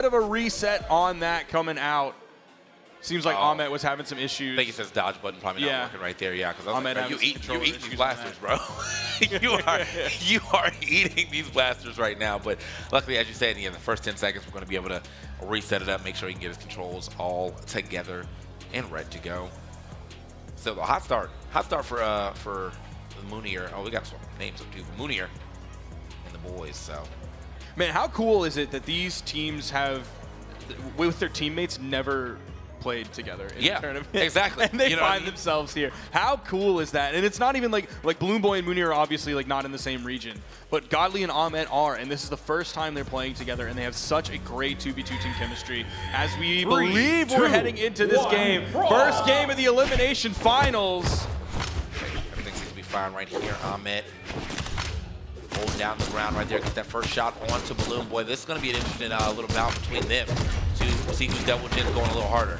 of a reset on that coming out. Seems like Ahmet was having some issues. I think he says dodge button probably not working right there. Yeah, because like, you eat these blasters, bro. you are eating these blasters right now. But luckily, as you said, in the first 10 seconds, we're going to be able to reset it up, make sure he can get his controls all together and ready to go. So the hot start for Moonier. Oh, we got some names up too. Moonier and the boys. So, man, how cool is it that these teams have, with their teammates, never played together in a tournament. Exactly. And they find themselves here. How cool is that? And it's not even like Balloon Boy and Moonier are obviously like not in the same region, but Godly and Ahmet are, and this is the first time they're playing together, and they have such a great 2v2 team chemistry as we believe we're heading into this game. First game of the elimination finals. Everything seems to be fine right here. Ahmet holding down the ground right there, get that first shot onto Balloon Boy. This is going to be an interesting little bout between them to see who's double chin going a little harder.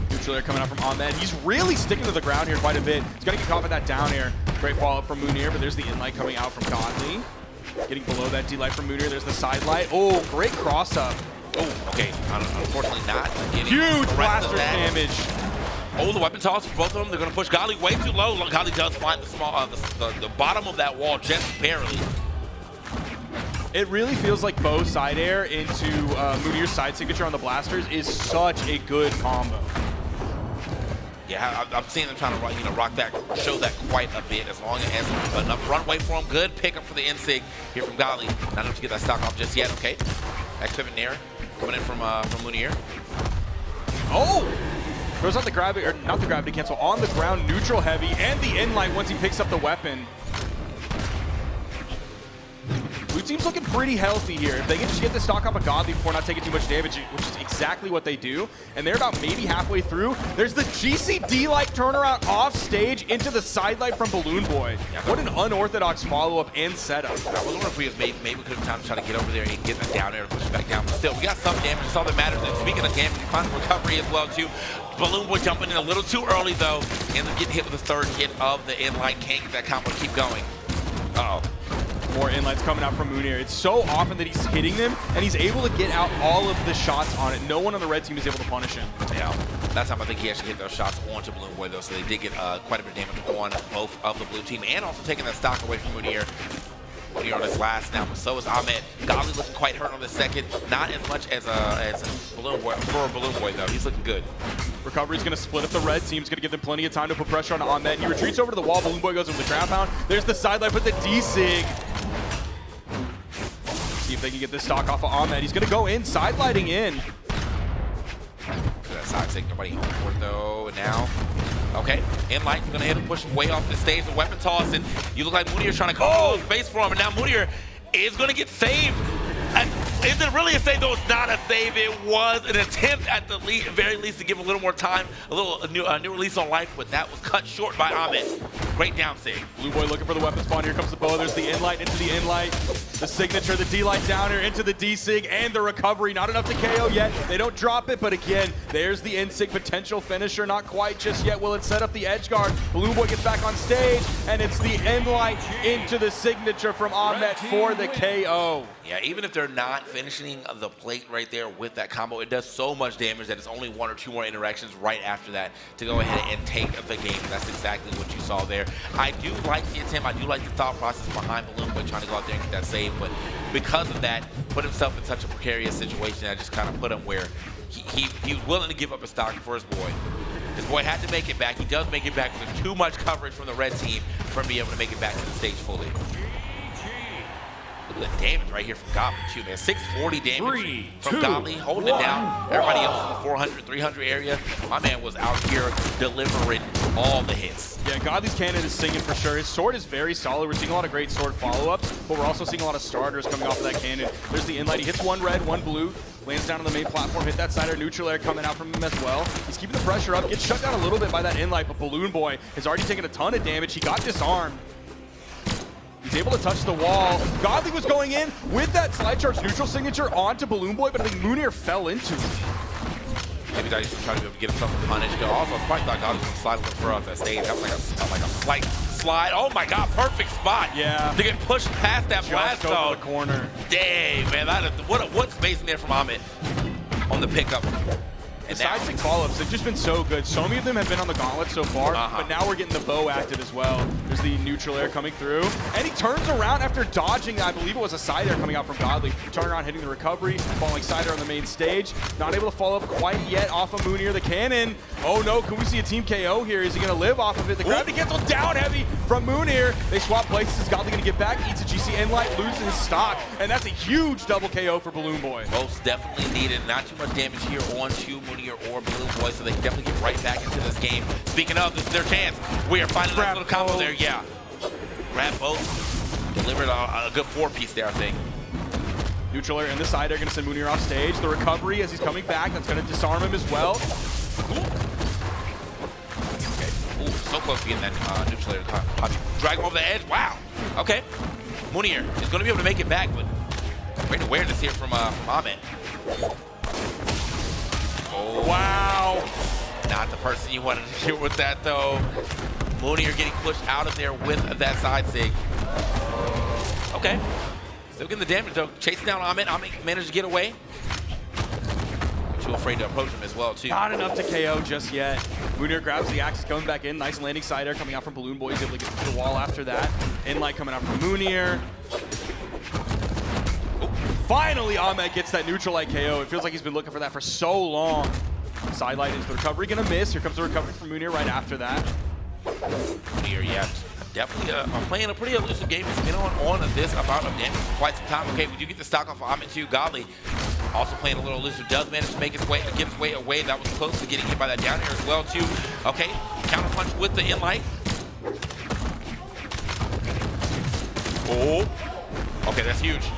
Neutral air coming out from Ahmet. He's really sticking to the ground here quite a bit. He's going to get caught by that down air. Great follow-up from Moonier, but there's the in-light coming out from Godly. Getting below that D-light from Moonier. There's the side light. Oh, great cross-up. Oh, okay. Unfortunately not getting huge blaster damage. Oh, the weapon toss for both of them. They're going to push Godly way too low. Godly does find the bottom of that wall just barely. It really feels like Bo side air into Moonier's side signature on the blasters is such a good combo. Yeah, I'm seeing them trying to rock that, show that quite a bit. As long as enough runway for him, good pickup for the N-Sig here from Godly. Not enough to get that stock off just yet. Okay, X pivot Nair coming in from Moonier. Oh! Throws out the gravity, or not the gravity cancel, on the ground, neutral heavy, and the in-light once he picks up the weapon. Blue team's looking pretty healthy here. If they can just get the stock off of Godly before not taking too much damage, which is exactly what they do, and they're about maybe halfway through, there's the GCD-like turnaround off stage into the side light from Balloon Boy. Yeah, what an unorthodox follow-up and setup. I was wondering if we maybe we could have time to try to get over there and get that down there and push it back down. But still, we got some damage. That's all that matters. And speaking of damage, we find recovery as well, too. Balloon Boy jumping in a little too early, though, and getting hit with the third hit of the in-light. Can't get that combo to keep going. Uh-oh. More inlights coming out from Moonier. It's so often that he's hitting them, and he's able to get out all of the shots on it. No one on the red team is able to punish him. Yeah, that time I think he actually hit those shots onto Balloon Boy, though, so they did get quite a bit of damage on both of the blue team, and also taking that stock away from Moonier. Moonier on his last now, but so is Ahmet. Godly looking quite hurt on the second. Not as much as Balloon Boy, for Balloon Boy, though. He's looking good. Recovery's going to split up the red team. He's going to give them plenty of time to put pressure on Ahmet. He retreats over to the wall. Balloon Boy goes over the ground pound. There's the sideline with the D-Sig. See if they can get this stock off of Ahmet. He's going to go in, sidelighting in. That side sig, nobody home for it though. And now, okay, in-light, going to hit him, push him way off the stage. The weapon toss, and you look like Moonier's trying to call space for him, and now Moonier is going to get saved. And is it really a save? Though it's not a save. It was an attempt at the very least to give him a little more time, a new release on life, but that was cut short by Ahmet. Great down save. Blue Boy looking for the weapon spawn. Here comes the bow. There's the in-light into the in-light. The signature, the D-light down here into the D-Sig, and the recovery. Not enough to KO yet. They don't drop it, but again, there's the N-Sig potential finisher. Not quite just yet. Will it set up the edge guard? Blue Boy gets back on stage, and it's the in-light into the signature from Ahmet for the KO. Yeah, even if they're not finishing the plate right there with that combo, it does so much damage that it's only one or two more interactions right after that to go ahead and take the game. That's exactly what you saw there. I do like the attempt. I do like the thought process behind Balloon Boy trying to go out there and get that save, but because of that, put himself in such a precarious situation. I just kind of put him where he was willing to give up a stock for his boy. His boy had to make it back. He does make it back, but there's too much coverage from the red team for him to be able to make it back to the stage fully. Look at the damage right here from Godly, too, man. 640 damage from Godly, holding it down. Everybody else in the 400, 300 area. My man was out here delivering all the hits. Yeah, Godly's cannon is singing for sure. His sword is very solid. We're seeing a lot of great sword follow-ups, but we're also seeing a lot of starters coming off of that cannon. There's the inlight. He hits one red, one blue. Lands down on the main platform, hit that side air, neutral air coming out from him as well. He's keeping the pressure up, gets shut down a little bit by that inlight, but Balloon Boy has already taken a ton of damage. He got disarmed. He's able to touch the wall. Godly was going in with that slide charge neutral signature onto Balloon Boy, but I think Moonier fell into it. Maybe that he's trying to be able to get himself a punish. Also, I probably thought Godly was sliding for off that stage. That was like a slight slide. Oh my God, perfect spot. Yeah. To get pushed past that blast Just over zone. the corner. Dang, man, that is, what spacing there from Amit on the pickup. The side stick follow-ups, they've just been so good. So many of them have been on the gauntlet so far, but now we're getting the bow active as well. There's the neutral air coming through, and he turns around after dodging, I believe it was a side air coming out from Godly. Turn around, hitting the recovery, falling side air on the main stage. Not able to follow up quite yet off of Moonir, the cannon. Oh no, can we see a team KO here? Is he gonna live off of it? The gravity cancel down heavy from Moonir. They swap places, Godly gonna get back, eats a GC Enlight, loses his stock, and that's a huge double KO for Balloon Boy. Most definitely needed. Not too much damage here on to Moonir or Balloon Boy, so they can definitely get right back into this game. Speaking of, this is their chance. We are finding a nice little combo there, yeah. Grab both. Delivered a good 4-piece there, I think. Neutral air and the side air gonna send Moonir off stage. The recovery as he's coming back, that's gonna disarm him as well. Okay. Ooh, so close to getting that neutral air. Drag him over the edge. Wow. Okay. Moonir is gonna be able to make it back, but great awareness here from Ahmed. Oh. Wow. Not the person you wanted to shoot with that, though. Moonir getting pushed out of there with that side sig. Okay. Still getting the damage, though. Chasing down Ahmed. Ahmed managed to get away. Too afraid to approach him as well, too. Not enough to KO just yet. Moonir grabs the axe, coming back in. Nice landing side air coming out from Balloon Boy. He's able to get to the wall after that. Enlight coming out from Moonir. Finally, Ahmed gets that neutral light KO. It feels like he's been looking for that for so long. Sidelight into the recovery, gonna miss. Here comes the recovery from Moonir right after that. Moonir, yeah, definitely playing a pretty elusive game. He's been on this amount of damage for quite some time. Okay, we do get the stock off of Ahmed too. Godly also playing a little elusive. Does manage to make his way, give his way away. That was close to getting hit by that down air as well too. Okay, counter punch with the Enlight. Oh, okay, that's huge.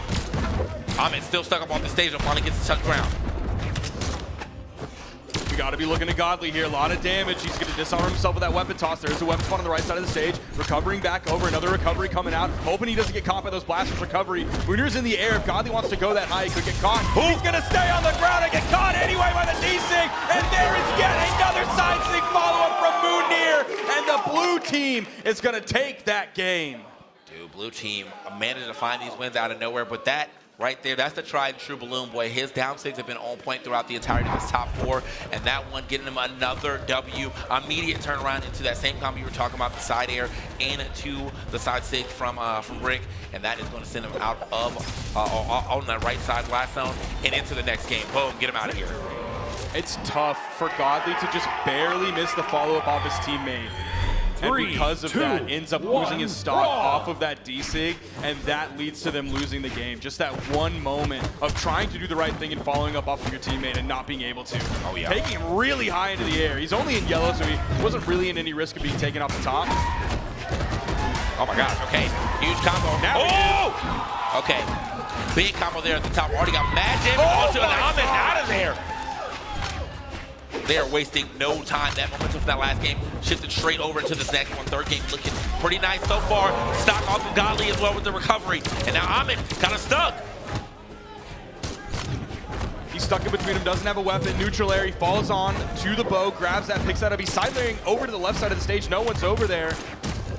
Ahmed still stuck up on the stage and finally gets to touch ground. We gotta be looking at Godly here. A lot of damage. He's gonna disarm himself with that weapon toss. There's a weapon spot on the right side of the stage. Recovering back over. Another recovery coming out. Hoping he doesn't get caught by those blasters. Recovery. Moonir's in the air. If Godly wants to go that high, he could get caught. He's gonna stay on the ground and get caught anyway by the D-Sig. And there is yet another side sig follow-up from Moonir. And the blue team is gonna take that game. Dude, blue team managed to find these wins out of nowhere, but that right there, that's the tried and true Balloon Boy. His down sigs have been on point throughout the entirety of his top 4, and that one getting him another W. Immediate turnaround into that same combo you were talking about, the side air, and to the side sig from Rick, and that is going to send him out of on that right side blast zone and into the next game. Boom, get him out of here. It's tough for Godly to just barely miss the follow-up off his teammate. And because of that, ends up losing his stock off of that D-Sig, and that leads to them losing the game. Just that one moment of trying to do the right thing and following up off of your teammate and not being able to. Oh, yeah. Taking him really high into the air. He's only in yellow, so he wasn't really in any risk of being taken off the top. Oh my gosh, okay. Huge combo. Now okay. Big combo there at the top. Already got mad damage onto Ahmed out of there. They are wasting no time. That momentum from that last game shifted straight over into this next one. Third game looking pretty nice so far. Stock off of Godly as well with the recovery. And now Ahmed kind of stuck. He's stuck in between them, doesn't have a weapon. Neutral air, he falls on to the bow, grabs that, picks that up. He's side layering over to the left side of the stage. No one's over there.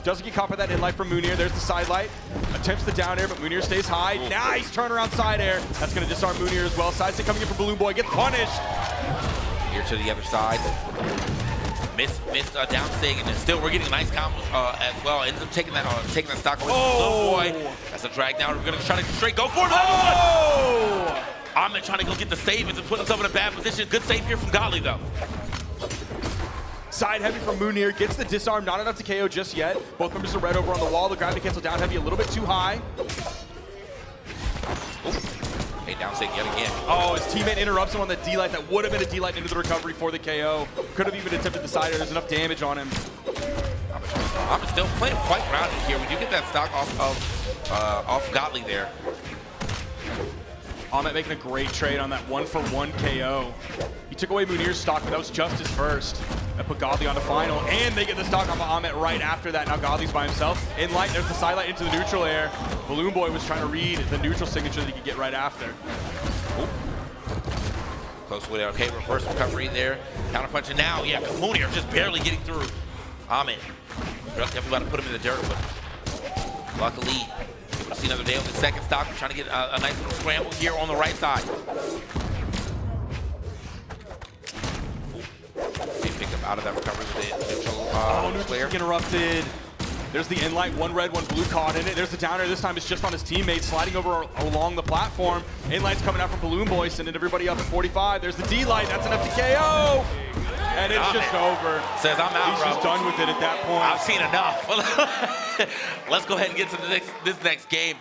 Doesn't get caught by that Enlight from Moonir. There's the side light. Attempts the down air, but Moonir stays high. Nice turnaround side air. That's going to disarm Moonir as well. Side stick coming in from Balloon Boy. Gets punished. Here to the other side. Missed down sig, and still we're getting nice combos as well. Ends up taking that stock away from Balloon Boy. That's a drag now. We're going to try to straight go for it. Oh! Ahmed trying to go get the save and put himself in a bad position. Good save here from Godly, though. Side heavy from Moonir, gets the disarm, not enough to KO just yet. Both members are red over on the wall. The gravity cancel down heavy a little bit too high. Hey, down sig yet again. Oh, his teammate interrupts him on the D-Light. That would have been a D-Light into the recovery for the KO. Could have even attempted the side air. There's enough damage on him. I'm still playing quite grounded here. We do get that stock off Godly there. Ahmed making a great trade on that 1-for-1 KO. He took away Moonir's stock, but that was just his first. That put Godly on the final, and they get the stock off of Ahmed right after that. Now Godly's by himself. In light, there's the side light into the neutral air. Balloon Boy was trying to read the neutral signature that he could get right after. Ooh. Close with it. Okay, reverse recovery there. Counter punching now. Yeah, Moonir just barely getting through. Ahmed Definitely about to put him in the dirt, but luckily, able to see another day on the second stock. We're trying to get a nice little scramble here on the right side. They picked up out of that recovery with the neutral player. Interrupted. There's the in-light, one red, one blue caught in it. There's the downer. This time it's just on his teammate, sliding over along the platform. In-light's coming out from Balloon Boy, sending everybody up at 45. There's the D-light. That's enough to KO. And it's just over. Says, I'm out, He's bro. just done with it at that point. I've seen enough. Let's go ahead and get to this next game.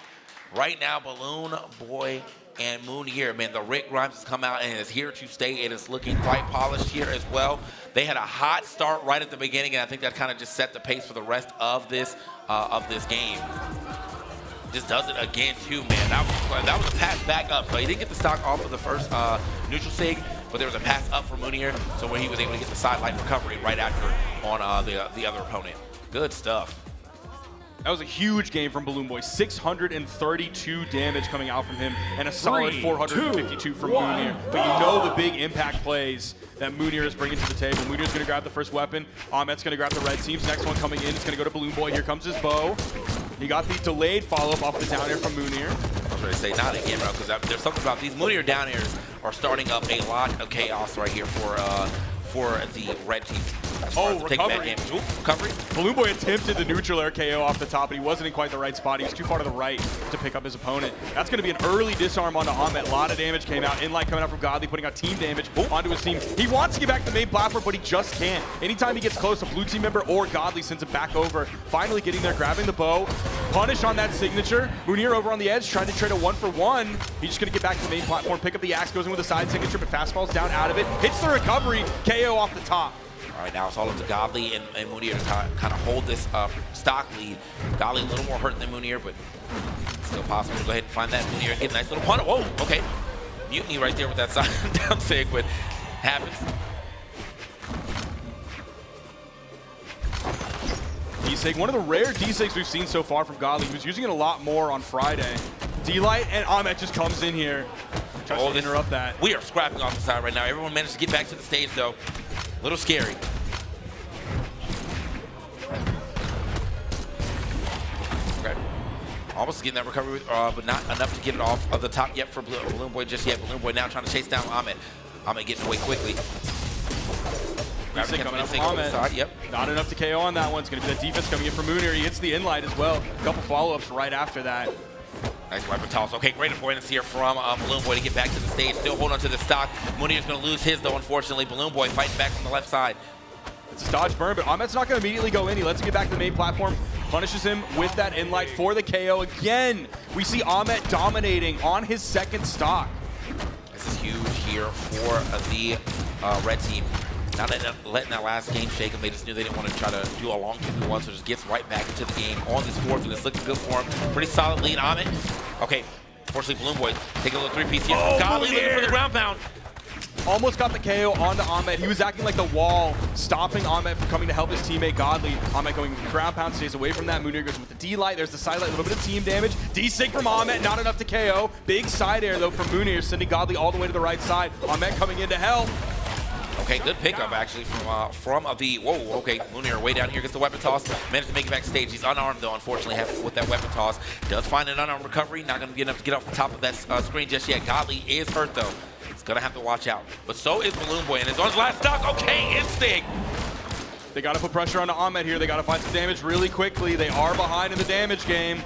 Right now, Balloon Boy and Moon here, man, the Rick Grimes has come out and is here to stay. It is looking quite polished here as well. They had a hot start right at the beginning, and I think that kind of just set the pace for the rest of this game. Just does it again too, man. That was a pass back up. So he didn't get the stock off of the first neutral sig, but there was a pass up from Moonier, so where he was able to get the sideline recovery right after on the other opponent. Good stuff. That was a huge game from Balloon Boy. 632 damage coming out from him, and a solid 452 from Moonier. But you know the big impact plays that Moonier is bringing to the table. Moonier's going to grab the first weapon. Ahmet's going to grab the red team's next one coming in. It's going to go to Balloon Boy. Here comes his bow. He got the delayed follow-up off the down air from Moonier. I was going to say not again, bro, because there's something about these Moonier down airs are starting up a lot of chaos right here for the red team. Recovery. Recovery. Balloon Boy attempted the neutral air KO off the top, but he wasn't in quite the right spot. He was too far to the right to pick up his opponent. That's going to be an early disarm onto Ahmet. A lot of damage came out. Inlight coming out from Godly, putting out team damage onto his team. He wants to get back to the main platform, but he just can't. Anytime he gets close, a blue team member or Godly sends it back over. Finally getting there, grabbing the bow. Punish on that signature. Moonier over on the edge, trying to trade a 1-for-1. He's just going to get back to the main platform, pick up the axe, goes in with a side signature, but fast falls down out of it. Hits the recovery, KO off the top. All right, now it's all up to Godly and Moonier to kind of hold this stock lead. Godly a little more hurt than Moonier, but still possible to go ahead and find that Moonier and get a nice little punt. Whoa, okay. Mutiny right there with that side down sig, but happens. D-Sig, one of the rare D-Sigs we've seen so far from Godly. He was using it a lot more on Friday. D-Light and Ahmet just comes in here. Tries to interrupt that. We are scrapping off the side right now. Everyone managed to get back to the stage, though. A little scary. Okay. Almost getting that recovery, but not enough to get it off of the top yet for Balloon Boy just yet. Balloon Boy now trying to chase down Ahmet. Ahmet getting away quickly. Coming up from Ahmet. Yep. Not enough to KO on that one. It's going to be that defense coming in from Moonier. He hits the inlight as well. A couple follow-ups right after that. Nice weapon toss. Okay, great avoidance here from Balloon Boy to get back to the stage. Still holding on to the stock. Moonier's going to lose his, though, unfortunately. Balloon Boy fighting back from the left side. It's a dodge burn, but Ahmet's not going to immediately go in. He lets him get back to the main platform. Punishes him with that inlight for the KO. Again, we see Ahmet dominating on his second stock. This is huge here for the red team. Not letting that last game shake them. They just knew they didn't want to try to do a long 2v1, so just gets right back into the game on this fourth, and it's looking good for him. Pretty solid lead. Ahmet. Okay, fortunately, Balloon Boy taking a little 3-piece here. Godly looking for the ground pound. Almost got the KO onto Ahmet. He was acting like the wall, stopping Ahmet from coming to help his teammate Godly. Ahmet going with the ground pound, stays away from that. Moonier goes with the D-light. There's the side light, a little bit of team damage. D-Sig from Ahmet, not enough to KO. Big side air, though, from Moonier, sending Godly all the way to the right side. Ahmet coming in to help. Okay, good pickup actually from the whoa. Okay, Moonier way down here gets the weapon toss. Managed to make it backstage. He's unarmed though, unfortunately, with that weapon toss. Does find an unarmed recovery. Not going to be enough to get off the top of that screen just yet. Godly is hurt though. He's going to have to watch out. But so is Balloon Boy, and it's on his last stock. Okay, Instinct. They got to put pressure onto Ahmet here. They got to find some damage really quickly. They are behind in the damage game.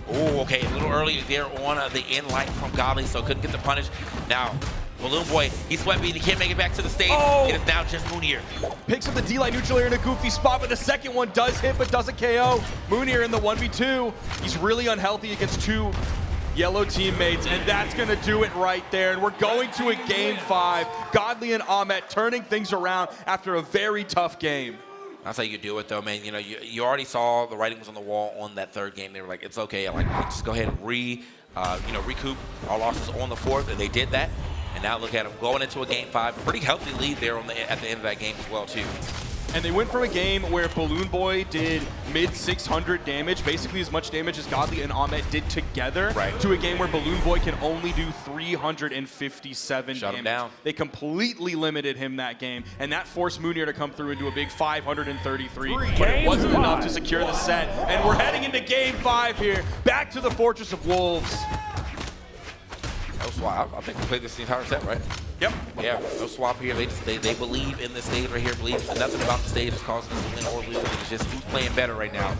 Oh, okay, a little early there on the in-light from Godly, so couldn't get the punish. Now, Balloon Boy, he's sweating, he can't make it back to the stage. It is now just Moonier. Picks up the D-light neutral air in a goofy spot, but the second one does hit, but doesn't KO. Moonier in the 1v2. He's really unhealthy against two yellow teammates, and that's gonna do it right there. And we're going to a game 5. Godly and Ahmet turning things around after a very tough game. That's how you do it, though, man. You know, you already saw the writing was on the wall on that third game. They were like, it's okay. Like, just go ahead and recoup our losses on the fourth, and they did that. And now look at them going into a game 5. Pretty healthy lead there at the end of that game as well, too. And they went from a game where Balloon Boy did mid 600 damage, basically as much damage as Godly and Ahmet did together, to a game where Balloon Boy can only do 357 Shut damage. him down. They completely limited him that game, and that forced Moonier to come through into a big 533, but it wasn't enough to secure the set. And we're heading into game 5 here, back to the Fortress of Wolves. No swap. I think we played this the entire set, right? Yep. Yeah, no swap here. They believe in this stage right here. Believe nothing about the stage is causing us to win or lose. It's just who's playing better right now.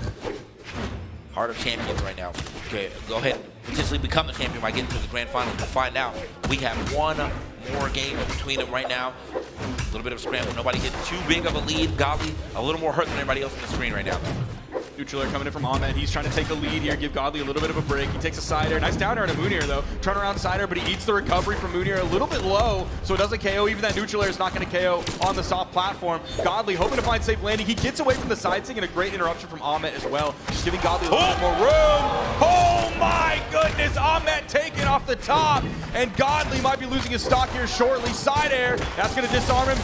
Heart of champions right now. Okay, go ahead and potentially become the champion by getting to the grand final. We'll find out. We have one more game between them right now. A little bit of scramble. Nobody getting too big of a lead. Godly a little more hurt than everybody else on the screen right now. Neutral air coming in from Ahmet. He's trying to take the lead here, give Godly a little bit of a break. He takes a side air. Nice down air to Moonier, though. Turn around side air, but he eats the recovery from Moonier a little bit low, so it doesn't KO. Even that neutral air is not going to KO on the soft platform. Godly hoping to find safe landing. He gets away from the side stick, and a great interruption from Ahmet as well. Just giving Godly a little bit more room. Oh my goodness! Ahmet taken off the top, and Godly might be losing his stock here shortly. Side air. That's going to disarm him.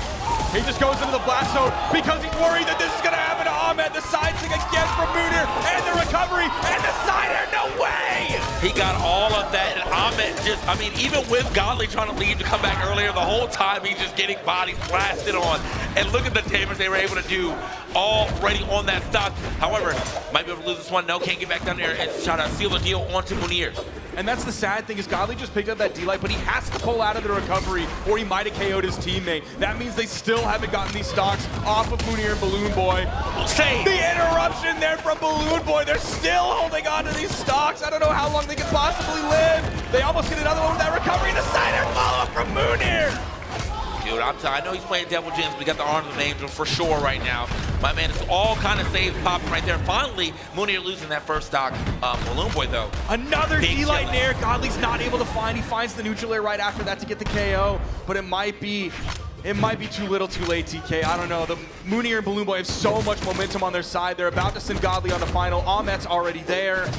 He just goes into the blast zone because he's worried that this is going to happen to Ahmet. The side stick again from Moonier, and the recovery, and the side air. No way! He got all of that, and Ahmet just, I mean, even with Godly trying to leave to come back earlier, the whole time he's just getting bodies blasted on. And look at the damage they were able to do already on that stock. However, might be able to lose this one. No, can't get back down there and try to seal the deal onto Moonier. And that's the sad thing is Godly just picked up that D-Light, but he has to pull out of the recovery or he might have KO'd his teammate. That means they still haven't gotten these stocks off of Moonier and Balloon Boy. Save. The interruption there from Balloon Boy. They're still holding on to these stocks. I don't know how long they can possibly live. They almost get another one with that recovery and the side air follow-up from Moonier. Dude, I know he's playing Devil Gems, but he got the arms of an angel for sure right now. My man, it's all kind of saves popping right there. Finally, Moonier losing that first stock. Balloon Boy, though. Another D-Light Nair. Godly's not able to find. He finds the neutral air right after that to get the KO, but it might be too little too late, TK. I don't know. The Moonier and Balloon Boy have so much momentum on their side. They're about to send Godly on the final. Ahmet's already there.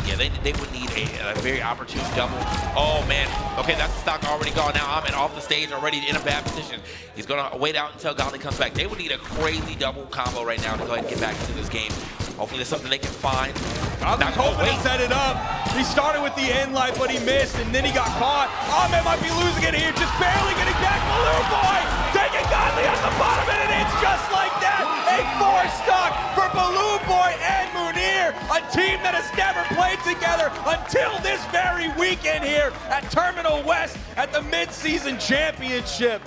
Yeah, they would need a very opportune double. Oh, man. Okay, that's the stock already gone. Now Ahmet off the stage already in a bad position. He's going to wait out until Godly comes back. They would need a crazy double combo right now to go ahead and get back into this game. Hopefully there's something they can find. Godly's hoping to set it up. He started with the end light, but he missed, and then he got caught. Ahmet might be losing it here, just barely getting back. Balloon Boy taking Godly on the bottom, and it's just like that. A 4-stock for Balloon Boy and Moonier, a team that has never played together until this very weekend here at Terminal West at the Midseason Championship.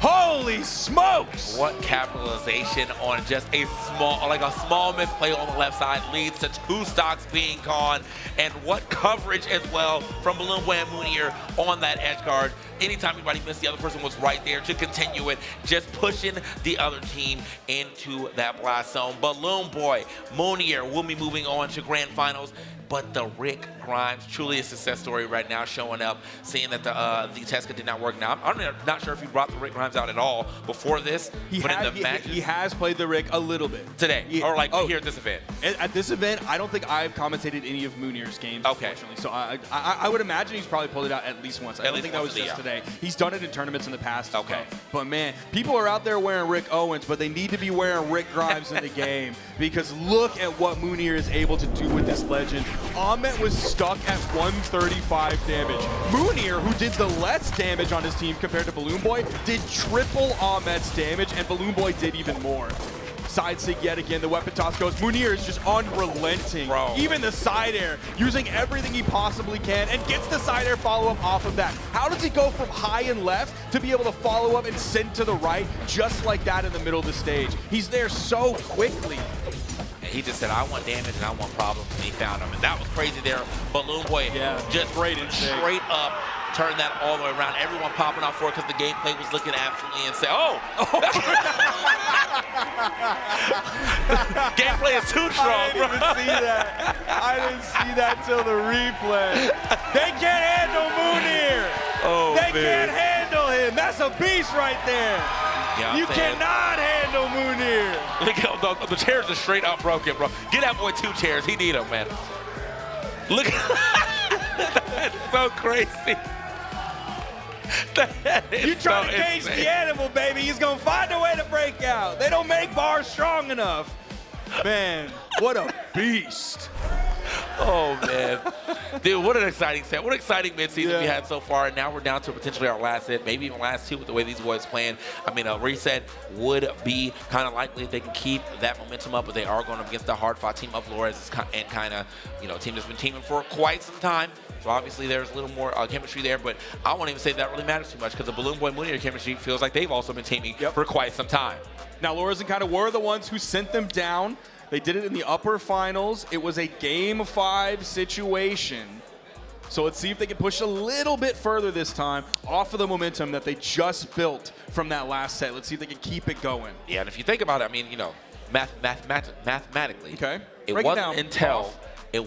Holy smokes! What capitalization on just a small misplay on the left side leads to 2 stocks being gone, and what coverage as well from Balloon Boy and Moonier on that edge guard. Anytime anybody missed, the other person was right there to continue it, just pushing the other team into that blast zone. Balloon Boy, Moonier will be moving on to grand finals. But the Rick Grimes, truly a success story right now, showing up, seeing that the Tesca did not work. Now, I'm not sure if he brought the Rick Grimes out at all before this, he has played the Rick a little bit. Today, or here at this event. At this event, I don't think I've commentated any of Moonier's games, unfortunately. So I would imagine he's probably pulled it out at least once. I don't think that was just today. He's done it in tournaments in the past. Okay. But man, people are out there wearing Rick Owens, but they need to be wearing Rick Grimes in the game because look at what Moonier is able to do with this legend. Ahmet was stuck at 135 damage. Moonier, who did the less damage on his team compared to Balloon Boy, did triple Ahmet's damage, and Balloon Boy did even more. Side sig yet again, the weapon toss goes. Moonier is just unrelenting. Bro. Even the side air, using everything he possibly can, and gets the side air follow-up off of that. How does he go from high and left to be able to follow up and send to the right just like that in the middle of the stage? He's there so quickly. He just said, I want damage and I want problems, and he found them. And that was crazy there. Balloon Boy just straight up turned that all the way around. Everyone popping off for it because the gameplay was looking absolutely insane. Oh! Gameplay is too strong, bro. I didn't even see that. I didn't see that till the replay. They can't handle Moonier. Oh, they can't handle him. That's a beast right there. Yeah, you cannot handle Moonier. Look at the chairs are straight up broken, bro. Get that boy 2 chairs. He need them, man. Look, that's so crazy. You try so to cage insane. the animal, baby. He's going to find a way to break out. They don't make bars strong enough. Man, what a beast. Oh, man. Dude, what an exciting set. What an exciting midseason we had so far. And now we're down to potentially our last set, maybe even last two with the way these boys playing. I mean, a reset would be kind of likely if they can keep that momentum up, but they are going up against the hard-fought team of Flores and kind of, you know, a team that's been teaming for quite some time. So obviously there's a little more chemistry there, but I won't even say that really matters too much because the Balloon Boy Moonier chemistry feels like they've also been teaming for quite some time. Now, Flores and kind of were the ones who sent them down. They did it in the upper finals. It was a Game 5 situation. So let's see if they can push a little bit further this time off of the momentum that they just built from that last set. Let's see if they can keep it going. Yeah, and if you think about it, I mean, you know, mathematically, it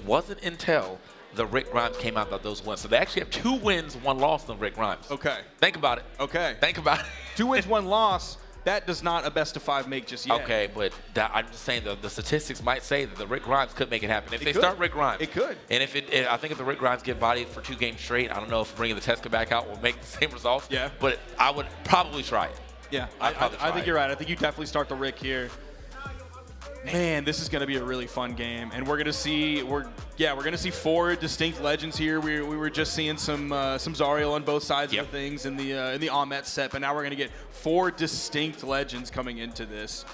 wasn't until the Rick Grimes came out that those wins. So they actually have 2 wins, 1 loss than Rick Grimes. Okay. Think about it. Okay. Think about it. 2 wins, 1 loss. That does not a best of 5 make just yet. Okay, but I'm just saying the statistics might say that the Rick Grimes could make it happen. If they start Rick Grimes. It could. And I think if the Rick Grimes get bodied for 2 games straight, I don't know if bringing the Tesca back out will make the same results. Yeah. But I would probably try it. Yeah, I think you're right. I think you definitely start the Rick here. Man, this is going to be a really fun game, and we're going to see 4 distinct legends here. We were just seeing some Zariel on both sides of things in the Ahmet set, but now we're going to get 4 distinct legends coming into this.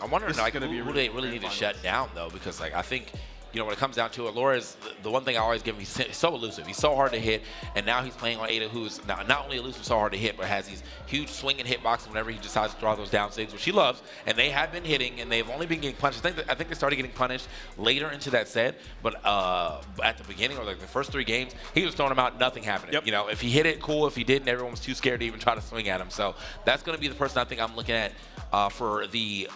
I'm wondering like who they really need to shut down though, because like I think, you know, when it comes down to it, Laura's the one thing I always give him. He's so elusive. He's so hard to hit, and now he's playing on Ada, who's not only elusive, so hard to hit, but has these huge swing and hitboxes whenever he decides to draw those down sigs, which he loves. And they have been hitting, and they've only been getting punished. I think they started getting punished later into that set, but at the beginning or like the first 3 games, he was throwing them out, nothing happening. Yep. You know, if he hit it, cool. If he didn't, everyone was too scared to even try to swing at him. So that's going to be the person I think I'm looking at for the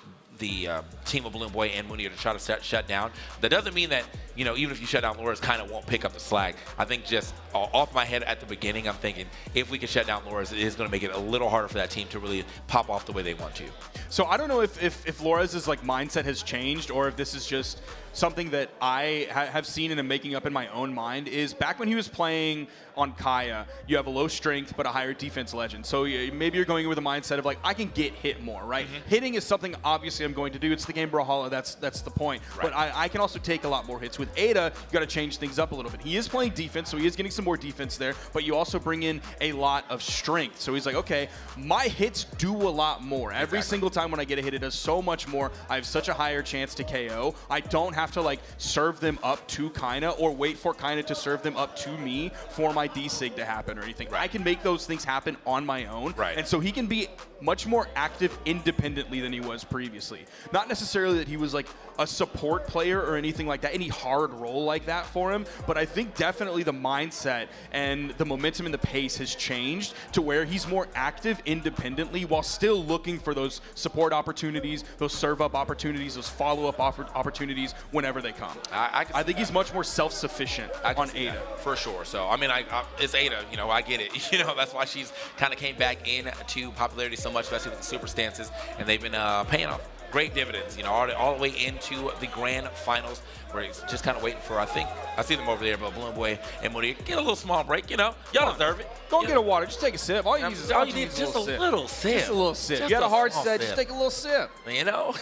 team of Balloon Boy and Mooney to try to shut down. That doesn't mean that, you know, even if you shut down Laura's, kind of won't pick up the slack. I think just off my head at the beginning, I'm thinking if we can shut down Laura's, it is going to make it a little harder for that team to really pop off the way they want to. So I don't know if Laura's like mindset has changed, or if this is just something that I have seen and am making up in my own mind. Is back when he was playing on Kaya, you have a low strength but a higher defense legend. So maybe you're going in with a mindset of like, I can get hit more, right? Hitting is something obviously I'm going to do. It's the game Brawlhalla, that's the point. Right. But I can also take a lot more hits. With Ada, you got to change things up a little bit. He is playing defense, so he is getting some more defense there, but you also bring in a lot of strength. So he's like, okay, my hits do a lot more. Every single time when I get a hit, it does so much more. I have such a higher chance to KO. I don't have to like serve them up to Kaina or wait for Kaina to serve them up to me for my D-Sig to happen or anything. I can make those things happen on my own. And so he can be much more active independently than he was previously. Not necessarily that he was like a support player or anything like that, any hard role like that for him, but I think definitely the mindset and the momentum and the pace has changed to where he's more active independently while still looking for those support opportunities, those serve-up opportunities, those follow-up opportunities whenever they come. I think he's much more self-sufficient on Ada. For sure. So, I mean, it's Ada. You know, I get it. You know, that's why she's kind of came back into popularity so much, especially with the super stances, and they've been paying off great dividends, you know, all the way into the grand finals, where he's just kind of waiting for, I think, I see them over there, but Balloon Boy and Moody, get a little small break, you know. Y'all deserve it. Go get a water. Just take a sip. All you need is just a little sip. Just a little sip. You got a hard set, just take a little sip. You know?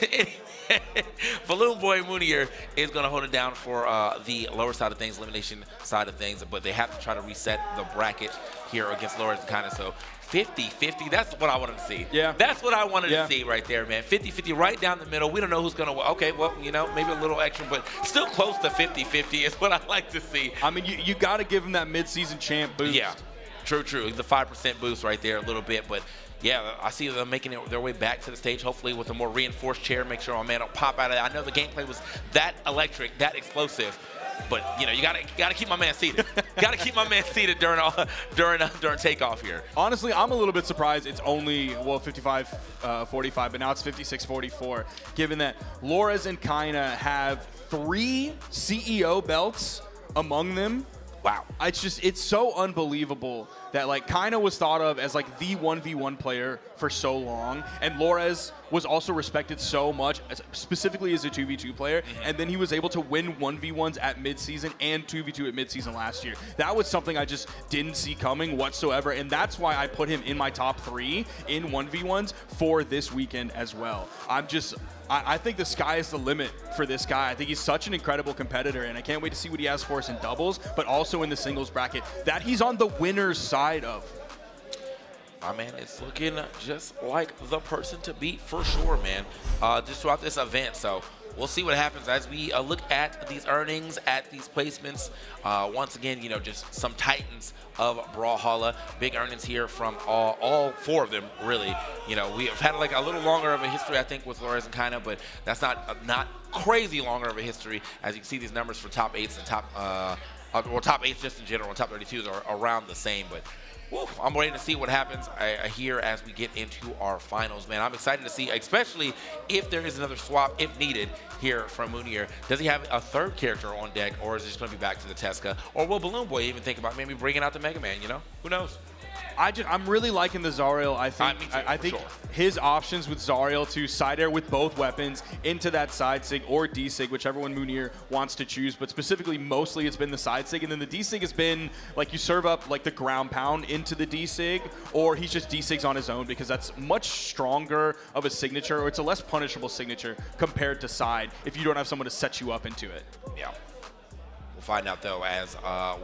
Balloon Boy Moonier is going to hold it down for the lower side of things, elimination side of things, but they have to try to reset the bracket here against Laura's kind of so. 50-50, that's what I wanted to see. Yeah. That's what I wanted to see right there, man. 50-50 right down the middle. We don't know who's going to, okay, well, you know, maybe a little extra, but still close to 50-50 is what I like to see. I mean, you got to give him that mid-season champ boost. Yeah, true. The 5% boost right there a little bit, but yeah, I see them making their way back to the stage, hopefully with a more reinforced chair, make sure our man don't pop out of it. I know the gameplay was that electric, that explosive, but you know, you gotta keep my man seated. Gotta keep my man seated during takeoff here. Honestly, I'm a little bit surprised it's only 55-45, but now it's 56-44. Given that Lores and Kaina have 3 CEO belts among them, Wow. It's so unbelievable that like Kaina was thought of as like the 1v1 player for so long, and Lores was also respected so much, specifically as a 2v2 player, and then he was able to win 1v1s at midseason and 2v2 at midseason last year. That was something I just didn't see coming whatsoever, and that's why I put him in my top 3 in 1v1s for this weekend as well. I think the sky is the limit for this guy. I think he's such an incredible competitor, and I can't wait to see what he has for us in doubles, but also in the singles bracket that he's on the winner's side of. My man is looking just like the person to beat for sure, man, just throughout this event. So we'll see what happens as we look at these earnings, at these placements. Once again, you know, just some titans of Brawlhalla. Big earnings here from all 4 of them, really. You know, we have had like a little longer of a history, I think, with Lores and Kaina, but that's not crazy longer of a history. As you can see, these numbers for top 8s and top 8s just in general, and top 32s are around the same, but woo, I'm waiting to see what happens here as we get into our finals, man. I'm excited to see, especially if there is another swap, if needed, here from Munir. Does he have a 3rd character on deck, or is it just going to be back to the Tesca? Or will Balloon Boy even think about maybe bringing out the Mega Man, you know? Who knows? I'm really liking the Zariel. I think sure. His options with Zariel to side air with both weapons into that side sig or D sig, whichever one Munir wants to choose. But specifically, mostly it's been the side sig, and then the D sig has been like you serve up like the ground pound into the D sig, or he's just D sigs on his own because that's much stronger of a signature, or it's a less punishable signature compared to side if you don't have someone to set you up into it. Yeah. We'll find out though as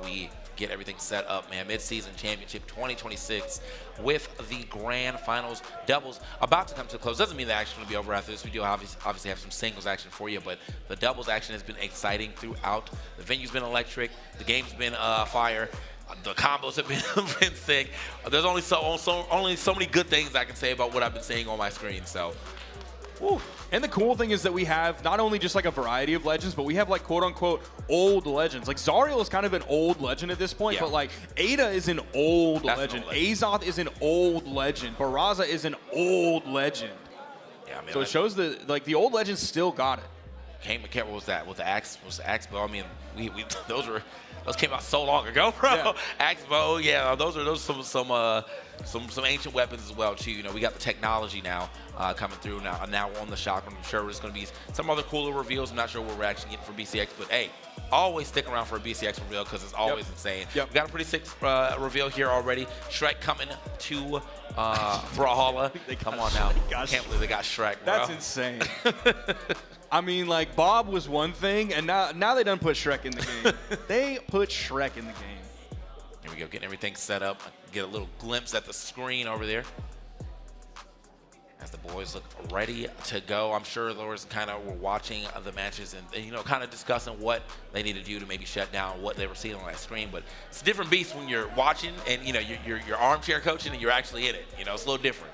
we get everything set up, man. Mid-season championship 2026 with the grand finals doubles about to come to a close. Doesn't mean the action will be over after this. We do obviously have some singles action for you, but the doubles action has been exciting throughout. The venue's been electric. The game's been fire. The combos have been sick. There's only so many good things I can say about what I've been seeing on my screen. So, woo. And the cool thing is that we have not only just like a variety of legends, but we have like quote unquote old legends. Like Zariel is kind of an old legend at this point, but like Ada is an old legend. Azoth is an old legend. Barraza is an old legend. Yeah, I mean, so it shows that like the old legends still got it. What was that? With the axe? Was the axe bow? I mean, those came out so long ago, bro. Yeah. Axe bow, yeah. Those are some ancient weapons as well too. You know, we got the technology now coming through now on the shotgun. I'm sure there's going to be some other cooler reveals. I'm not sure what we're actually getting for BCX, but hey, always stick around for a BCX reveal because it's always insane. We got a pretty sick reveal here already. Shrek coming to Brawlhalla. Come on now. I can't believe they got Shrek, bro. That's insane. I mean, like, Bob was one thing, and now they done put Shrek in the game. They put Shrek in the game. Here we go, getting everything set up. Get a little glimpse at the screen over there as the boys look ready to go. I'm sure Lores kind of were watching the matches and you know, kind of discussing what they need to do to maybe shut down what they were seeing on that screen. But it's a different beast when you're watching and, you know, you're armchair coaching and you're actually in it. You know, it's a little different.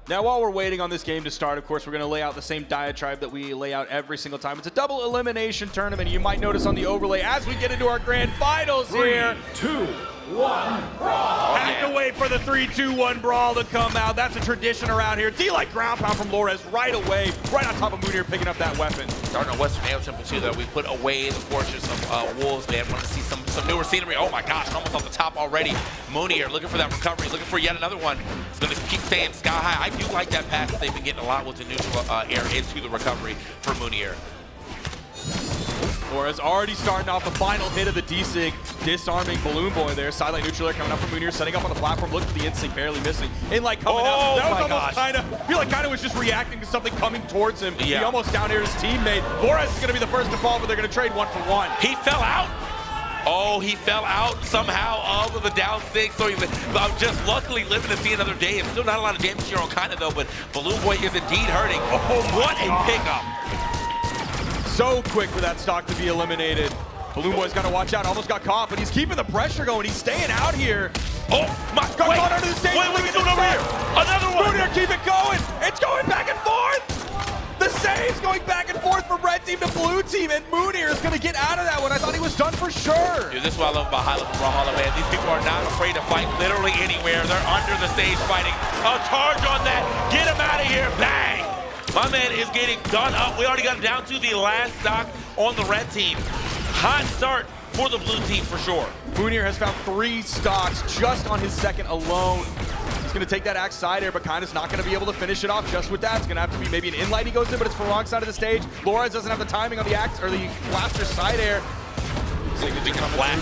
Now, while we're waiting on this game to start, of course, we're going to lay out the same diatribe that we lay out every single time. It's a double elimination tournament. You might notice on the overlay as we get into our grand finals here. 3, 2, 1, brawl. Have to wait for the 3-2-1 brawl to come out. That's a tradition around here. D-like ground pound from Lores right away, right on top of Munir picking up that weapon. Starting on Western Nail Temple too, though. We put away the fortress of Wolves, man. Want to see some newer scenery. Oh my gosh, almost off the top already. Munir looking for that recovery, looking for yet another one. It's going to keep staying sky high. I do like that pass that they've been getting a lot with the neutral air into the recovery for Munir. Lores already starting off the final hit of the D-Sig, disarming Balloon Boy there. Sideline neutral air coming up from Munir, setting up on the platform, looking for the instinct, barely missing. Inlight coming out. That was almost kind of, I feel like kind of was just reacting to something coming towards him. He almost down here his teammate. Lores is going to be the first to fall, but they're going to trade 1 for 1. He fell out. Oh, he fell out somehow of the down 6. So he's just luckily living to see another day. It's still not a lot of damage here on Kaina though, but Balloon Boy is indeed hurting. Oh, what a pickup. So quick for that stock to be eliminated. Balloon Boy's got to watch out. Almost got caught, but he's keeping the pressure going. He's staying out here. Oh, my God. Got caught under the stage. Wait, what are we doing over here? Another one. Munir, keep it going. It's going back and forth. The save's going back and forth from red team to blue team, and Munir is going to get out of that one. I thought he was done for sure. Dude, this is what I love about high-level Brawlhalla, man. These people are not afraid to fight literally anywhere. They're under the stage fighting. A charge on that. Get him out of here. Bang. My man is getting done up. We already got down to the last stock on the red team. hot start for the blue team for sure. Moonir has found 3 stocks just on his second alone. He's going to take that axe side air, but Kina's not going to be able to finish it off just with that. It's going to have to be maybe an inlight he goes in, but it's for the wrong side of the stage. Lores doesn't have the timing on the axe or the blaster side air.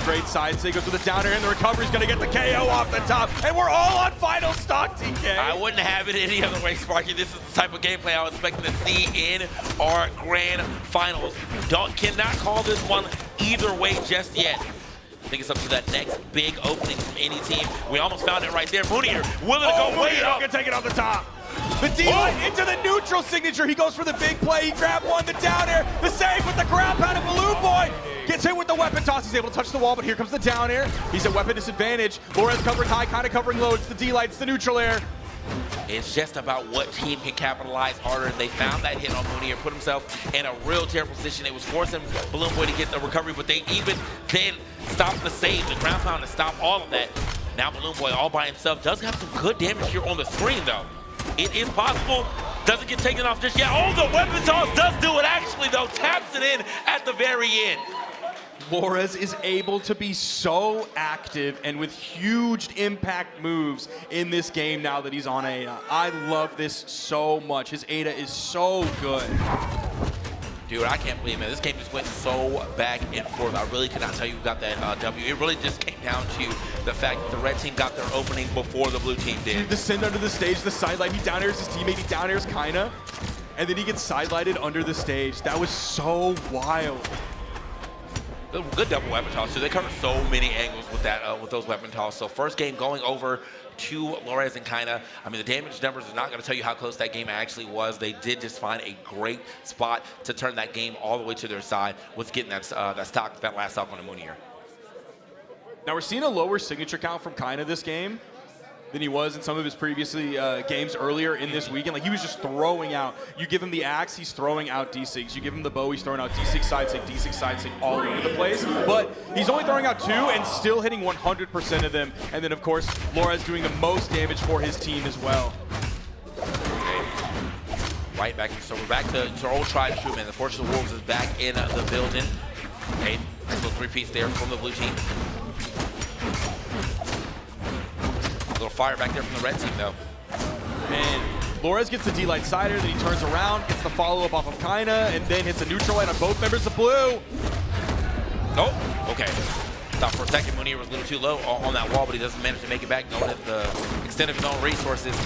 Great side sig goes with the down air, and the recovery's going to get the KO off the top. And we're all on final stock, TK. I wouldn't have it any other way, Sparky. This is the type of gameplay I was expecting to see in our grand finals. Cannot call this one either way just yet. I think it's up to that next big opening from any team. We almost found it right there. Moonir willing to go way up. Gonna take it off the top. The D-Light into the neutral signature. He goes for the big play. He grabbed one, the down air, the save with the ground pound of Balloon Boy. Gets hit with the weapon toss. He's able to touch the wall, but here comes the down air. He's at weapon disadvantage. Lores covering high, kind of covering low. It's the D-Light, it's the neutral air. It's just about what team can capitalize harder. They found that hit on Moonir, put himself in a real terrible position. It was forcing Balloon Boy to get the recovery, but they even then stopped the save, the ground pound, to stop all of that. Now Balloon Boy all by himself does have some good damage here on the screen, though. It is possible. Doesn't get taken off just yet. Oh, the weapon toss does do it, actually, though. Taps it in at the very end. Lores is able to be so active and with huge impact moves in this game now that he's on Ada. I love this so much. His Ada is so good. Dude, I can't believe it. This game just went so back and forth. I really could not tell you who got that W. It really just came down to the fact that the red team got their opening before the blue team did. The send under the stage, the sidelight, he down airs his teammate, he down airs Kina, and then he gets sidelighted under the stage. That was so wild. Good double weapon toss, so they covered so many angles with that, with those weapon toss. So first game going over to Lores and Kina. I mean, the damage numbers are not going to tell you how close that game actually was. They did just find a great spot to turn that game all the way to their side with getting that that last stock on the Moonir. Now we're seeing a lower signature count from Kina this game than he was in some of his previous games earlier in this weekend. Like, he was just throwing out. You give him the axe, he's throwing out D6. You give him the bow, he's throwing out D6 side sig all over the place. But he's only throwing out 2 and still hitting 100% of them. And then, of course, Lores doing the most damage for his team as well. Okay. Right back. So we're back to our old tried and true, man. The Force of the Wolves is back in the building. Okay, nice little 3-piece there from the blue team. A little fire back there from the red team, though. And Lores gets the D-Light sider, then he turns around, gets the follow-up off of Kina, and then hits a neutral light on both members of blue. Oh, okay. Thought for a second Moonir was a little too low on that wall, but he doesn't manage to make it back, knowing that the extent of his own resources.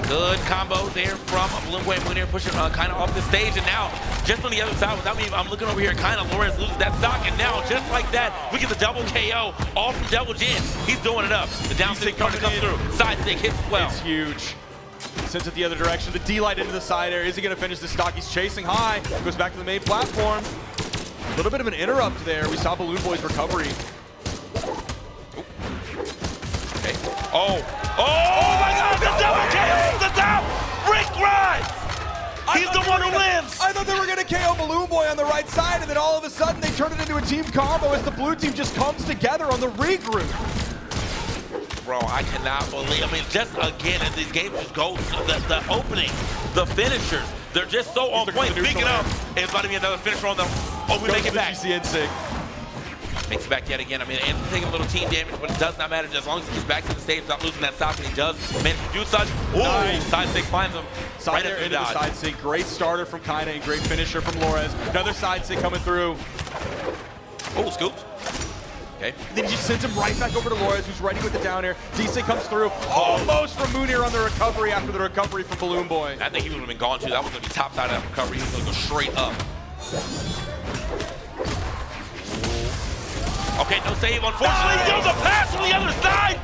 Good combo there from Balloon Boy and Moonir, pushing Kina off the stage, and now just on the other side, without me, I'm looking over here, Kina, Lores loses that stock, and now just like that, we get the double KO, all from Double Jin. He's doing it up. The down stick starting to come through. Side stick hits well. It's huge. Sends it the other direction. The D-Light into the side air. Is he going to finish the stock? He's chasing high. Goes back to the main platform. A little bit of an interrupt there. We saw Balloon Boy's recovery. Okay. Oh my God, the double KO from the top! Rick Grimes! He's the one who lives! I thought they were going to KO Balloon Boy on the right side, and then all of a sudden they turn it into a team combo as the blue team just comes together on the regroup. Bro, I cannot believe, I mean, just again, as these games just go, the opening, the finishers, they're just so on point. Speaking of, it's about to be another finisher on them. Oh, we make it back. GCN sig. Makes it back yet again. I mean, and taking a little team damage, but it does not matter. As long as he gets back to the stage without losing that stock, and he does manage to do such. Ooh, nice. Side stick finds him. Side right into the side stick. Great starter from Kina and great finisher from Lores. Another side stick coming through. Oh, scooped. Okay. Then he just sends him right back over to Lores, who's ready with the down air. D-Sig comes through, almost from Moonir on the recovery after the recovery from Balloon Boy. I think he would have been gone too. That was going to be top side of that recovery. He was going to go straight up. Okay, no save, unfortunately. He goes a pass from the other side.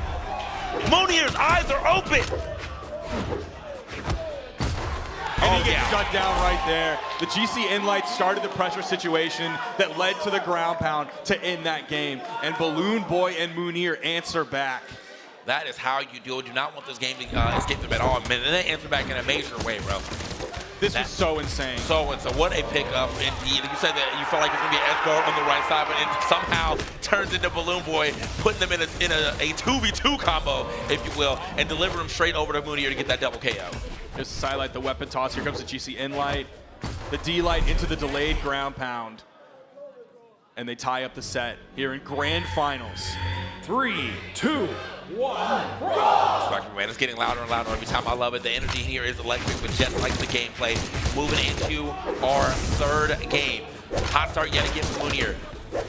Moonir's eyes are open. And he gets shut down right there. The GC Inlight started the pressure situation that led to the ground pound to end that game. And Balloon Boy and Moonir answer back. That is how you do it. Do not want this game to escape them at all. And they answer back in a major way, bro. This was so insane. So what a pickup indeed. You said that you felt like it was going to be an Edgar on the right side, but it somehow turns into Balloon Boy, putting them in a 2v2 combo, if you will, and deliver them straight over to Moonir to get that double KO. Just to highlight the weapon toss. Here comes the GC Inlight. The D-Light into the delayed ground pound. and they tie up the set here in grand finals. 3, 2, 1, brawl! Spectrum, man, it's getting louder and louder every time. I love it. The energy here is electric, but just like the gameplay, moving into our third game. Hot start yet again from Moonier.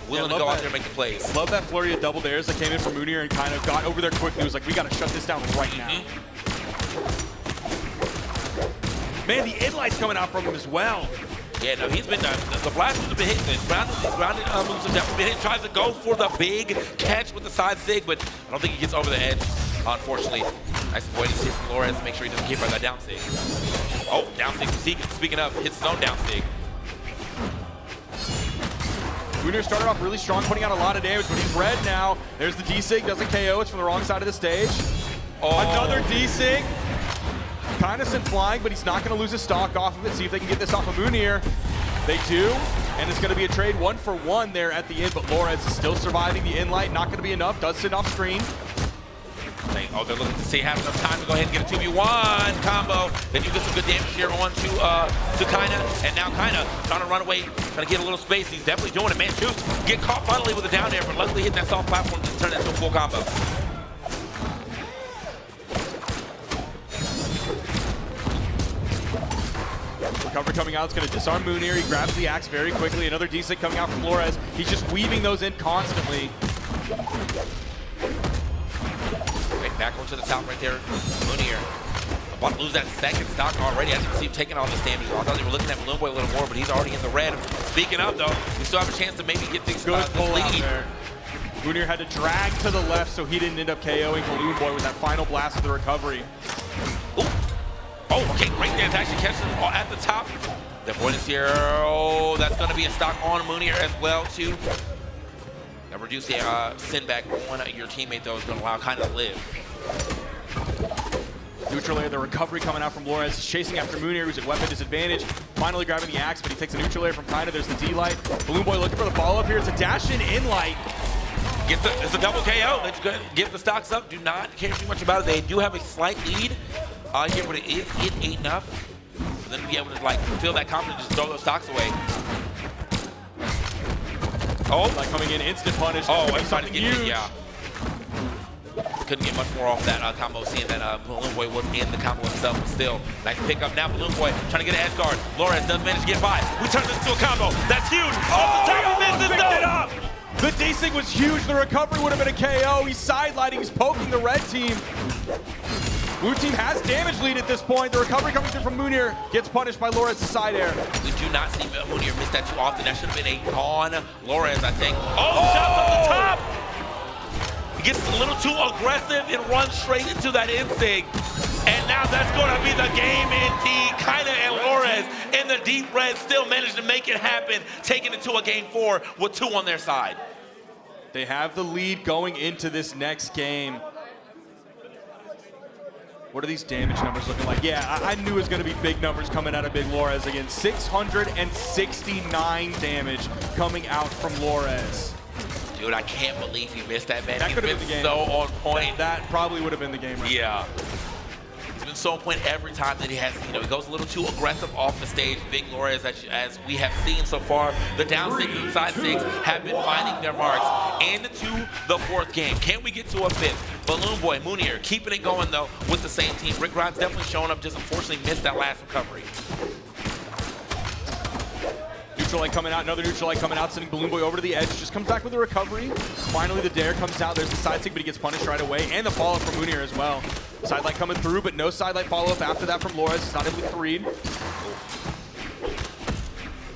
Willing to go out there and make the plays. Love that flurry of double dares that came in from Moonier and kind of got over there quickly. It was like, we got to shut this down right now. Man, the in-light's coming out from him as well. Yeah, no, he's been, the blasters have been hitting. The grounded moves have definitely been hitting. Tries to go for the big catch with the side sig, but I don't think he gets over the edge, unfortunately. Nice avoidance here from Flores to make sure he doesn't get by that down sig. Oh, down sig. Speaking of, hits his own down sig. Moonier started off really strong, putting out a lot of damage, but he's red now. There's the D-Sig, doesn't KO. It's from the wrong side of the stage. Oh. Another D-Sig. Kind of sent flying, but he's not going to lose his stock off of it. See if they can get this off of Moonier. They do, and it's going to be a trade 1-for-1 there at the end, but Flores is still surviving the in-light. Not going to be enough. Does sit off screen. Oh, they're looking to see have enough time to go ahead and get a 2v1 combo. Then you get some good damage here on to Kaina, and now Kaina trying to run away, trying to get a little space. He's definitely doing it, man. Juice get caught finally with a down air, but luckily hit that soft platform to turn that into a full combo. Recovery coming out, it's going to disarm Moonier. He grabs the axe very quickly. Another D-Sig coming out from Flores. He's just weaving those in constantly. Back onto the top right there, Moonier. About to lose that second stock already. I didn't see him taking all this damage. I thought they were looking at Balloon Boy a little more, but he's already in the red. Speaking of, though, we still have a chance to maybe get things Good pull lead. out there. Moonier had to drag to the left so he didn't end up KOing Balloon Boy with that final blast of the recovery. Ooh. Oh, okay, great dance. Actually catches him at the top. The avoidance here. Oh, that's going to be a stock on Moonier as well, too. Now reduce the send back on your teammate, though, is going to allow kind of live. Neutral air, the recovery coming out from Flores. He's chasing after Moonier, who's at weapon disadvantage. Finally grabbing the axe, but he takes a neutral air from Kaina. There's the D-Light. Balloon Boy looking for the follow-up here. It's a dash-in light. It's a double KO. Let's get the stocks up. Do not care too much about it. They do have a slight lead here, but it ain't enough for them to be able to like feel that confidence, just throw those stocks away. Oh, Like coming in, instant punish. Oh, everybody's getting hit, yeah. Couldn't get much more off that combo, seeing that Balloon Boy was in the combo itself, but still. Nice pickup now, Balloon Boy trying to get an edge guard. Flores does manage to get by. We turn this into a combo. That's huge. Off the top, he misses it up. The D-Sig was huge. The recovery would have been a KO. He's sidelighting. He's poking the red team. Blue team has damage lead at this point. The recovery coming through from Moonier gets punished by Flores' side air. We do not see Moonier miss that too often. That should have been a gone Flores, I think. Oh, shots off the top. He gets a little too aggressive and runs straight into that insig. And now that's going to be the game indeed. Kaina and Flores in the deep red still managed to make it happen, taking it to a game 4 with 2 on their side. They have the lead going into this next game. What are these damage numbers looking like? Yeah, I knew it was going to be big numbers coming out of Big Flores again. 669 damage coming out from Flores. Dude, I can't believe he missed that, man. That He's could have been been the game. so on point. That probably would have been the game right Yeah. He's been so on point every time that he has, he goes a little too aggressive off the stage. Big Flores, as we have seen so far, the down 6 and side 6 have been finding their marks into the 4th game. Can we get to a 5th? Balloon Boy, Moonier, keeping it going, though, with the same team. Rick Grimes definitely showing up, just unfortunately missed that last recovery. Neutral light coming out, another neutral light coming out, sending Balloon Boy over to the edge. Just comes back with a recovery. Finally, the dare comes out. There's the side sig, but he gets punished right away. And the follow-up from Moonier as well. Side light coming through, but no side light follow-up after that from Flores. It's not able to read.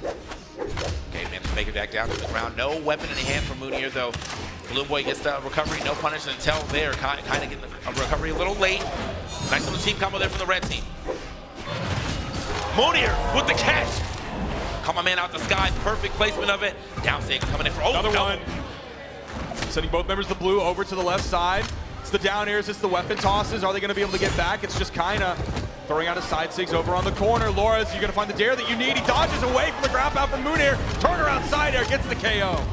Okay, managed to make it back down to the ground. No weapon in the hand from Moonier, though. Balloon Boy gets the recovery, no punish until there. Kind of getting a recovery a little late. Nice little team combo there from the red team. Moonier with the catch. Caught my man out the sky, perfect placement of it. Down sig coming in for Another one. Sending both members of the blue over to the left side. It's the down airs, it's the weapon tosses. Are they going to be able to get back? It's just Kaina throwing out his side sigs over on the corner. Flores, you're going to find the dare that you need. He dodges away from the ground pound from Moonier. Turnaround side air, gets the KO.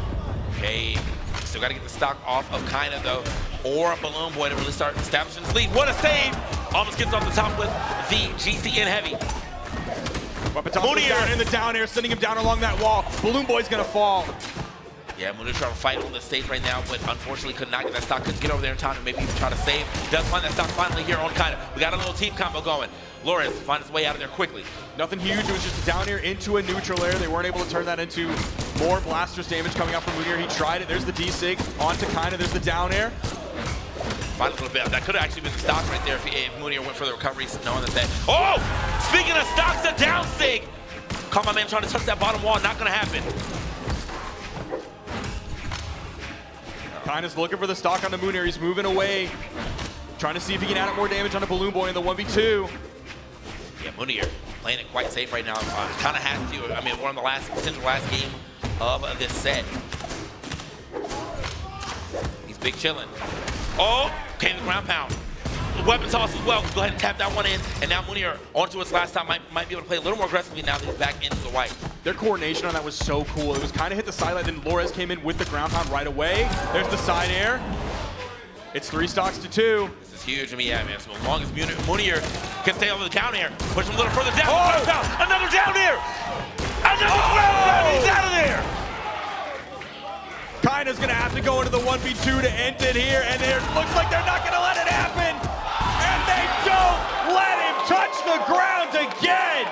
Okay, still got to get the stock off of Kaina, though, or Balloon Boy to really start establishing his lead. What a save! Almost gets off the top with the GCN heavy. Weapon toss down in the down air, sending him down along that wall. Balloon Boy's going to fall. Yeah, Munir trying to fight on the stage right now, but unfortunately could not get that stock. Couldn't get over there in time to maybe even try to save. Does find that stock finally here on Kaina. We got a little team combo going. Lawrence finds his way out of there quickly. Nothing huge, it was just a down air into a neutral air. They weren't able to turn that into more blasters damage coming out from Munir. He tried it, there's the D-Sig, onto Kaina, there's the down air. Find a little bit. That could have actually been the stock right there if Munir went for the recovery, knowing that. Oh! Speaking of stocks, the down sig! Caught my man trying to touch that bottom wall, not gonna happen. Kaina's looking for the stock on the Munir, he's moving away. Trying to see if he can add up more damage on the Balloon Boy in the 1v2. Yeah, Munir playing it quite safe right now. Kind of has to. I mean, one of the potential last game of this set. He's big chilling. Oh, came the ground pound. Weapon toss as well. Go ahead and tap that one in. And now Munir, onto its last time, might be able to play a little more aggressively now that he's back into the white. Their coordination on that was so cool. It was kind of hit the sideline, then Lores came in with the ground pound right away. There's the side air. It's 3 stocks to 2. This is huge. I mean, yeah, man. So as long as Munir can stay over the down air, push him a little further down. Oh! Another down air! Another ground pound! He's out of there! Kaina's gonna have to go into the 1v2 to end it here, and it looks like they're not gonna let it happen. And they don't let him touch the ground again.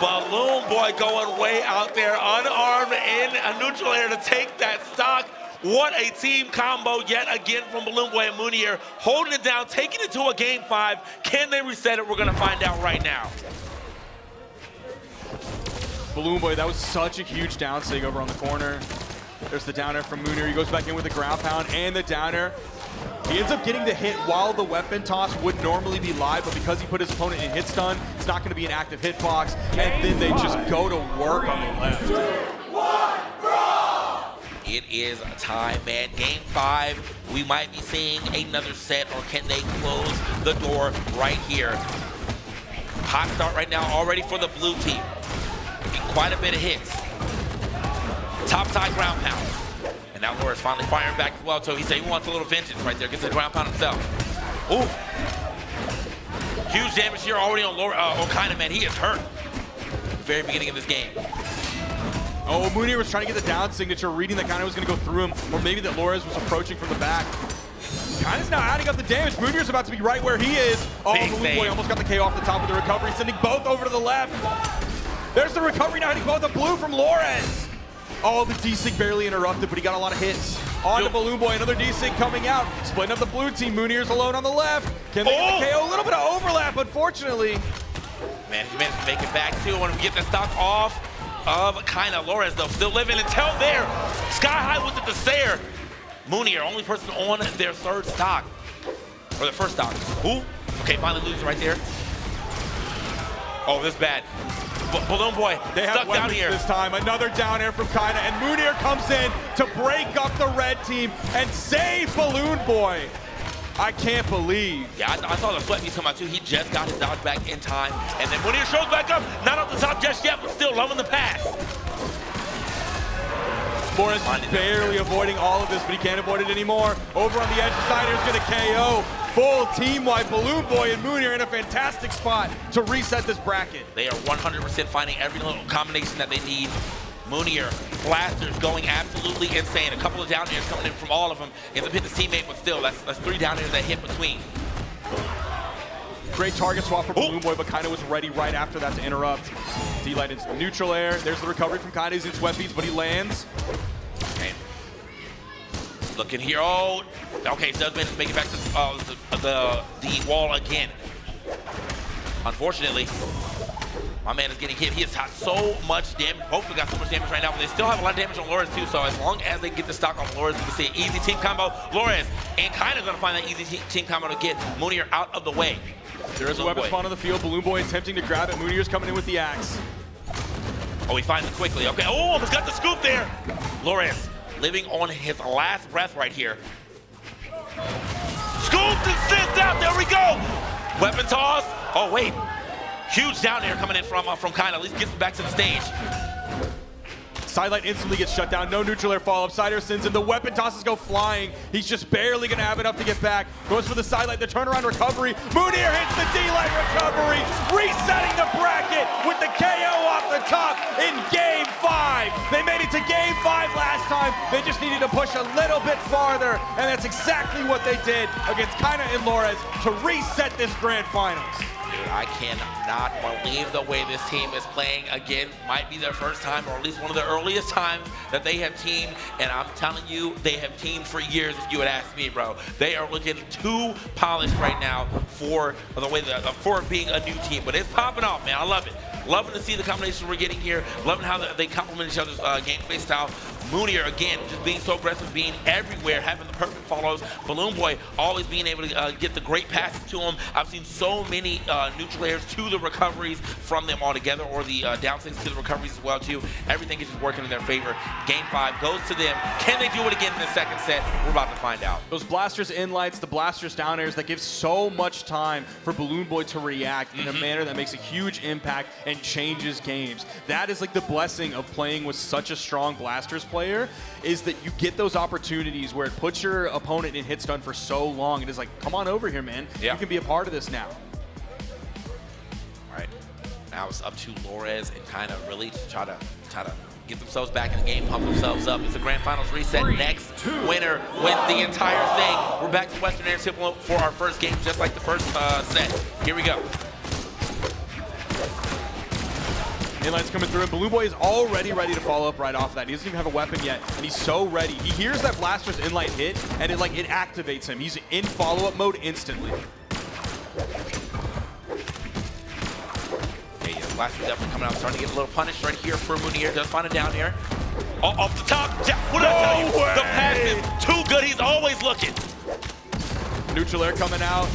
Balloon Boy going way out there, unarmed in a neutral air to take that stock. What a team combo yet again from Balloon Boy and Munir, holding it down, taking it to a game 5. Can they reset it? We're gonna find out right now. Balloon Boy, that was such a huge down sig over on the corner. There's the down air from Munir. He goes back in with the ground pound and the down air. He ends up getting the hit while the weapon toss would normally be live, but because he put his opponent in hit stun, it's not gonna be an active hitbox. And then they just go to work on the left. 2, 1, brawl! It is time, man. Game 5, we might be seeing another set, or can they close the door right here? Hot start right now already for the blue team. Getting quite a bit of hits. Top side ground pound. And now Laura's finally firing back as well, so he said he wants a little vengeance right there. Gets the ground pound himself. Ooh. Huge damage here already on Kaina, man. He is hurt at the very beginning of this game. Oh, Munir was trying to get the down signature, reading that Kaina was going to go through him, or maybe that Lores was approaching from the back. Kaina's now adding up the damage. Munir's about to be right where he is. Oh, Balloon Boy almost got the KO off the top of the recovery, sending both over to the left. There's the recovery now, hitting both the blue from Lores. Oh, the D-Sig barely interrupted, but he got a lot of hits. On to Balloon Boy, another D-Sig coming out. Splitting up the blue team. Munir's alone on the left. Can they get the KO? A little bit of overlap, unfortunately. Man, he managed to make it back too. When we get the stock off of Kaina. Lores, though, still living until there. Sky high with the despair. Munir, only person on their third stock. Or their first stock. Ooh. Okay, finally losing right there. Oh, this is bad. Balloon Boy they stuck have down here. This time, another down air from Kaina, and Munir comes in to break up the red team and save Balloon Boy. I can't believe. Yeah, I saw the sweat piece come out too. He just got his dodge back in time. And then Munir shows back up, not up the top just yet, but still loving the pass. Lores is barely avoiding all of this, but he can't avoid it anymore. Over on the edge, Decider's gonna KO. Full team-wide, Balloon Boy and Munir in a fantastic spot to reset this bracket. They are 100% finding every little combination that they need. Munir, blasters going absolutely insane. A couple of down airs coming in from all of them. Ends up hitting his teammate, but still, that's 3 down airs that hit between. Great target swap for Balloon Boy, but Kaina was ready right after that to interrupt. D-Light into neutral air. There's the recovery from Kaina. He's in sweat beats, but he lands. Okay. Looking here. Oh, okay. So does make it back to the wall again. Unfortunately, my man is getting hit. He has got so much damage. Hopefully got so much damage right now, but they still have a lot of damage on Lores too. So as long as they get the stock on Lores, we can see an easy team combo. Lores and Kaina going to find that easy team combo to get Munir out of the way. There is a weapon spawn on the field. Balloon Boy attempting to grab it. Munir's coming in with the axe. Oh, he finds it quickly. Okay. Oh, almost got the scoop there. Lores living on his last breath right here. Scooped and sent out. There we go. Weapon toss. Oh, wait. Huge down air coming in from Kaina. At least gets him back to the stage. Sidelight instantly gets shut down. No neutral air follow-up. Sider sends in. The weapon tosses go flying. He's just barely going to have enough to get back. Goes for the sidelight. The turnaround recovery. Munir hits the D-Light recovery. Resetting the bracket with the KO off the top in game 5. They made it to game 5 last time. They just needed to push a little bit farther, and that's exactly what they did against Kaina and Lores to reset this grand finals. Dude, I cannot believe the way this team is playing. Again, might be their first time, or at least one of the earliest times that they have teamed. And I'm telling you, they have teamed for years, if you would ask me, bro. They are looking too polished right now for the way for being a new team. But it's popping off, man. I love it. Loving to see the combinations we're getting here. Loving how they complement each other's gameplay style. Moonier, again, just being so aggressive, being everywhere, having the perfect follows. Balloon Boy always being able to get the great passes to him. I've seen so many neutral airs to the recoveries from them altogether, or the down six to the recoveries as well, too. Everything is just working in their favor. Game 5 goes to them. Can they do it again in the second set? We're about to find out. Those blasters in lights, the blasters down airs, that gives so much time for Balloon Boy to react in a manner that makes a huge impact and changes games. That is like the blessing of playing with such a strong blasters player, is that you get those opportunities where it puts your opponent in hit stun for so long. It is like, come on over here, man. Yeah. You can be a part of this now. All right, now it's up to Lores and kind of really to try to get themselves back in the game, pump themselves up. It's the grand finals reset. 3, Next 2, winner wins the entire thing. We're back to Western Air Temple for our first game, just like the first set. Here we go. Inlight's coming through, and Balloon Boy is already ready to follow up right off of that. He doesn't even have a weapon yet, and he's so ready. He hears that Blaster's Inlight hit, and it activates him. He's in follow-up mode instantly. Yeah, Blaster's definitely coming out, starting to get a little punished right here for Moonier. Does find it down here. Oh, off the top. What did I tell you? way! The pass is too good. He's always looking. Neutral air coming out.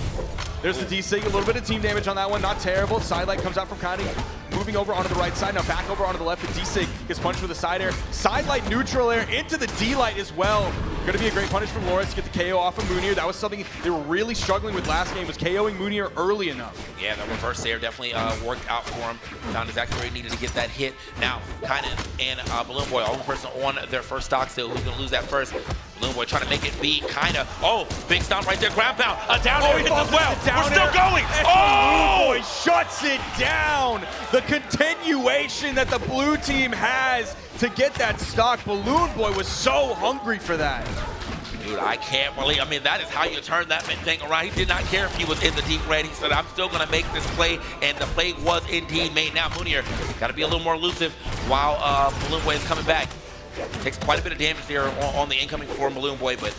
There's the D-Sig, a little bit of team damage on that one, not terrible. Sidelight comes out from Kaina, moving over onto the right side, now back over onto the left, the D-Sig gets punched with a side air. Sidelight, neutral air, into the D-Light as well. Gonna be a great punish from Lores to get the KO off of Moonier. That was something they were really struggling with last game, was KOing Moonier early enough. Yeah, the reverse air definitely worked out for him. Found exactly where he needed to get that hit. Now, Kaina and Balloon Boy, only person on their first stock still. Who's gonna lose that first? Balloon Boy trying to make it beat Kaina. Oh, big stomp right there, ground pound. A down air hit as well. We're still going. Oh! Balloon Boy shuts it down. The continuation that the blue team has to get that stock. Balloon Boy was so hungry for that. Dude, I can't believe, I mean, that is how you turn that thing around. He did not care if he was in the deep red. He said, I'm still going to make this play, and the play was indeed made. Now, Moonier got to be a little more elusive while Balloon Boy is coming back. Takes quite a bit of damage there on the incoming for Balloon Boy, but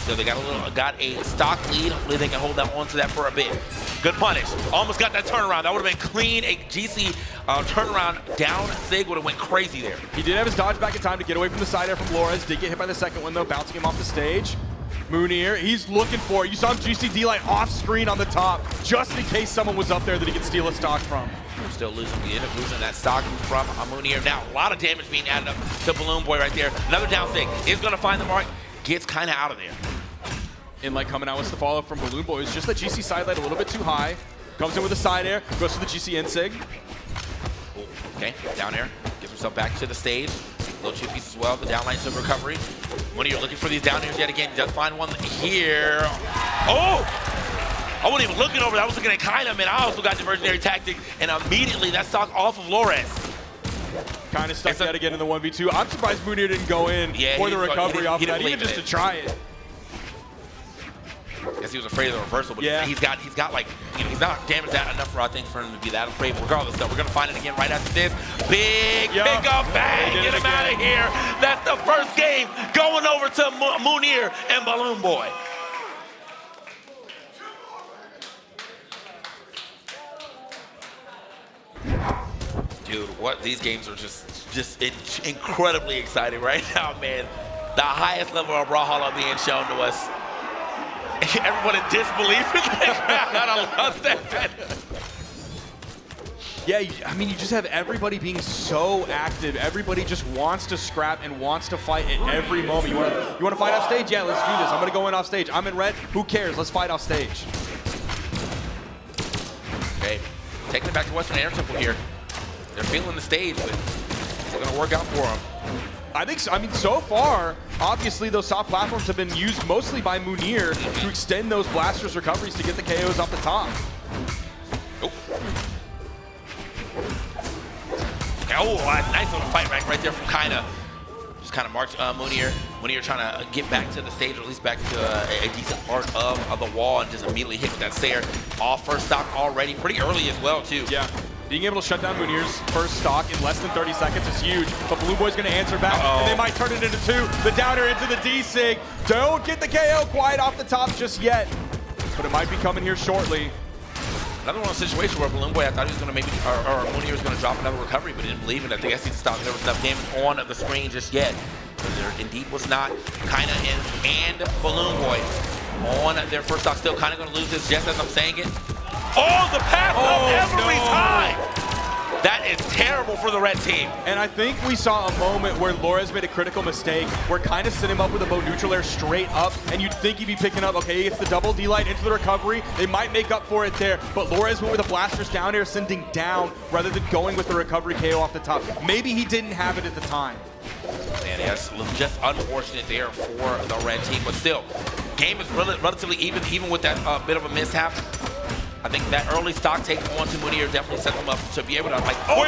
so they got a stock lead. Hopefully they can hold that on to that for a bit. Good punish. Almost got that turnaround. That would have been clean. A GC turnaround down. Sig would have went crazy there. He did have his dodge back in time to get away from the side air from Lores. Did get hit by the second one though, bouncing him off the stage. Moonier, he's looking for it. You saw him GC D-Light off screen on the top, just in case someone was up there that he could steal a stock from. Still losing, we end up losing that stock from Moonier. Now, a lot of damage being added up to Balloon Boy right there. Another down Sig is going to find the mark. Gets kind of out of there. Inlight coming out with the follow-up from Balloon Boy. It's just that GC sidelight a little bit too high. Comes in with a side air, goes to the GC N-Sig. Okay, down air, gives himself back to the stage. Little chip piece as well, the down lights of recovery. Moonier looking for these down airs yet again. He does find one here. Oh! I wasn't even looking over that. I was looking at Kaina, man. I also got diversionary tactic, and immediately that stock off of Lores. Kind of stuck yet again in the 1v2. I'm surprised Moonier didn't go in for the recovery off that, even just to try it. I guess he was afraid of the reversal, but yeah, he's got like, you know, he's not damaged that enough for, I think, for him to be that afraid. But regardless, though, we're gonna find it again right after this. Big pickup, bang, get him out of here. That's the first game going over to Moonier and Balloon Boy. Dude, what these games are just incredibly exciting right now, man. The highest level of Brawlhalla being shown to us. Everyone in disbelief in the crowd. I love that. Yeah, I mean, you just have everybody being so active. Everybody just wants to scrap and wants to fight at every moment. You want to fight off stage? Yeah, let's do this. I'm gonna go in off stage. I'm in red. Who cares? Let's fight off stage. Okay, taking it back to Western Air Temple here. They're feeling the stage, but it's gonna work out for them. I think so. I mean, so far, obviously those soft platforms have been used mostly by Moonier to extend those blasters recoveries to get the KOs off the top. Oh. Oh, nice little fight right there from Kinda. Just kind of march Munir. Munir trying to get back to the stage, or at least back to a decent part of the wall, and just immediately hit with that Sayer. Off first stock already, pretty early as well, too. Yeah. Being able to shut down Munir's first stock in less than 30 seconds is huge, but Blue Boy's going to answer back, and they might turn it into 2. The downer into the D-Sig. Don't get the KO quite off the top just yet, but it might be coming here shortly. Another one situation where Balloon Boy, I thought he was going to maybe, or Munir was going to drop another recovery, but didn't believe in it. I think SC stopped. There was enough damage on the screen just yet. There indeed was not. Kinda and Balloon Boy on their first stock. Still kind of going to lose this just as I'm saying it. Oh, the pass up every time! That is terrible for the red team. And I think we saw a moment where Lores made a critical mistake where kind of set him up with a bow neutral air straight up, and you'd think he'd be picking up, okay, it's the double D-light into the recovery. They might make up for it there, but Lores went with a blaster's down air sending down rather than going with the recovery KO off the top. Maybe he didn't have it at the time. Man, that's just unfortunate there for the red team, but still, game is relatively even with that bit of a mishap. I think that early stock take onto Munir definitely set them up to be able to like. Oh,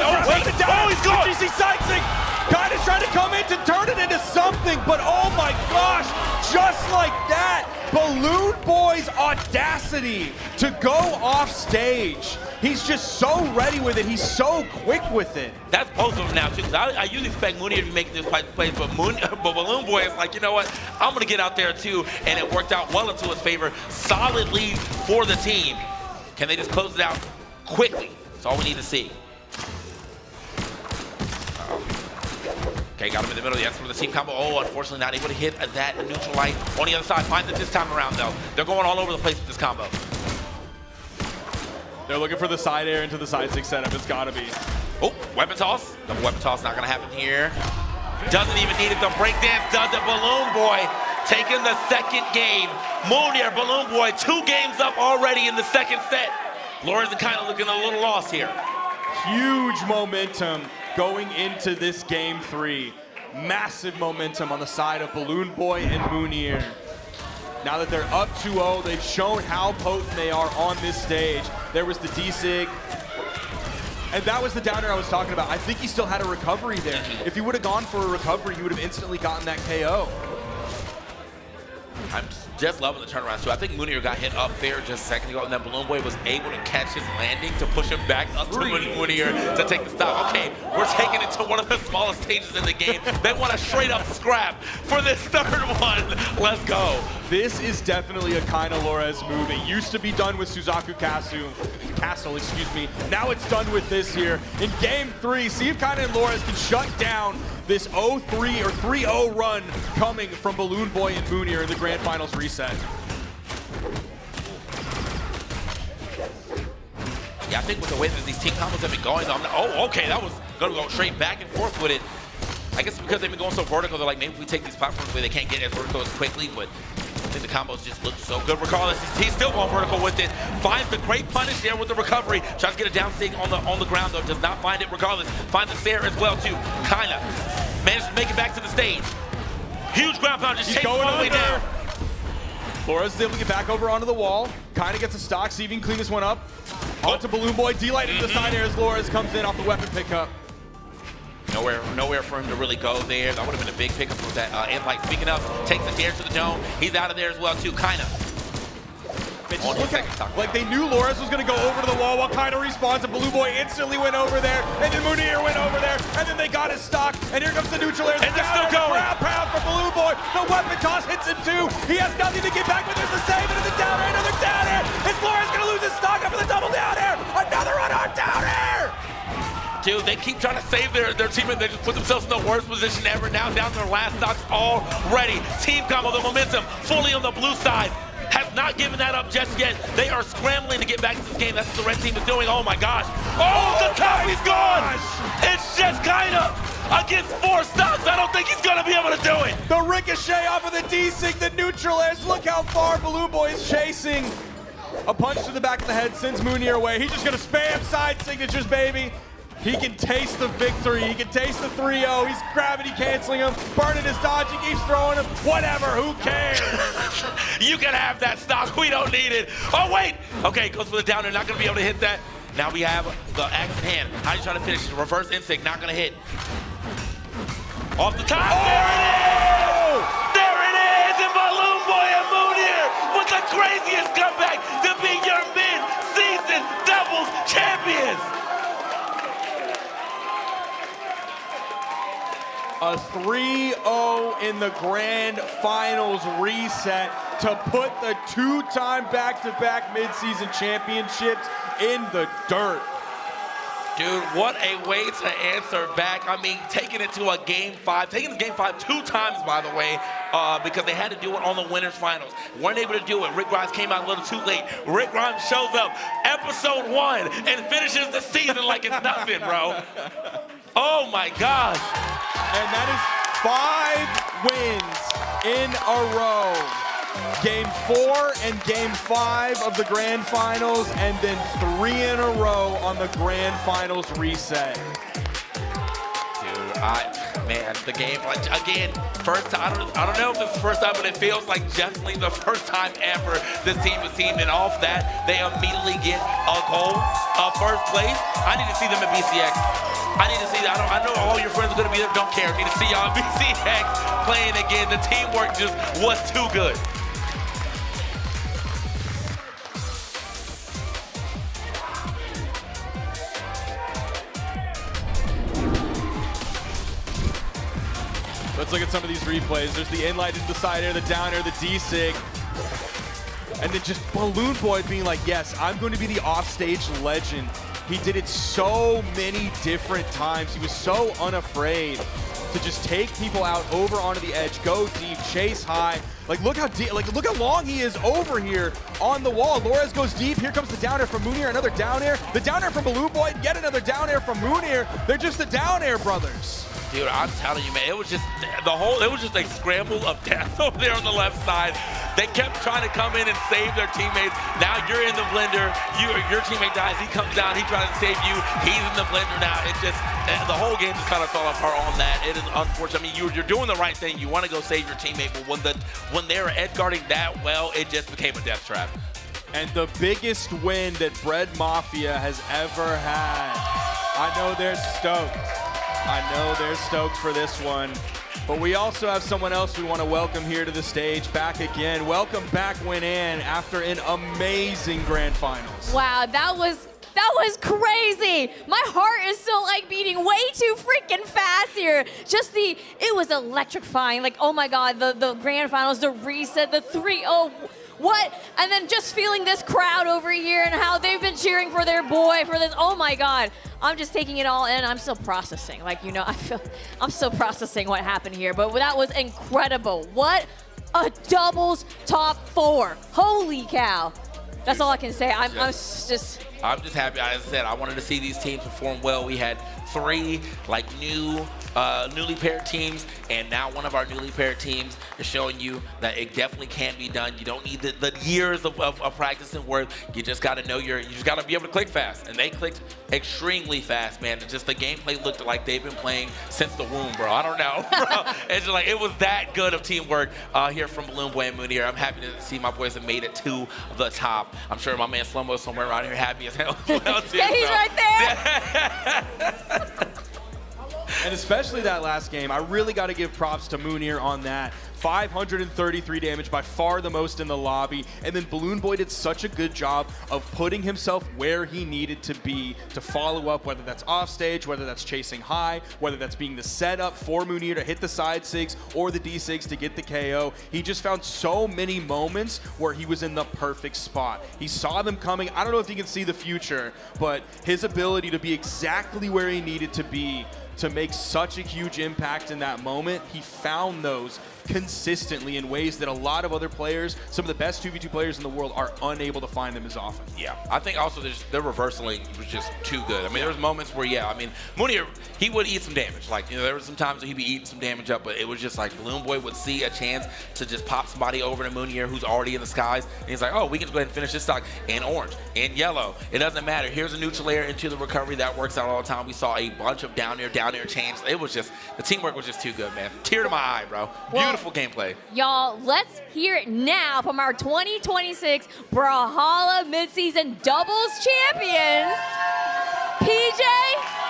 he's gone! GC sidesing! Kind of trying to come in to turn it into something, but oh my gosh, just like that, Balloon Boy's audacity to go off stage. He's just so ready with it. He's so quick with it. That's both of them now too. Cause I usually expect Munir to be making this plays, but Balloon Boy is like, you know what? I'm gonna get out there too, and it worked out well into his favor. Solid lead for the team. Can they just close it out quickly? That's all we need to see. Okay, got him in the middle. Yes, for the team combo. Oh, unfortunately not able to hit that neutral light on the other side. Finds it this time around, though. They're going all over the place with this combo. They're looking for the side air into the side 6 setup. It's got to be. Oh, weapon toss. Double weapon toss not going to happen here. Doesn't even need it. The breakdance does it. Balloon Boy taking the second game. Munir, Balloon Boy, 2 games up already in the second set. Lawrence kind of looking a little lost here. Huge momentum going into this game 3. Massive momentum on the side of Balloon Boy and Munir. Now that they're up 2-0, they've shown how potent they are on this stage. There was the D-Sig. And that was the downer I was talking about. I think he still had a recovery there. If he would have gone for a recovery, he would have instantly gotten that KO. I'm just loving the turnaround too. I think Munir got hit up there just a second ago, and then Balloon Boy was able to catch his landing to push him back up to Munir to take the stop. Okay, we're taking it to one of the smallest stages in the game. They want a straight up scrap for this third one. Let's go. This is definitely a kind of Lores move. It used to be done with Suzaku Castle, Now it's done with this here. In game 3, see if Kinda and Lores can shut down this 0-3 or 3-0 run coming from Balloon Boy and Munir in the Grand Finals reset. Yeah, I think with the way that these team combos have been going, oh, okay, that was gonna go straight back and forth with it. I guess because they've been going so vertical, they're like, maybe if we take these platforms where they can't get as vertical as quickly, but I think the combos just look so good. Regardless, he's still going vertical with it. Finds the great punish there with the recovery. Tries to get a down stage on the ground though. Does not find it regardless. Finds the fair as well too. Kinda managed to make it back to the stage. Huge ground pound just taking all the way down. Lores is able to get back over onto the wall. Kinda gets a stock. See if he can clean this one up. Onto Balloon Boy. D-Light into the side air as Lores comes in off the weapon pickup. Nowhere for him to really go there. That would have been a big pickup with that invite. Speaking of, takes the dare to the dome. He's out of there as well too, Kinda. Like they knew Lores was gonna go over to the wall while Kinda respawns, and Balloon Boy instantly went over there, and then Munir went over there, and then they got his stock, and here comes the neutral air. And they're still going. Ground pound for Balloon Boy. The weapon toss hits him too. He has nothing to get back, but there's the save, and the down air, another down air. Is Lores gonna lose his stock after the double down air? Another unarmed down air! Dude, they keep trying to save their team, and they just put themselves in the worst position ever. Now down to their last stocks already. Team combo, the momentum fully on the blue side. Has not given that up just yet. They are scrambling to get back to this game. That's what the red team is doing. Oh my gosh. Oh, the top, he's gone. It's just Kinda against 4 stocks. I don't think he's gonna be able to do it. The ricochet off of the D-Sig, the neutral airs. Look how far Balloon Boy is chasing. A punch to the back of the head sends Munir away. He's just gonna spam side signatures, baby. He can taste the victory. He can taste the 3-0. He's gravity canceling him, burning his dodge. He keeps throwing him. Whatever, who cares? You can have that stock. We don't need it. Oh, wait. Okay, goes for the downer. Not going to be able to hit that. Now we have the axe in hand. How you trying to finish? Reverse instinct, not gonna hit. Off the top. Oh! There it is! And Balloon Boy and Moonir with the craziest comeback to be your mid-season doubles champions. A 3-0 in the grand finals reset to put the two-time back-to-back midseason championships in the dirt. Dude, what a way to answer back. I mean, taking it to a game 5, taking the game 5 2 times, by the way, because they had to do it on the winners finals. Weren't able to do it. Rick Grimes came out a little too late. Rick Grimes shows up episode 1 and finishes the season like it's nothing, bro. Oh my gosh. And that is 5 wins in a row. Game 4 and Game 5 of the Grand Finals, and then 3 in a row on the Grand Finals reset. Dude, man, the game, again, first time, I don't know if it's the first time, but it feels like definitely the first time ever this team has seen. And off that, they immediately get a goal, first place. I need to see them at BCX. I need to see that. I know all your friends are going to be there. Don't care. I need to see y'all at BCX playing again. The teamwork just was too good. Let's look at some of these replays. There's the in-light into the side air, the down air, the D-sig. And then just Balloon Boy being like, yes, I'm going to be the offstage legend. He did it so many different times. He was so unafraid to just take people out over onto the edge, go deep, chase high. Like, look how deep, look how long he is over here on the wall. Lores goes deep. Here comes the down air from Moonir, another down air. The down air from Balloon Boy, yet another down air from Moonir. They're just the down air brothers. Dude, I'm telling you, man, it was just it was just a scramble of death over there on the left side. They kept trying to come in and save their teammates. Now you're in the blender. Your teammate dies. He comes down. He tries to save you. He's in the blender now. It just, the whole game just kind of fell apart on that. It is unfortunate. I mean, you're doing the right thing. You want to go save your teammate, but when they were edge guarding that well, it just became a death trap. And the biggest win that Bread Mafia has ever had. I know they're stoked. I know they're stoked for this one, but we also have someone else we want to welcome here to the stage, back again. Welcome back, Win-An, after an amazing grand finals. Wow, that was crazy. My heart is still like beating way too freaking fast here. It was electrifying. Like, oh my God, the grand finals, the reset, the 3-0. What? And then just feeling this crowd over here and how they've been cheering for their boy for this. Oh my God. I'm just taking it all in. I'm still processing. Like, you know, I'm still processing what happened here. But that was incredible. What a doubles top 4. Holy cow. That's all I can say. I'm just happy. As I said, I wanted to see these teams perform well. We had 3 like newly paired teams, and now one of our newly paired teams is showing you that it definitely can be done. You don't need the years of practice and work. You just got to know you just got to be able to click fast, and they clicked extremely fast, man. Just the gameplay looked like they've been playing since the womb, bro. I don't know, bro. It's just like it was that good of teamwork here from Balloon Boy and Moonir. I'm happy to see my boys have made it to the top. I'm sure my man Slumbo is somewhere around here happy as hell. Yeah, he's right there. And especially that last game, I really got to give props to Moonir on that. 533 damage, by far the most in the lobby. And then Balloon Boy did such a good job of putting himself where he needed to be to follow up, whether that's off stage, whether that's chasing high, whether that's being the setup for Moonir to hit the side sigs or the D6 to get the KO. He just found so many moments where he was in the perfect spot. He saw them coming. I don't know if he can see the future, but his ability to be exactly where he needed to be to make such a huge impact in that moment, he found those consistently in ways that a lot of other players, some of the best 2v2 players in the world, are unable to find them as often. Yeah, I think also their reversaling was just too good. I mean, there was moments where, yeah, I mean, Moonir, he would eat some damage. Like, you know, there was some times that he'd be eating some damage up, but it was just like Balloon Boy would see a chance to just pop somebody over to Moonir who's already in the skies, and he's like, oh, we can just go ahead and finish this stock in orange, in yellow. It doesn't matter. Here's a neutral layer into the recovery. That works out all the time. We saw a bunch of down air chains. It was just, the teamwork was just too good, man. Tear to my eye, bro. Well, Beautiful gameplay. Y'all, let's hear it now from our 2026 Brawlhalla Midseason Doubles Champions. PJ,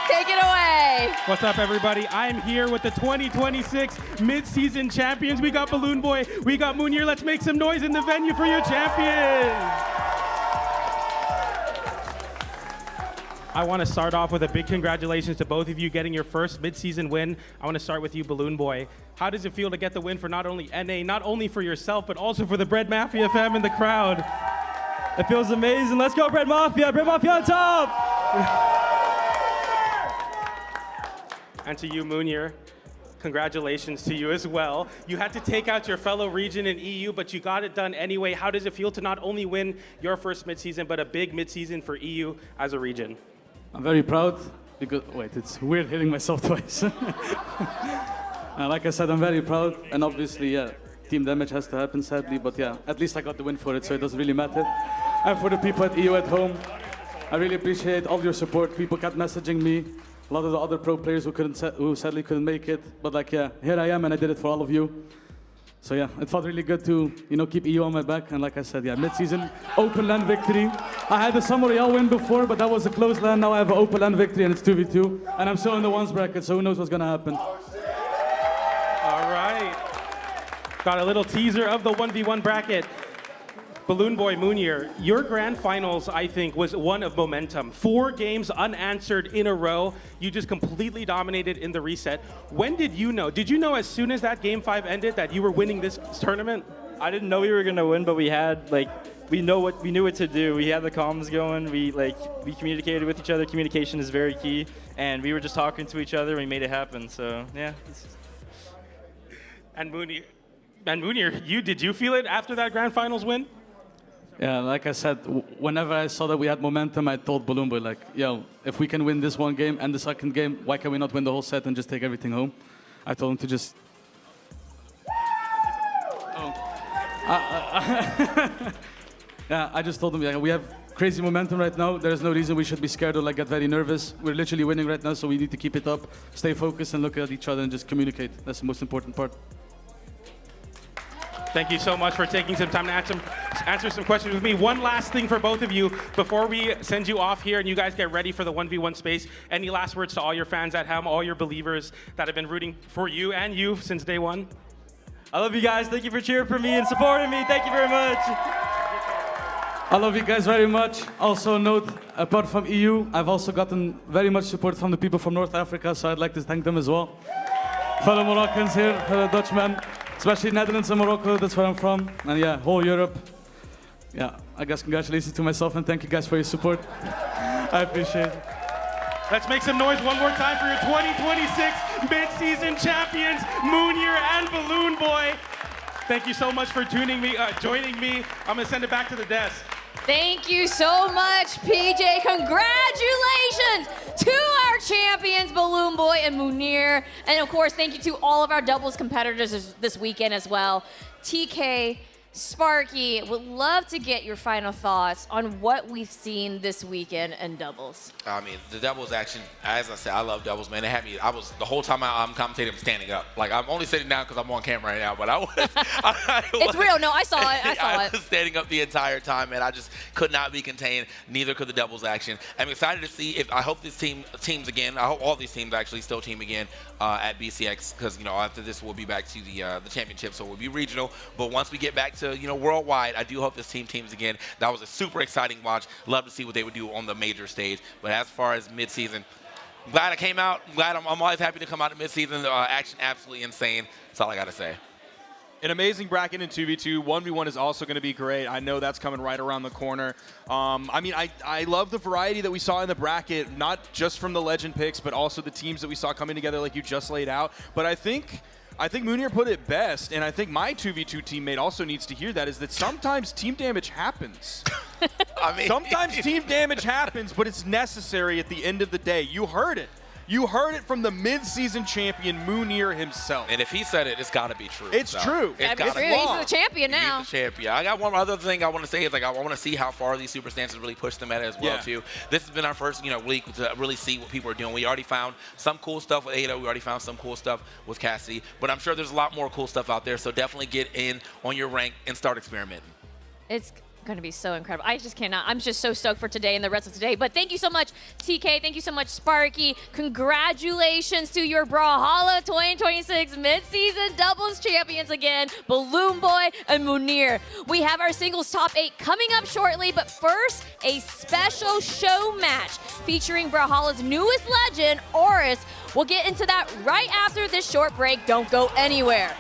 take it away. What's up, everybody? I'm here with the 2026 Midseason Champions. We got Balloon Boy, we got Munir. Let's make some noise in the venue for your champions. I want to start off with a big congratulations to both of you getting your first midseason win. I want to start with you, Balloon Boy. How does it feel to get the win for not only NA, not only for yourself, but also for the Bread Mafia fam in the crowd? It feels amazing. Let's go, Bread Mafia. Bread Mafia on top. And to you, Munir, congratulations to you as well. You had to take out your fellow region in EU, but you got it done anyway. How does it feel to not only win your first midseason, but a big midseason for EU as a region? I'm very proud because, wait, it's weird hitting myself twice. Like I said, I'm very proud. And obviously, yeah, team damage has to happen, sadly. But yeah, at least I got the win for it, so it doesn't really matter. And for the people at EU at home, I really appreciate all your support. People kept messaging me. A lot of the other pro players who sadly couldn't make it. But like, yeah, here I am, and I did it for all of you. So yeah, it felt really good to, keep EU on my back. And like I said, yeah, mid-season, open land victory. I had the Summer Royale win before, but that was a close land. Now I have an open land victory, and it's 2v2. And I'm still in the ones bracket, so who knows what's gonna happen. All right. Got a little teaser of the 1v1 bracket. Balloon Boy Munir, your grand finals, I think, was one of momentum. 4 games unanswered in a row. You just completely dominated in the reset. When did you know? Did you know as soon as that game 5 ended that you were winning this tournament? I didn't know we were gonna win, but we knew what to do. We had the comms going. We communicated with each other. Communication is very key, and we were just talking to each other. And we made it happen. So yeah. And Munir, did you feel it after that grand finals win? Yeah, like I said, whenever I saw that we had momentum, I told Balloon Boy, like, yo, if we can win this one game and the second game, why can we not win the whole set and just take everything home? I told him to just... Yeah, I just told him, yeah, we have crazy momentum right now. There's no reason we should be scared or get very nervous. We're literally winning right now, so we need to keep it up, stay focused, and look at each other and just communicate. That's the most important part. Thank you so much for taking some time to answer some questions with me. One last thing for both of you before we send you off here and you guys get ready for the 1v1 space. Any last words to all your fans at home, all your believers that have been rooting for you and you since day one? I love you guys. Thank you for cheering for me and supporting me. Thank you very much. I love you guys very much. Also note, apart from EU, I've also gotten very much support from the people from North Africa, so I'd like to thank them as well. Fellow Moroccans here, fellow Dutchmen. Especially Netherlands and Morocco, that's where I'm from. And yeah, whole Europe. Yeah, I guess congratulations to myself and thank you guys for your support. I appreciate it. Let's make some noise one more time for your 2026 mid-season champions, Munir and Balloon Boy. Thank you so much for joining me. I'm gonna send it back to the desk. Thank you so much, PJ. Congratulations to our champions, Balloon Boy and Munir. And of course, thank you to all of our doubles competitors this weekend as well. TK, Sparky, would love to get your final thoughts on what we've seen this weekend in doubles. I mean, the doubles action, as I said, I love doubles, man. It had me, the whole time I'm commentating, I'm standing up. Like, I'm only sitting down because I'm on camera right now, but I was. It's real. No, I saw it. I was standing up the entire time, man. I just could not be contained. Neither could the doubles action. I'm excited to see if, I hope this team teams again. I hope all these teams actually still team again at BCX because, after this, we'll be back to the championship, so we'll be regional. But once we get back to, worldwide, I do hope this team teams again. That was a super exciting watch. Love to see what they would do on the major stage. But as far as mid-season, I'm glad I came out. I'm always happy to come out of mid-season. Action absolutely insane. That's all I got to say. An amazing bracket in 2v2. 1v1 is also going to be great. I know that's coming right around the corner. I love the variety that we saw in the bracket, not just from the legend picks, but also the teams that we saw coming together like you just laid out. But I think Munir put it best, and I think my 2v2 teammate also needs to hear that, is that sometimes team damage happens. Sometimes team damage happens, but it's necessary at the end of the day. You heard it. You heard it from the mid-season champion, Munir himself. And if he said it, it's got to be true. It's true. It's got to be. He's the champion now. He's the champion. I got one other thing I want to say is, like, I want to see how far these super stances really push the meta as well, too. This has been our first, week to really see what people are doing. We already found some cool stuff with Ada. We already found some cool stuff with Cassidy. But I'm sure there's a lot more cool stuff out there, so definitely get in on your rank and start experimenting. It's going to be so incredible. I just cannot. I'm just so stoked for today and the rest of today. But thank you so much, TK. Thank you so much, Sparky. Congratulations to your Brawlhalla 2026 mid-season doubles champions again, Balloon Boy and Munir. We have our singles top 8 coming up shortly, but first, a special show match featuring Brawlhalla's newest legend, Oris. We'll get into that right after this short break. Don't go anywhere.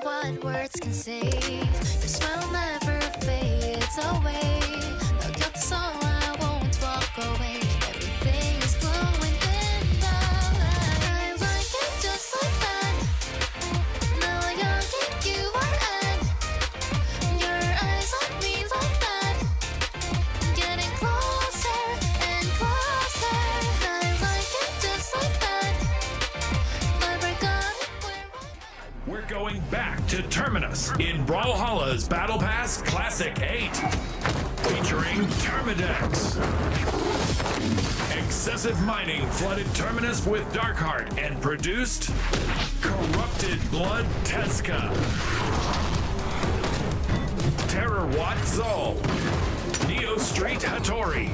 What words can say, your smile never fades away. No guilt is all, I won't walk away. Everything is glowing in the light. I like it just like that. Now I gotta think you are at. Your eyes on me like that. Getting closer and closer. I like it just like that. Never got it where we're going back to Terminus in Brawlhalla's Battle Pass Classic 8, featuring Termidex. Excessive mining flooded Terminus with Darkheart and produced Corrupted Blood Teska, Terror Watt Zol, Neo Street Hattori,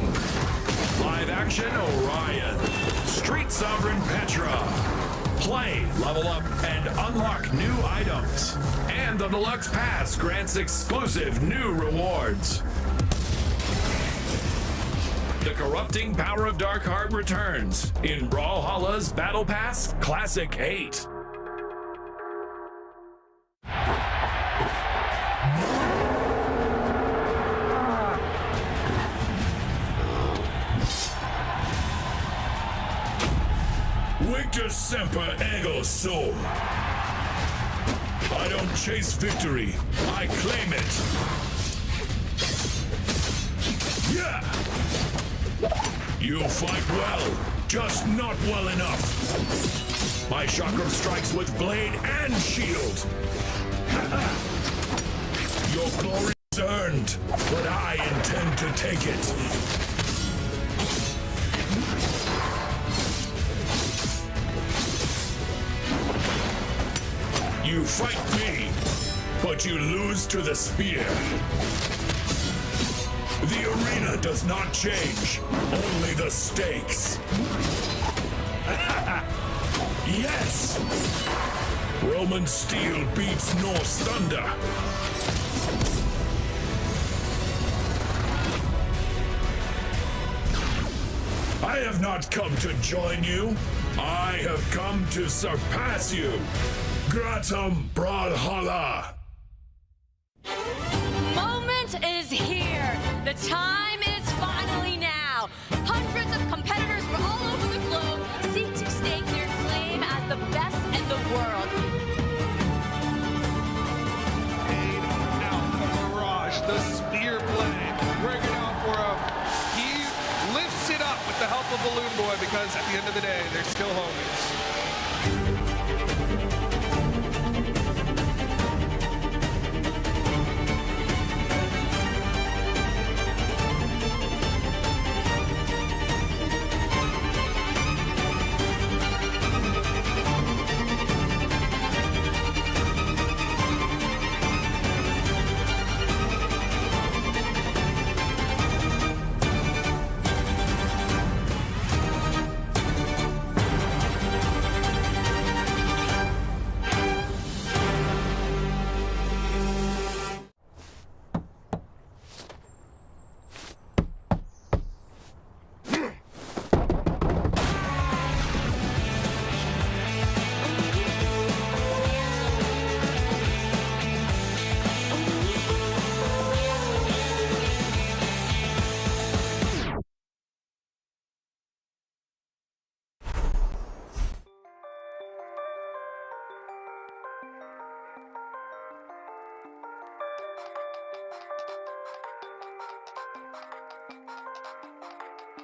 Live Action Orion, Street Sovereign Petra. Play, level up, and unlock new items. And the Deluxe Pass grants exclusive new rewards. The corrupting power of Darkheart returns in Brawlhalla's Battle Pass Classic 8. Victor Semper Ego Sum. I don't chase victory, I claim it. Yeah! You fight well, just not well enough. My chakram strikes with blade and shield. Your glory is earned, but I intend to take it. You fight me, but you lose to the spear. The arena does not change, only the stakes. Yes! Roman steel beats Norse thunder. I have not come to join you. I have come to surpass you. Gratum Brawlhalla. Moment is here. The time is finally now. Hundreds of competitors from all over the globe seek to stake their claim as the best in the world. Out the barrage, the spear blade. Bring it out for him. He lifts it up with the help of Balloon Boy because at the end of the day, they're still homies.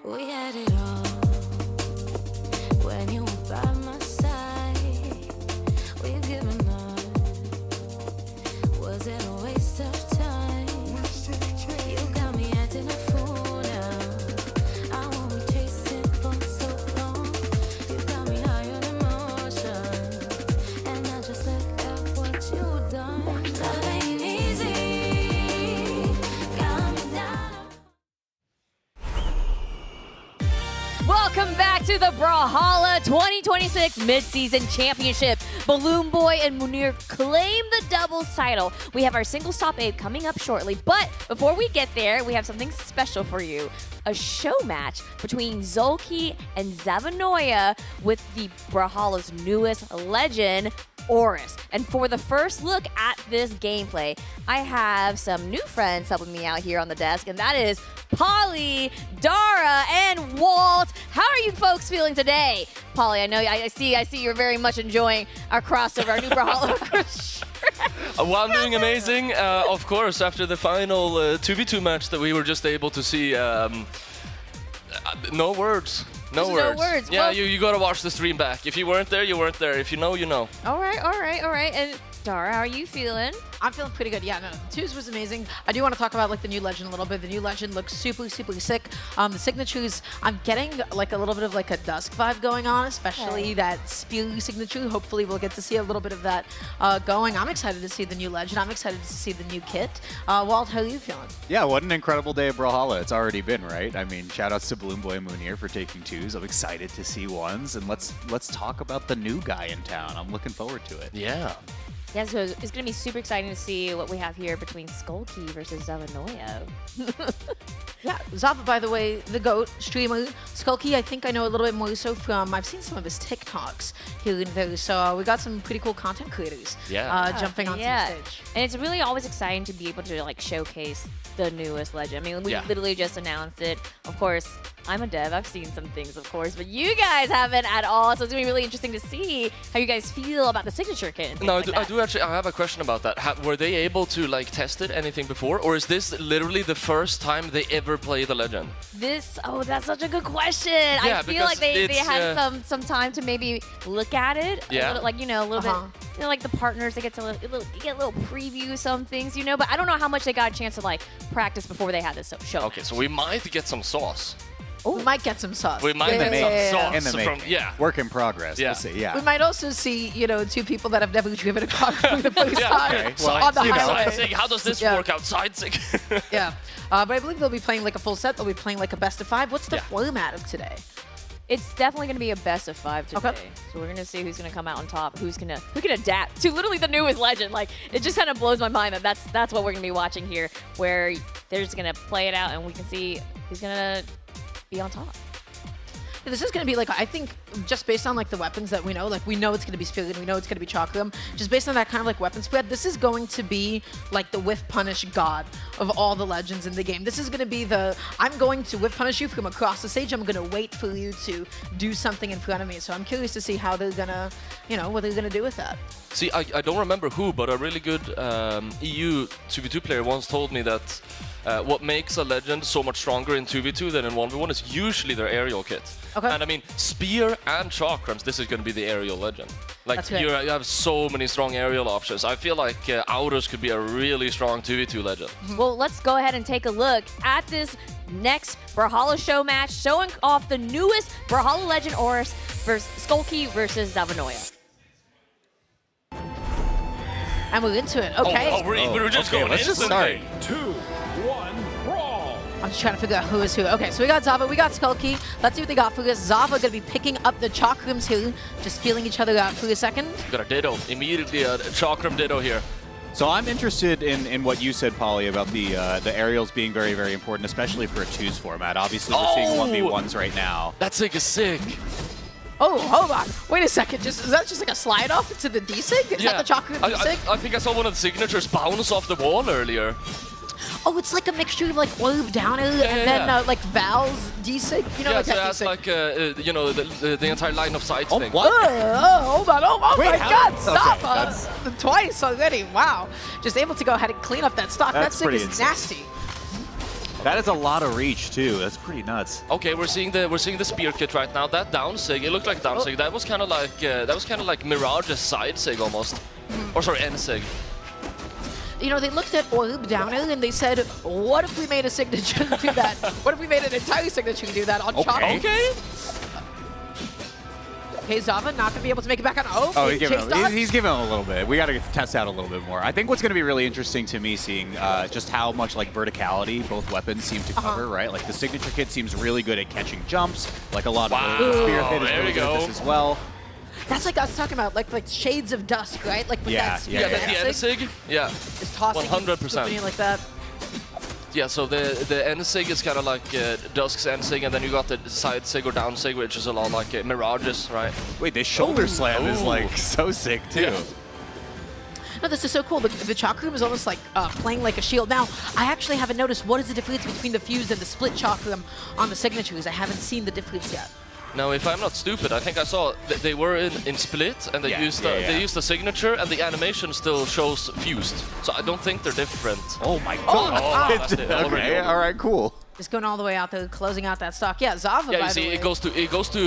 We had it all when you were by my side. We've given up. Was it a waste of time? You got me acting a fool now. I won't be chasing for so long. You got me high on emotions, and I just look at what you've done. Love ain't easy. Got me down. Welcome back to the Brawlhalla 2026 Midseason Championship. Balloon Boy and Munir claim the doubles title. We have our singles top 8 coming up shortly, but before we get there, we have something special for you. A show match between Zolki and Zavanoia with the Brawlhalla's newest legend, Oris. And for the first look at this gameplay, I have some new friends helping me out here on the desk, and that is Polly, Dara, and Walt. How are you folks feeling today? Polly, I know I see you're very much enjoying our crossover, our new Brawlhalla. Well, I'm doing amazing. Of course, after the final 2v2 match that we were just able to see, no words. No words. Yeah, Well, you gotta watch the stream back. If you weren't there, you weren't there. If you know, you know. All right. And Dara, how are you feeling? I'm feeling pretty good. Yeah, no, twos was amazing. I do want to talk about like the new legend a little bit. The new legend looks super sick. The signatures, I'm getting like a little bit of like a Dusk vibe going on, especially that spear signature. Hopefully we'll get to see a little bit of that going. I'm excited to see the new legend. I'm excited to see the new kit. Walt, how are you feeling? Yeah, what an incredible day of Brawlhalla it's already been, right? I mean, shout outs to Balloon Boy and Munir for taking twos. I'm excited to see ones, and let's talk about the new guy in town. I'm looking forward to it. Yeah. Yeah, so it's going to be super exciting to see what we have here between Skulky versus Zavanoia. Yeah, Zava, by the way, the GOAT streamer. Skulky, I think I know a little bit more so from, I've seen some of his TikToks here and there, so we got some pretty cool content creators jumping onto the stage. And it's really always exciting to be able to like showcase the newest legend. I mean, we literally just announced it. Of course, I'm a dev. I've seen some things, of course, but you guys haven't at all. So it's going to be really interesting to see how you guys feel about the signature kit. And No, like I do actually. I have a question about that. Were they able to like test it anything before, or is this literally the first time they ever play the legend? That's such a good question. I feel like they had some time to maybe look at it. Yeah. A little, like, a little bit, like the partners, they get to get a little preview of some things, but I don't know how much they got a chance to like practice before they had this show. Okay, so we might get some sauce. We might get some sauce. We might get some sauce In the making. Work in progress. Yeah. We'll see. Yeah. We might also see, two people that have never driven a car for the first time okay. Well, on the highway. Sightseeing. How does this work out? Sightseeing. Yeah. But I believe they'll be playing like a full set. They'll be playing like a best of 5. What's the format of today? It's definitely going to be a best of 5 today. Okay. So we're going to see who's going to come out on top, who can adapt to literally the newest legend. Like, it just kind of blows my mind that that's what we're going to be watching here, where they're just going to play it out and we can see who's going to be on top. This is going to be like, I think, just based on like the weapons that we know, like we know it's going to be Spirit, we know it's going to be Chakram, just based on that kind of like weapon spread, this is going to be like the whiff punish god of all the legends in the game. This is going to be I'm going to whiff punish you from across the stage, I'm going to wait for you to do something in front of me. So I'm curious to see how they're going to, what they're going to do with that. See, I don't remember who, but a really good EU 2v2 player once told me that what makes a legend so much stronger in 2v2 than in 1v1 is usually their aerial kit. Okay. And I mean, Spear and Chakrams, this is going to be the aerial legend. Like, you have so many strong aerial options. I feel like Auros could be a really strong 2v2 legend. Well, let's go ahead and take a look at this next Brawlhalla show match, showing off the newest Brawlhalla legend Oris versus Skulky versus Zavanoia. And we're into it. Okay. We were just going let's just start. 2, 1, brawl. I'm just trying to figure out who is who. Okay, so we got Zava, we got Skulky. Let's see what they got for us. Zava going to be picking up the Chakrams here, just feeling each other out for a second. Got a Ditto. Immediately a Chakram Ditto here. So I'm interested in what you said, Polly, about the aerials being very, very important, especially for a twos format. Obviously, we're seeing 1v1s right now. That thing is sick. Oh, hold on. Wait a second. Is that just like a slide off into the D-Sig? Is that the Chakram D-Sig? I think I saw one of the signatures bounce off the wall earlier. Oh, it's like a mixture of like Orb Downer and then like Val's D-Sig. Yeah, so that's like, the entire line of sight thing. What? Hold on. Oh my God, stop. Okay, twice already. Wow. Just able to go ahead and clean up that stock. That Sig is nasty. That is a lot of reach too. That's pretty nuts. Okay, we're seeing the spear kit right now. That down sig, it looked like down sig. That was kind of like Mirage's side sig almost, or sorry, end sig. You know, they looked at Orb down air and they said, what if we made a signature do that? What if we made an entire signature do that on Chocolate? Okay. Okay, Zava not going to be able to make it back on. Oh, he's giving him a little bit. We got to test out a little bit more. I think what's going to be really interesting to me seeing just how much like verticality both weapons seem to cover, right? Like the signature kit seems really good at catching jumps. Like a lot of the spear kit is really good at this as well. That's like I was talking about, like Shades of Dusk, right? Like with that spear. Yeah, the end sig. Yeah. Just tossing 100%. like that. Yeah, so the end sig is kind of like Dusk's end sig, and then you got the side sig or down sig, which is a lot like Mirage's, right? Wait, this shoulder slam is like so sick too. Yeah. No, this is so cool. The Chakram is almost like playing like a shield. Now, I actually haven't noticed what is the difference between the fused and the split Chakram on the signatures. I haven't seen the difference yet. Now, if I'm not stupid, I think I saw they were in split, and they used the signature, and the animation still shows fused. So I don't think they're different. Oh my god! Oh, that's it. Okay, all right, cool. Just going all the way out there, closing out that stock. Yeah, Zava. Yeah, by you see, the way.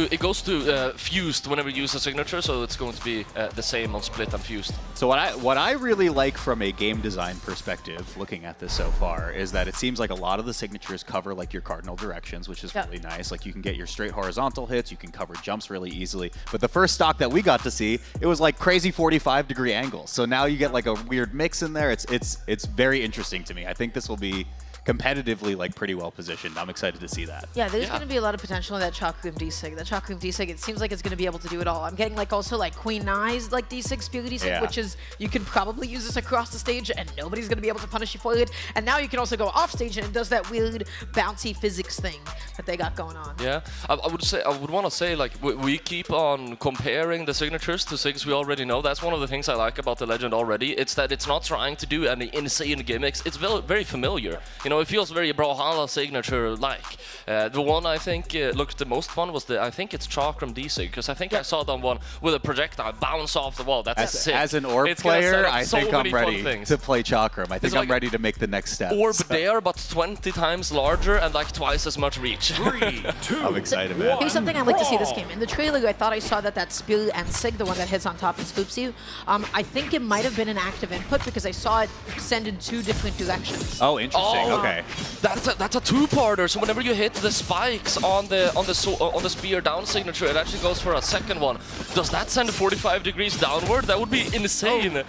it goes to fused whenever you use a signature, so it's going to be the same on split and fused. So what I really like from a game design perspective, looking at this so far, is that it seems like a lot of the signatures cover like your cardinal directions, which is really nice. Like you can get your straight horizontal hits, you can cover jumps really easily. But the first stock that we got to see, it was like crazy 45-degree angles. So now you get like a weird mix in there. It's very interesting to me. I think this will be competitively like pretty well positioned. I'm excited to see that. Yeah, there's going to be a lot of potential in that Chakram D-Sig. That Chakram D-Sig, it seems like it's going to be able to do it all. I'm getting like also like Queen Nye's like D-Sig, Spear D-Sig, which is, you can probably use this across the stage and nobody's going to be able to punish you for it. And now you can also go off stage and it does that weird bouncy physics thing that they got going on. Yeah, I would want to say like we keep on comparing the signatures to sigs we already know. That's one of the things I like about the Legend already. It's that it's not trying to do any insane gimmicks. It's very familiar. You know, it feels very Brawlhalla signature-like. The one I think looked the most fun was I think it's Chakram D-Sig, because I think I saw that one with a projectile bounce off the wall. That's sick. As an orb player, I think I'm ready to play Chakram. I think I'm ready to make the next step. Orb there, but 20 times larger and like twice as much reach. 3, 2, I'm excited, man. Here's something I'd like to see this game. In the trailer, I thought I saw that Spear and Sig, the one that hits on top and scoops you, I think it might have been an active input because I saw it send in 2 different directions. Oh, interesting. Okay. That's a two-parter. So whenever you hit the spikes on the spear down signature, it actually goes for a second one. Does that send 45 degrees downward? That would be insane.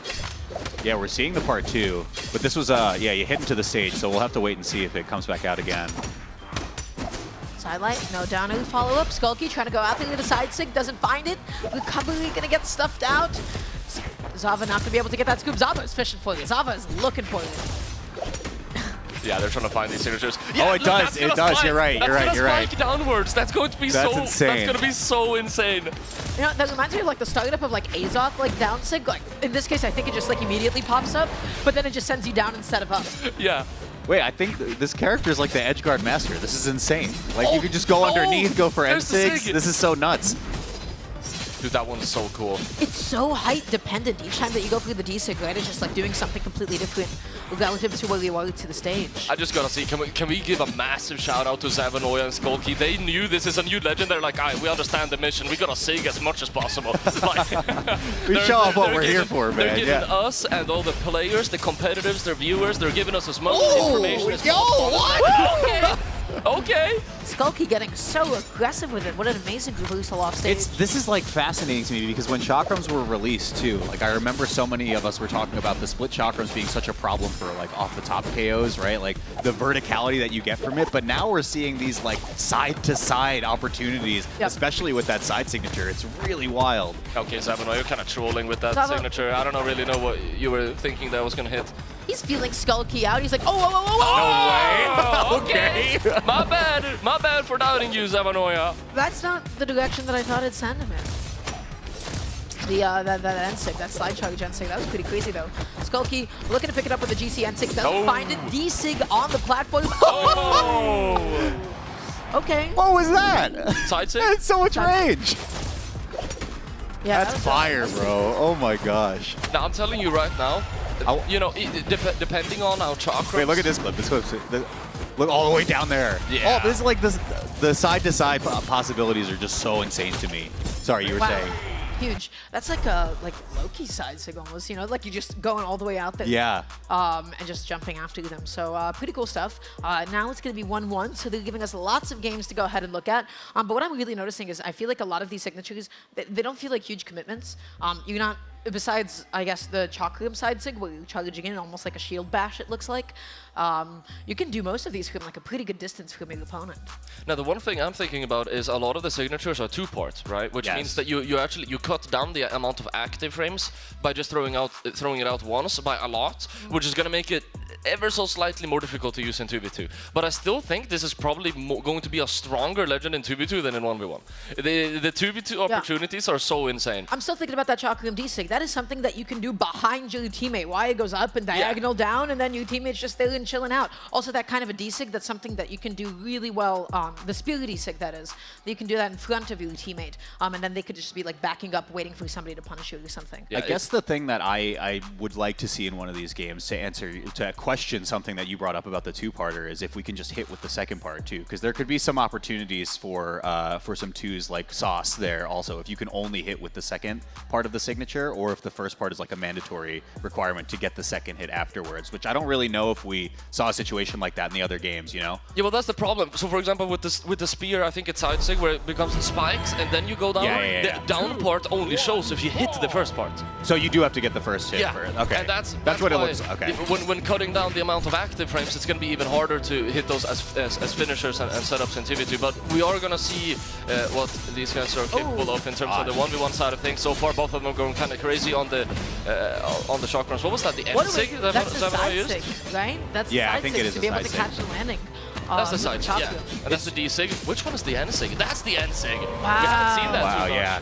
Yeah, we're seeing the part 2, but this was yeah, you hit into the stage, so we'll have to wait and see if it comes back out again. Sidelight, no down air follow-up. Skulky trying to go out there with a side sig, doesn't find it. Recovery gonna get stuffed out. Zava not gonna be able to get that scoop. Zava is fishing for it. Zava is looking for it. Yeah, they're trying to find these signatures. Yeah, oh, it does. It does. Spike. You're right. You're right. You're right. Spike downwards. That's going to be That's so insane. That's going to be so insane. You know, that reminds me of like the startup of like Azok, like down sig. Like in this case, I think it just like immediately pops up, but then it just sends you down instead of up. Yeah. Wait, I think this character is like the edgeguard master. This is insane. Like you could just go underneath, go for M6. This is so nuts. Dude, that one's so cool. It's so height dependent. Each time that you go through the D-Sig, right, it's just like doing something completely different relative to where you are to the stage. I just gotta see, can we give a massive shout out to Zavanoya and Skulky? They knew this is a new Legend. They're like, we understand the mission. We gotta sig as much as possible. Like, we show off what we're here for, man. They're giving us and all the players, the competitors, their viewers, they're giving us as much information as possible. What? Okay. Okay. Skulky getting so aggressive with it. What an amazing reversal off stage. This is like fascinating to me because when chakrams were released too, like I remember so many of us were talking about the split chakrams being such a problem for like off the top KOs, right? Like the verticality that you get from it. But now we're seeing these like side to side opportunities, especially with that side signature. It's really wild. Okay, Zavanoya, you're kind of trolling with that signature. I don't really know what you were thinking that was gonna hit. He's feeling Skulky out. He's like, oh, no way. Okay. My bad for doubting you, Zavanoya. That's not the direction that I thought it'd send him in. That N-Sig, that slide charge N-Sig, that was pretty crazy though. Skulky looking to pick it up with the GC N-Sig, doesn't find it. D-Sig on the platform. Oh! Okay. What was that? Side sig? That's so much range. Yeah, that's fire, bro. Oh my gosh. Now I'm telling you right now, you know, depending on our chakras. Wait, look at this clip. Look all the way down there. Yeah. Oh, this is like this. The side-to-side possibilities are just so insane to me. Sorry, you were saying. Huge. That's like a Loki side sig almost, you know, like you just going all the way out there. Yeah. And just jumping after them. So pretty cool stuff. Now it's going to be 1-1, so they're giving us lots of games to go ahead and look at. But what I'm really noticing is I feel like a lot of these signatures, they don't feel like huge commitments. You're not, besides, I guess, the Chakram side sig, where you're charging in almost like a shield bash, it looks like. You can do most of these from like a pretty good distance from your opponent. Now, the one thing I'm thinking about is a lot of the signatures are two-part, right? Which means that you actually cut down the amount of active frames by just throwing it out once by a lot, which is going to make it ever so slightly more difficult to use in 2v2. But I still think this is probably going to be a stronger Legend in 2v2 than in 1v1. The 2v2 opportunities are so insane. I'm still thinking about that Chakram D-Sig. That is something that you can do behind your teammate. Why it goes up and diagonal down, and then your teammate's just there and chilling out. Also, that kind of a D-Sig, that's something that you can do really well, the Spirit D-Sig, that is. You can do that in front of your teammate, and then they could just be like backing up, waiting for somebody to punish you or something. I guess the thing that I would like to see in one of these games to question something that you brought up about the two-parter is if we can just hit with the second part too, because there could be some opportunities for some twos like Sauce there also, if you can only hit with the second part of the signature, or if the first part is like a mandatory requirement to get the second hit afterwards, which I don't really know if we saw a situation like that in the other games, you know? Yeah, well, that's the problem. So, for example, with the spear, I think it's side sig where it becomes spikes and then you go down. The down part only shows if you hit the first part. So you do have to get the first hit first. Okay. And that's what it why looks. Okay. When cutting down the amount of active frames, it's going to be even harder to hit those as finishers and setups in 2v2. But we are going to see what these guys are capable of in terms of the 1v1 side of things. So far, both of them are going kind of crazy on the chakrams. What was that? The end sig? That's the side sig, right? That's the side I think sig, it is to be able to catch the landing. That's the side sig, yeah. And that's the D sig. Which one is the N sig? That's the N sig. Wow. We haven't seen that too much. Yeah.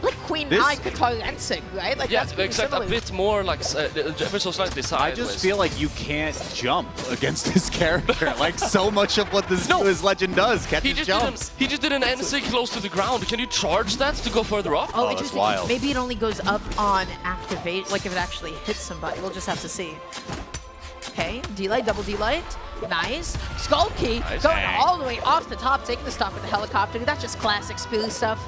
Like Queen High Qatar and sig, right? Like yeah, that's except similar. a bit more like ever so slightly sideways. I just feel like you can't jump against this character. Like so much of what this Legend does catches jumps. He just did an N sig close to the ground. Can you charge that to go further up? Oh, that's wild. Maybe it only goes up on activate, like if it actually hits somebody. We'll just have to see. Okay, D-Light, double D-Light. Nice. Skull Key going all the way off the top, taking the stop with the helicopter. That's just classic Speedy stuff.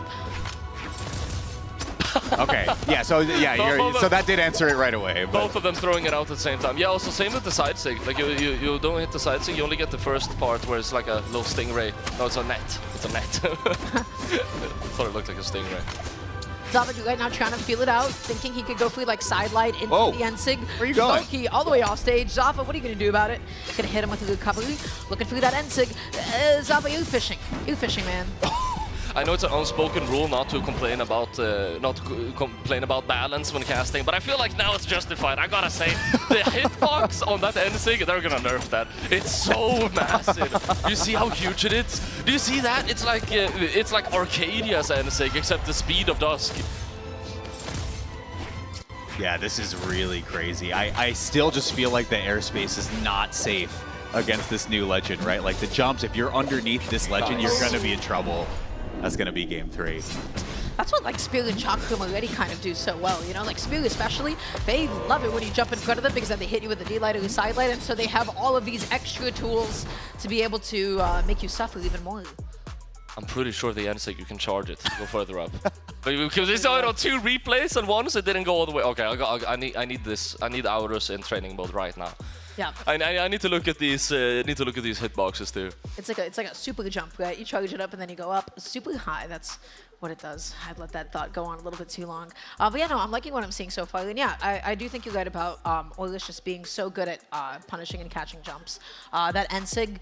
Okay, so that did answer it right away. But. Both of them throwing it out at the same time. Yeah, also same with the side sig. Like you don't hit the side sig, you only get the first part where it's like a little stingray. No, it's a net. It's a net. Thought it looked like a stingray. Zava right now trying to feel it out, thinking he could go for like side light into the N-Sig. Where are you going? Loki all the way off stage. Zava, what are you going to do about it? Gonna hit him with a recovery. Looking for that N-Sig. Zava, you fishing. You fishing, man. I know it's an unspoken rule not to complain about balance when casting, but I feel like now it's justified. I gotta say, the hitbox on that N-Sig, they're gonna nerf that. It's so massive. You see how huge it is? Do you see that? It's like Arcadia's N-Sig, except the speed of Dusk. Yeah, this is really crazy. I still just feel like the airspace is not safe against this new Legend, right? Like the jumps, if you're underneath this Legend, you're gonna be in trouble. That's going to be game 3. That's what like Spear and Chakram already kind of do so well, you know? Like Spear especially, they love it when you jump in front of them because then they hit you with the D-Light or the side light, and so they have all of these extra tools to be able to make you suffer even more. I'm pretty sure the N-Sig you can charge it to go further up. But because we saw it on 2 replays and once it didn't go all the way. Okay, I need this. I need Aurus in training mode right now. Yeah. I need to look at these. Hitboxes too. It's like a super jump, right? You charge it up and then you go up super high. That's what it does. I'd let that thought go on a little bit too long. But yeah, no, I'm liking what I'm seeing so far. And yeah, I do think you're right about Oilers just being so good at punishing and catching jumps. That N-Sig.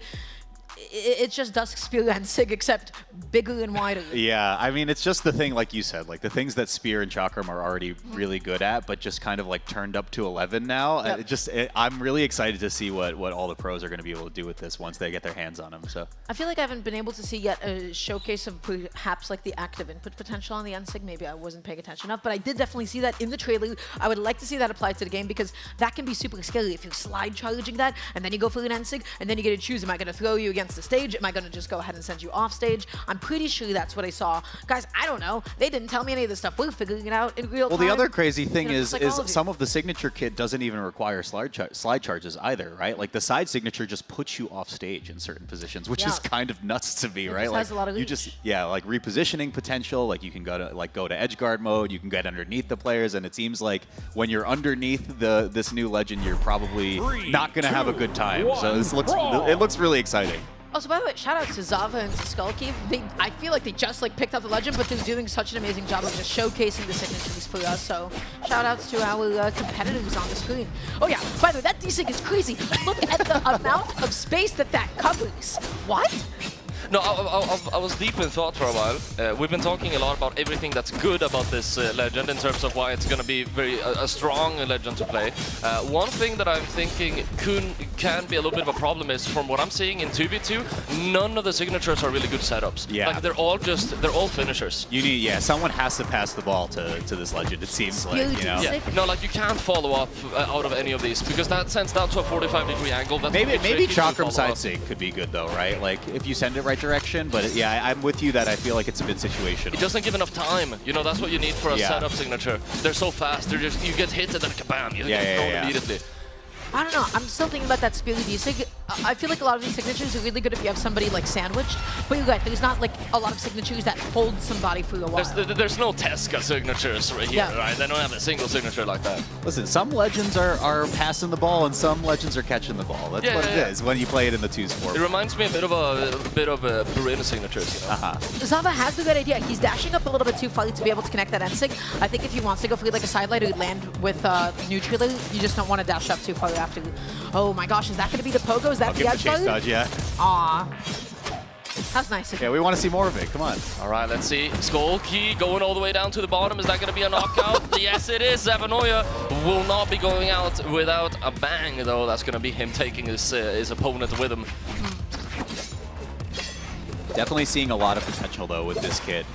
It's just Dusk Spear and Sig, except bigger and wider. Yeah, I mean, it's just the thing, like you said, like the things that Spear and Chakram are already really good at, but just kind of like turned up to 11 now. Yep. I'm really excited to see what all the pros are going to be able to do with this once they get their hands on them. So I feel like I haven't been able to see yet a showcase of perhaps like the active input potential on the N-Sig. Maybe I wasn't paying attention enough, but I did definitely see that in the trailer. I would like to see that applied to the game because that can be super scary if you're slide charging that and then you go for an N-Sig and then you get to choose, am I going to throw you again against the stage? Am I going to just go ahead and send you off stage? I'm pretty sure that's what I saw. Guys, I don't know. They didn't tell me any of this stuff. We're figuring it out in real time. Well, the other crazy thing You know, is, just like all of you. some of the signature kit doesn't even require slide charges either, right? Like the side signature just puts you off stage in certain positions, which is kind of nuts to me, right? just Like has a lot of you reach. just, like repositioning potential. Like you can go to edge guard mode. You can get underneath the players, and it seems like when you're underneath this new legend, you're probably not going to have a good time. So it looks really exciting. Also, by the way, shout out to Zava and to Skulky. I feel like they just picked up the legend, but they're doing such an amazing job of just showcasing the signatures for us. So shout outs to our competitors on the screen. Oh yeah, by the way, that desync is crazy. Look at the amount of space that covers. What? No, I was deep in thought for a while. We've been talking a lot about everything that's good about this legend in terms of why it's going to be a strong legend to play. One thing that I'm thinking can be a little bit of a problem is, from what I'm seeing in 2v2, none of the signatures are really good setups. Yeah. Like they're all finishers. You need, someone has to pass the ball to this legend. It seems like, you know. Yeah. No, like you can't follow up out of any of these because that sends down to a 45-degree angle. That's Maybe tricky to Chakram follow side up. sig could be good though, right? Like if you send it right direction, but yeah, I'm with you that I feel like it's a bit situational. It doesn't give enough time. You know, that's what you need for a Yeah. setup signature. They're so fast. They're just, you get hit and then kabam, you get thrown immediately. I don't know. I'm still thinking about that Speedy desync. I feel like a lot of these signatures are really good if you have somebody sandwiched. But you're right, there's not a lot of signatures that hold somebody for a while. There's no Tesca signatures right here, right? They don't have a single signature like that. Listen, some legends are passing the ball and some legends are catching the ball. That's what it is when you play it in the 2-sport. It reminds me a bit of a Burin signatures, you know? Zava has the good idea. He's dashing up a little bit too far to be able to connect that end sig. I think if he wants to go for a sidelight or land with neutral, you just don't want to dash up too far after. Oh my gosh, is that going to be the pogo? Is that the edge chase dodge, yeah. Aw. That's nice. Yeah, we want to see more of it. Come on. All right, let's see. Skulky going all the way down to the bottom. Is that going to be a knockout? Yes, it is. Zavanoia will not be going out without a bang, though. That's going to be him taking his opponent with him. Definitely seeing a lot of potential, though, with this kid.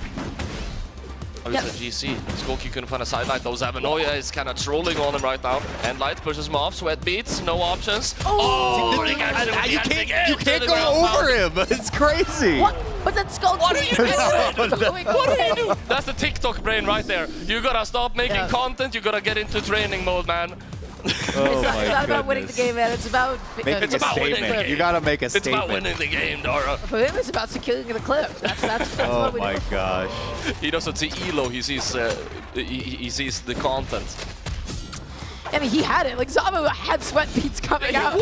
Oh, it's a GC. Skulky couldn't find a sidelight, though. Zavanoia is kind of trolling on him right now. And Light pushes him off. Sweat beats. No options. Oh! You can't go over him. It's crazy. What? But that's Skulky. What are you doing? What are you doing? That's the TikTok brain right there. You gotta stop making content. You gotta get into training mode, man. Oh it's not about winning the game, man. It's about making a statement. You gotta make a statement. It's about winning the game, Dara. For him, it's about securing the clip. That's oh what we my do. gosh. He doesn't see elo. He sees the content. I mean, he had it. Zava had sweat beats coming out.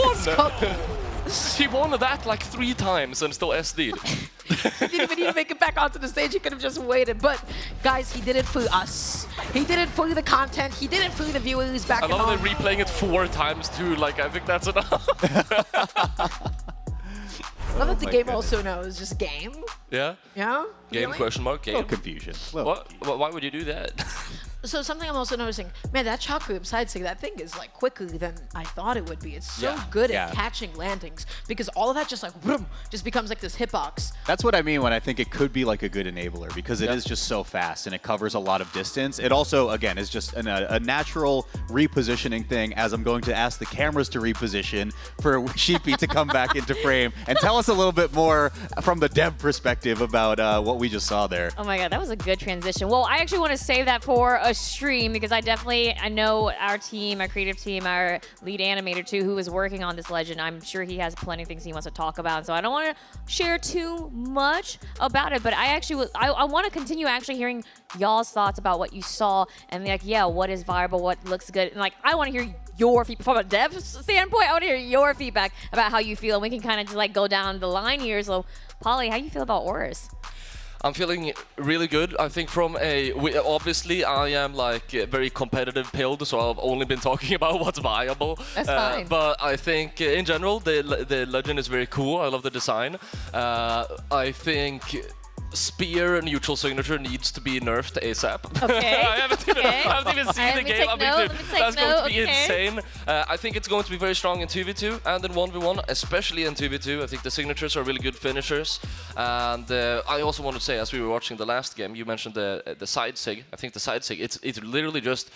He won that like 3 times and still SD'd. He didn't even need to make it back onto the stage. He could have just waited. But, guys, he did it for us. He did it for the content. He did it for the viewers back I at love home. they're replaying it 4 times too. Like, I think that's enough. I love that the game also knows just game. Yeah? Yeah? Game Really? question mark? Game. Little confusion. What? Why would you do that? So something I'm also noticing, man, that chalk group side sig, that thing is quicker than I thought it would be. It's so good at catching landings because all of that just vroom, just becomes this hitbox. That's what I mean when I think it could be a good enabler because it is just so fast and it covers a lot of distance. It also, again, is just a natural repositioning thing as I'm going to ask the cameras to reposition for Sheepy to come back into frame and tell us a little bit more from the dev perspective about what we just saw there. Oh my god, that was a good transition. Well, I actually want to save that for a stream because I know our team, our creative team, our lead animator too, who is working on this legend. I'm sure he has plenty of things he wants to talk about, so I don't want to share too much about it, but I want to continue actually hearing y'all's thoughts about what you saw and what is viable, what looks good, and I want to hear your feedback from a dev standpoint. I want to hear your feedback about how you feel, and we can kind of just go down the line here. So, Polly, how you feel about Oris? I'm feeling really good. I think obviously I am very competitive pilled, so I've only been talking about what's viable. That's fine. But I think in general the legend is very cool. I love the design. I think Spear neutral signature needs to be nerfed ASAP. Okay. I haven't even seen the game. That's going to be insane. I think it's going to be very strong in 2v2 and in 1v1, especially in 2v2. I think the signatures are really good finishers. And I also want to say, as we were watching the last game, you mentioned the side sig. I think the side sig, it's literally just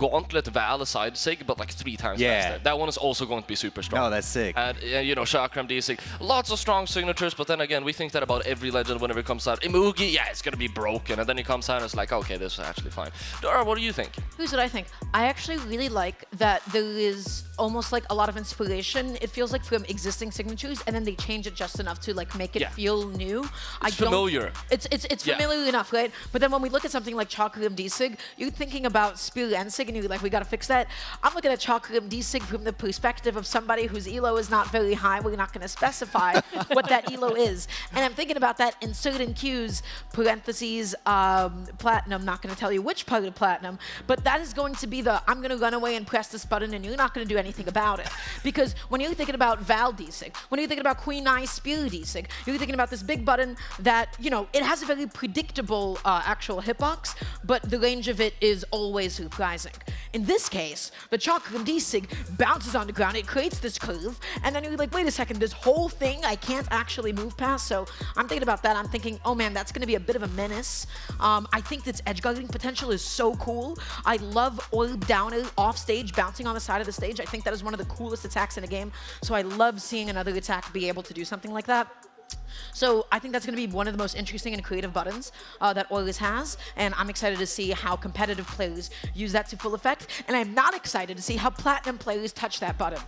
Gauntlet Val side sig, but like 3 times Yeah. faster. That one is also going to be super strong. No, that's sick. And you know, Chakram D-Sig, lots of strong signatures, but then again, we think that about every legend whenever it comes out. Imugi, yeah, it's gonna be broken, and then he comes out and it's like, okay, this is actually fine. Dara, what do you think? Here's what I think. I actually really like that there is almost like a lot of inspiration, it feels like, from existing signatures, and then they change it just enough to like make it feel new. It's familiar. It's familiar enough, right? But then when we look at something like Chakram D-Sig, you're thinking about Spear and Sig, and you're like, we gotta fix that. I'm looking at Chakram D-Sig from the perspective of somebody whose elo is not very high. We're not gonna specify what that elo is. And I'm thinking about that in certain queues, parentheses, platinum, not gonna tell you which part of platinum, but that is going to be the, I'm gonna run away and press this button and you're not gonna do anything about it. Because when you're thinking about Val D-Sig, when you're thinking about Queen Eye Spear D-Sig, you're thinking about this big button that, you know, it has a very predictable actual hitbox, but the range of it is always surprising. In this case, the Chakram D-Sig bounces on the ground, it creates this curve, and then you're like, wait a second, this whole thing I can't actually move past. So I'm thinking about that. I'm thinking, oh man, that's gonna be a bit of a menace. I think this edge guarding potential is so cool. I love Orb Downer off stage, bouncing on the side of the stage. I think that is one of the coolest attacks in a game. So I love seeing another attack be able to do something like that. So I think that's going to be one of the most interesting and creative buttons that Oilers has, and I'm excited to see how competitive players use that to full effect, and I'm not excited to see how Platinum players touch that button.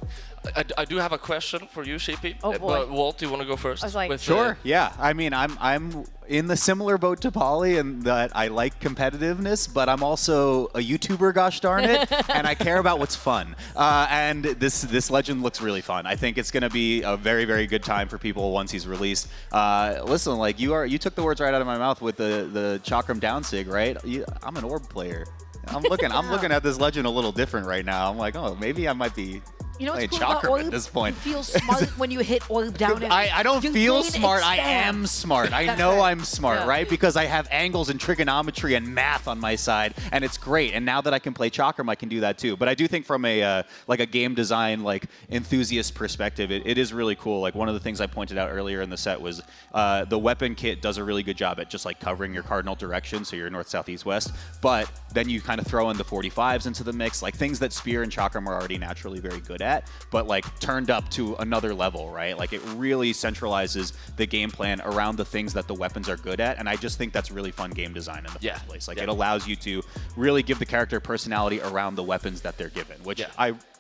I do have a question for you, Sheepy. Oh, boy. But Walt, do you want to go first? I was like, Sure, yeah. I mean, I'm in the similar boat to Polly in that I like competitiveness, but I'm also a YouTuber, gosh darn it, and I care about what's fun. And this legend looks really fun. I think it's going to be a very, very good time for people once he's released. Listen, like you took the words right out of my mouth with the Chakram down sig, right? I'm an orb player. I'm looking at this legend a little different right now. I'm like, oh, maybe I might be You know what's playing cool about Chakram Orb? at this point. You feel smart when you hit Orb down. I don't Your feel brain smart. I expands. am smart. I That's know right. I'm smart, Yeah. right? Because I have angles and trigonometry and math on my side, and it's great. And now that I can play Chakram, I can do that too. But I do think from a like a game design enthusiast perspective, it is really cool. Like one of the things I pointed out earlier in the set was the weapon kit does a really good job at just like covering your cardinal direction, so you're north, south, east, west. But then you kind of throw in the 45s into the mix, like things that Spear and Chakram are already naturally very good at, but like turned up to another level, right? Like it really centralizes the game plan around the things that the weapons are good at, and I just think that's really fun game design in the first place. Like it allows you to really give the character personality around the weapons that they're given, which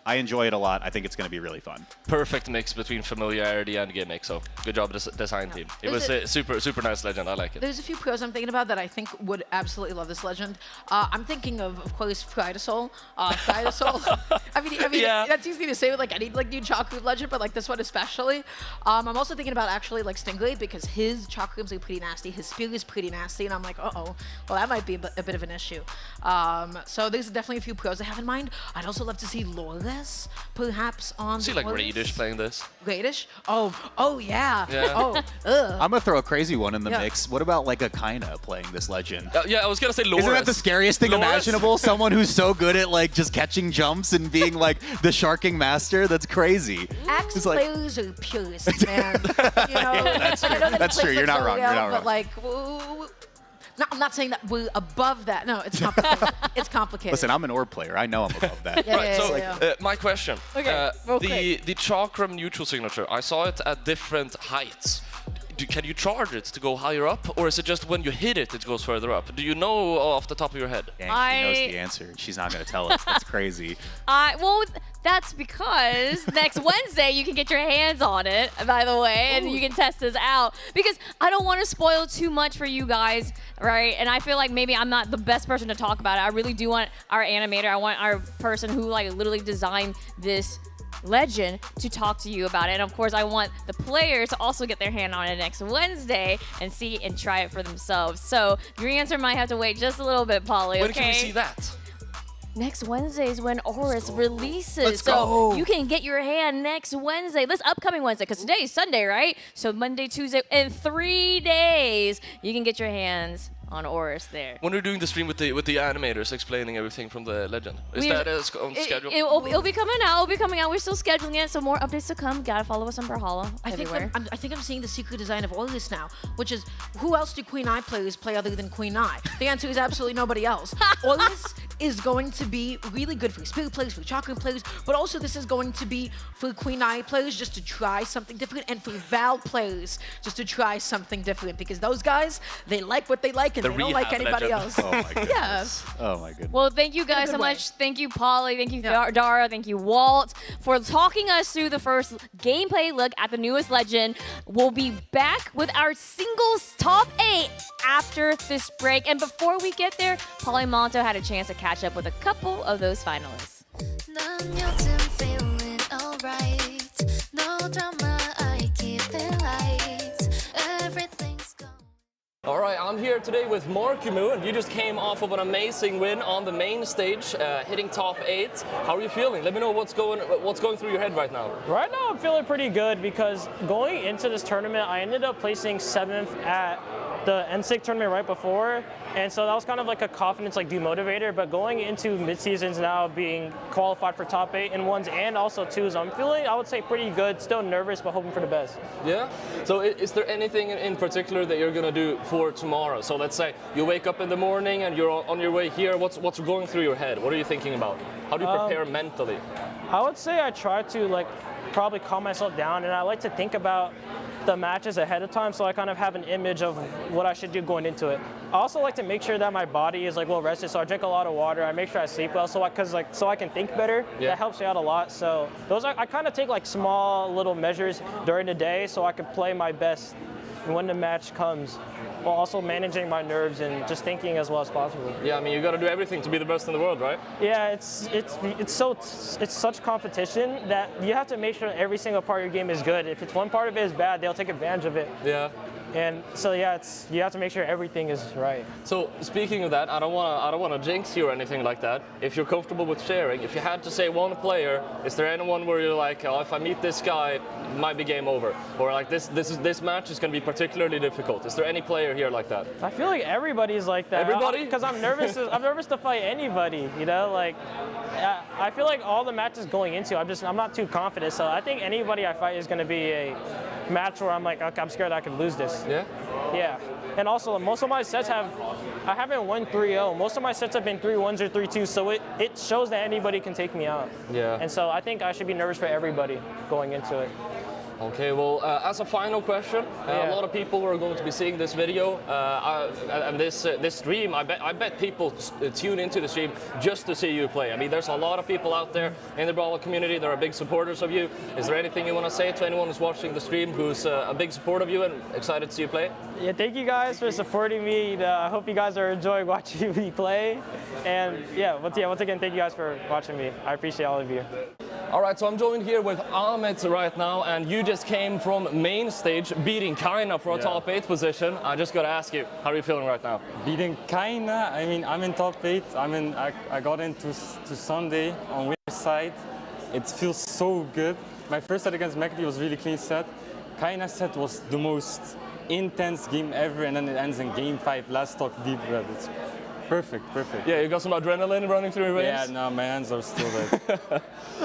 I enjoy it a lot. I think it's going to be really fun. Perfect mix between familiarity and gimmick. So good job, design team. It was a super nice legend. I like it. There's a few pros I'm thinking about that I think would absolutely love this legend. I'm thinking of course, Frydasol. Frydasol. I mean, Yeah. that's easy to say with like any new Chakram legend, but like this one especially. I'm also thinking about actually like Stingray because his Chakrams are pretty nasty. His Spear is pretty nasty, and I'm like, well, that might be a bit of an issue. So there's definitely a few pros I have in mind. I'd also love to see Laura perhaps on See the like Oilers. Radish playing this. Radish? Oh yeah. Yeah. Oh, I'm going to throw a crazy one in the Yeah. mix. What about like a Kaina playing this legend? Yeah, I was gonna say Loris. Isn't that the scariest thing Loris? imaginable? Someone who's so good at like just catching jumps and being like the sharking master? That's crazy. Axe It's like- players are purists, man. You know, That's like, I true. know that That's he true. plays You're not wrong. You're Luxuria, not But wrong. like, no, I'm not saying that we're above that. No, it's complicated. It's complicated. Listen, I'm an orb player. I know I'm above that. Yeah, Right, yeah, so yeah. my question. Okay, real quick. The Chakram neutral signature, I saw it at different heights. Can you charge it to go higher up, or is it just when you hit it, it goes further up? Do you know off the top of your head? Dang, she knows the answer. She's not going to tell us. That's crazy. Well, that's because next Wednesday you can get your hands on it, by the way, and you can test this out. Because I don't want to spoil too much for you guys, right? And I feel like maybe I'm not the best person to talk about it. I really do want our animator, I want our person who like literally designed this legend to talk to you about it. And of course, I want the players to also get their hand on it next Wednesday and see and try it for themselves. So your answer might have to wait just a little bit, Polly, When okay? can we see that? Next Wednesday is when Horus releases. Let's so go. you can get your hand next Wednesday, this upcoming Wednesday, because today is Sunday, right? So Monday, Tuesday, in 3 days, you can get your hands on Horus there. When we're doing the stream with the animators explaining everything from the legend, is We've- that on schedule? It'll be coming out. It'll be coming out. We're still scheduling it, so more updates to come. Gotta follow us on Brawlhalla everywhere. I think I'm seeing the secret design of Oilers now, which is who else do Queen Eye players play other than Queen Eye? The answer is absolutely nobody else. Oilers is going to be really good for Spirit players, for Chocolate players, but also this is going to be for Queen Eye players just to try something different, and for Val players just to try something different, because those guys, they like what they like and they don't like anybody else. Oh my goodness. Yeah. Oh my goodness. Well, thank you guys so much. Thank you, Polly. Thank you, Dara. Thank you, Walt, for talking us through the first gameplay look at the newest Legend. We'll be back with our singles top 8 after this break. And before we get there, Polly Monto had a chance to catch up with a couple of those finalists. 넌 요즘 feeling alright. No drama, I keep it light. Everything's gone. All right, I'm here today with Markimu, and you just came off of an amazing win on the main stage, hitting top 8. How are you feeling? Let me know what's going through your head right now. Right now, I'm feeling pretty good because going into this tournament, I ended up placing 7th at the NSIG tournament right before, and so that was kind of like a confidence demotivator. But going into mid-seasons now, being qualified for top 8 in 1s and also 2s, I'm feeling, I would say, pretty good. Still nervous, but hoping for the best. Yeah. So is there anything in particular that you're gonna do for tomorrow? So let's say you wake up in the morning and you're on your way here. What's going through your head? What are you thinking about? How do you prepare mentally? I would say I try to probably calm myself down, and I like to think about the matches ahead of time, so I kind of have an image of what I should do going into it. I also like to make sure that my body is well rested, so I drink a lot of water. I make sure I sleep well, so I can think better. Yeah. That helps me out a lot. So I kind of take small little measures during the day, so I can play my best when the match comes, while also managing my nerves and just thinking as well as possible. Yeah, I mean, you got to do everything to be the best in the world, right? Yeah, it's such competition that you have to make sure every single part of your game is good. If it's one part of it is bad, they'll take advantage of it. Yeah. And so yeah, you have to make sure everything is right. So speaking of that, I don't want to jinx you or anything like that. If you're comfortable with sharing, if you had to say one player, is there anyone where you're like, oh, if I meet this guy, it might be game over, or this match is going to be particularly difficult? Is there any player here like that? I feel like everybody's like that. Everybody? Because I'm nervous. I'm nervous to fight anybody. I feel like all the matches going into, I'm not too confident. So I think anybody I fight is going to be a match where I'm like, okay, I'm scared I could lose this. Yeah? Yeah. And also, most of my sets I haven't won 3-0. Most of my sets have been 3-1s or 3-2, so it shows that anybody can take me out. Yeah. And so I think I should be nervous for everybody going into it. Okay, well, as a final question, a lot of people are going to be seeing this video and this stream. I bet people tune into the stream just to see you play. I mean, there's a lot of people out there in the Brawlhalla community that are big supporters of you. Is there anything you want to say to anyone who's watching the stream who's a big supporter of you and excited to see you play? Yeah, thank you guys for supporting me. I hope you guys are enjoying watching me play. And once again, thank you guys for watching me. I appreciate all of you. All right, so I'm joined here with Ahmed right now, and you just came from main stage, beating Kaina for a top 8 position. I just got to ask you, how are you feeling right now? Beating Kaina, I mean, I'm in top 8. I got into Sunday on winner's side. It feels so good. My first set against Mekdi was really clean set. Kaina's set was the most intense game ever, and then it ends in game 5, last stock deep red. It's perfect. Yeah, you got some adrenaline running through your veins? Yeah, no, my hands are still red.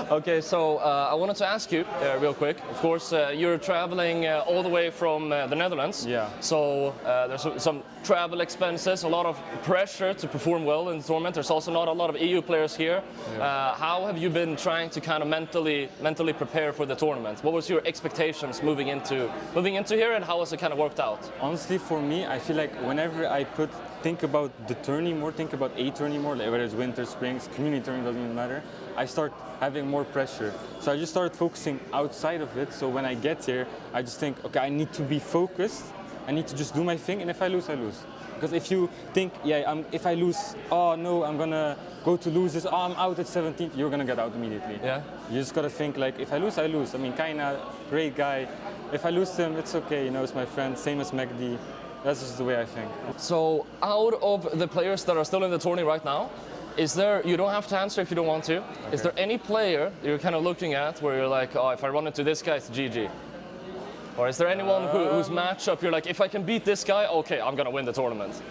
Okay, so I wanted to ask you real quick. Of course, you're traveling all the way from the Netherlands. Yeah. So there's some travel expenses, a lot of pressure to perform well in the tournament. There's also not a lot of EU players here. Yeah. How have you been trying to kind of mentally prepare for the tournament? What was your expectations moving into here, and how has it kind of worked out? Honestly, for me, I feel like whenever I think about the tourney more, think about a tourney more, like whether it's winter, springs, community tourney, doesn't even matter, I start having more pressure. So I just started focusing outside of it. So when I get here, I just think, okay, I need to be focused. I need to just do my thing, and if I lose, I lose. Because if you think, if I lose, oh no, I'm gonna go to losers, oh, I'm out at 17th, you're gonna get out immediately. Yeah. You just gotta think like, if I lose, I lose. I mean, Kaina, great guy. If I lose him, it's okay, it's my friend, same as Mekdi. That's just the way I think. So out of the players that are still in the tourney right now, you don't have to answer if you don't want to, okay. Is there any player you're kind of looking at where you're like, oh, if I run into this guy, it's GG? Or is there anyone whose matchup you're like, if I can beat this guy, okay, I'm gonna win the tournament?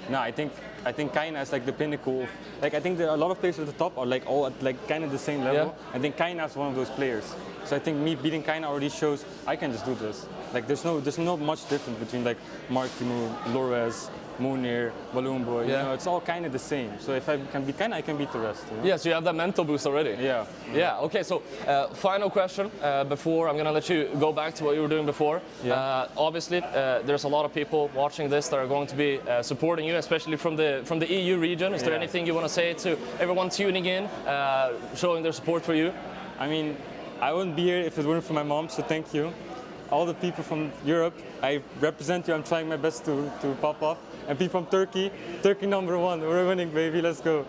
No, I think Kaina is like the pinnacle. I think there are a lot of players at the top are like all at kind of the same level. Yeah. I think Kaina is one of those players. So I think me beating Kaina already shows I can just do this. Like there's no much difference between like Markimu, Lores, Munir, Balloon Boy. Yeah. You know, it's all kind of the same. So if I can beat Ken, I can beat the rest. You know? Yeah, so you have that mental boost already. Yeah. Yeah, okay, so final question before I'm gonna let you go back to what you were doing before. Yeah. Obviously, there's a lot of people watching this that are going to be supporting you, especially from the EU region. Is there anything you want to say to everyone tuning in, showing their support for you? I mean, I wouldn't be here if it weren't for my mom, so thank you. All the people from Europe, I represent you. I'm trying my best to pop off. And people from Turkey, Turkey #1. We're winning, baby. Let's go.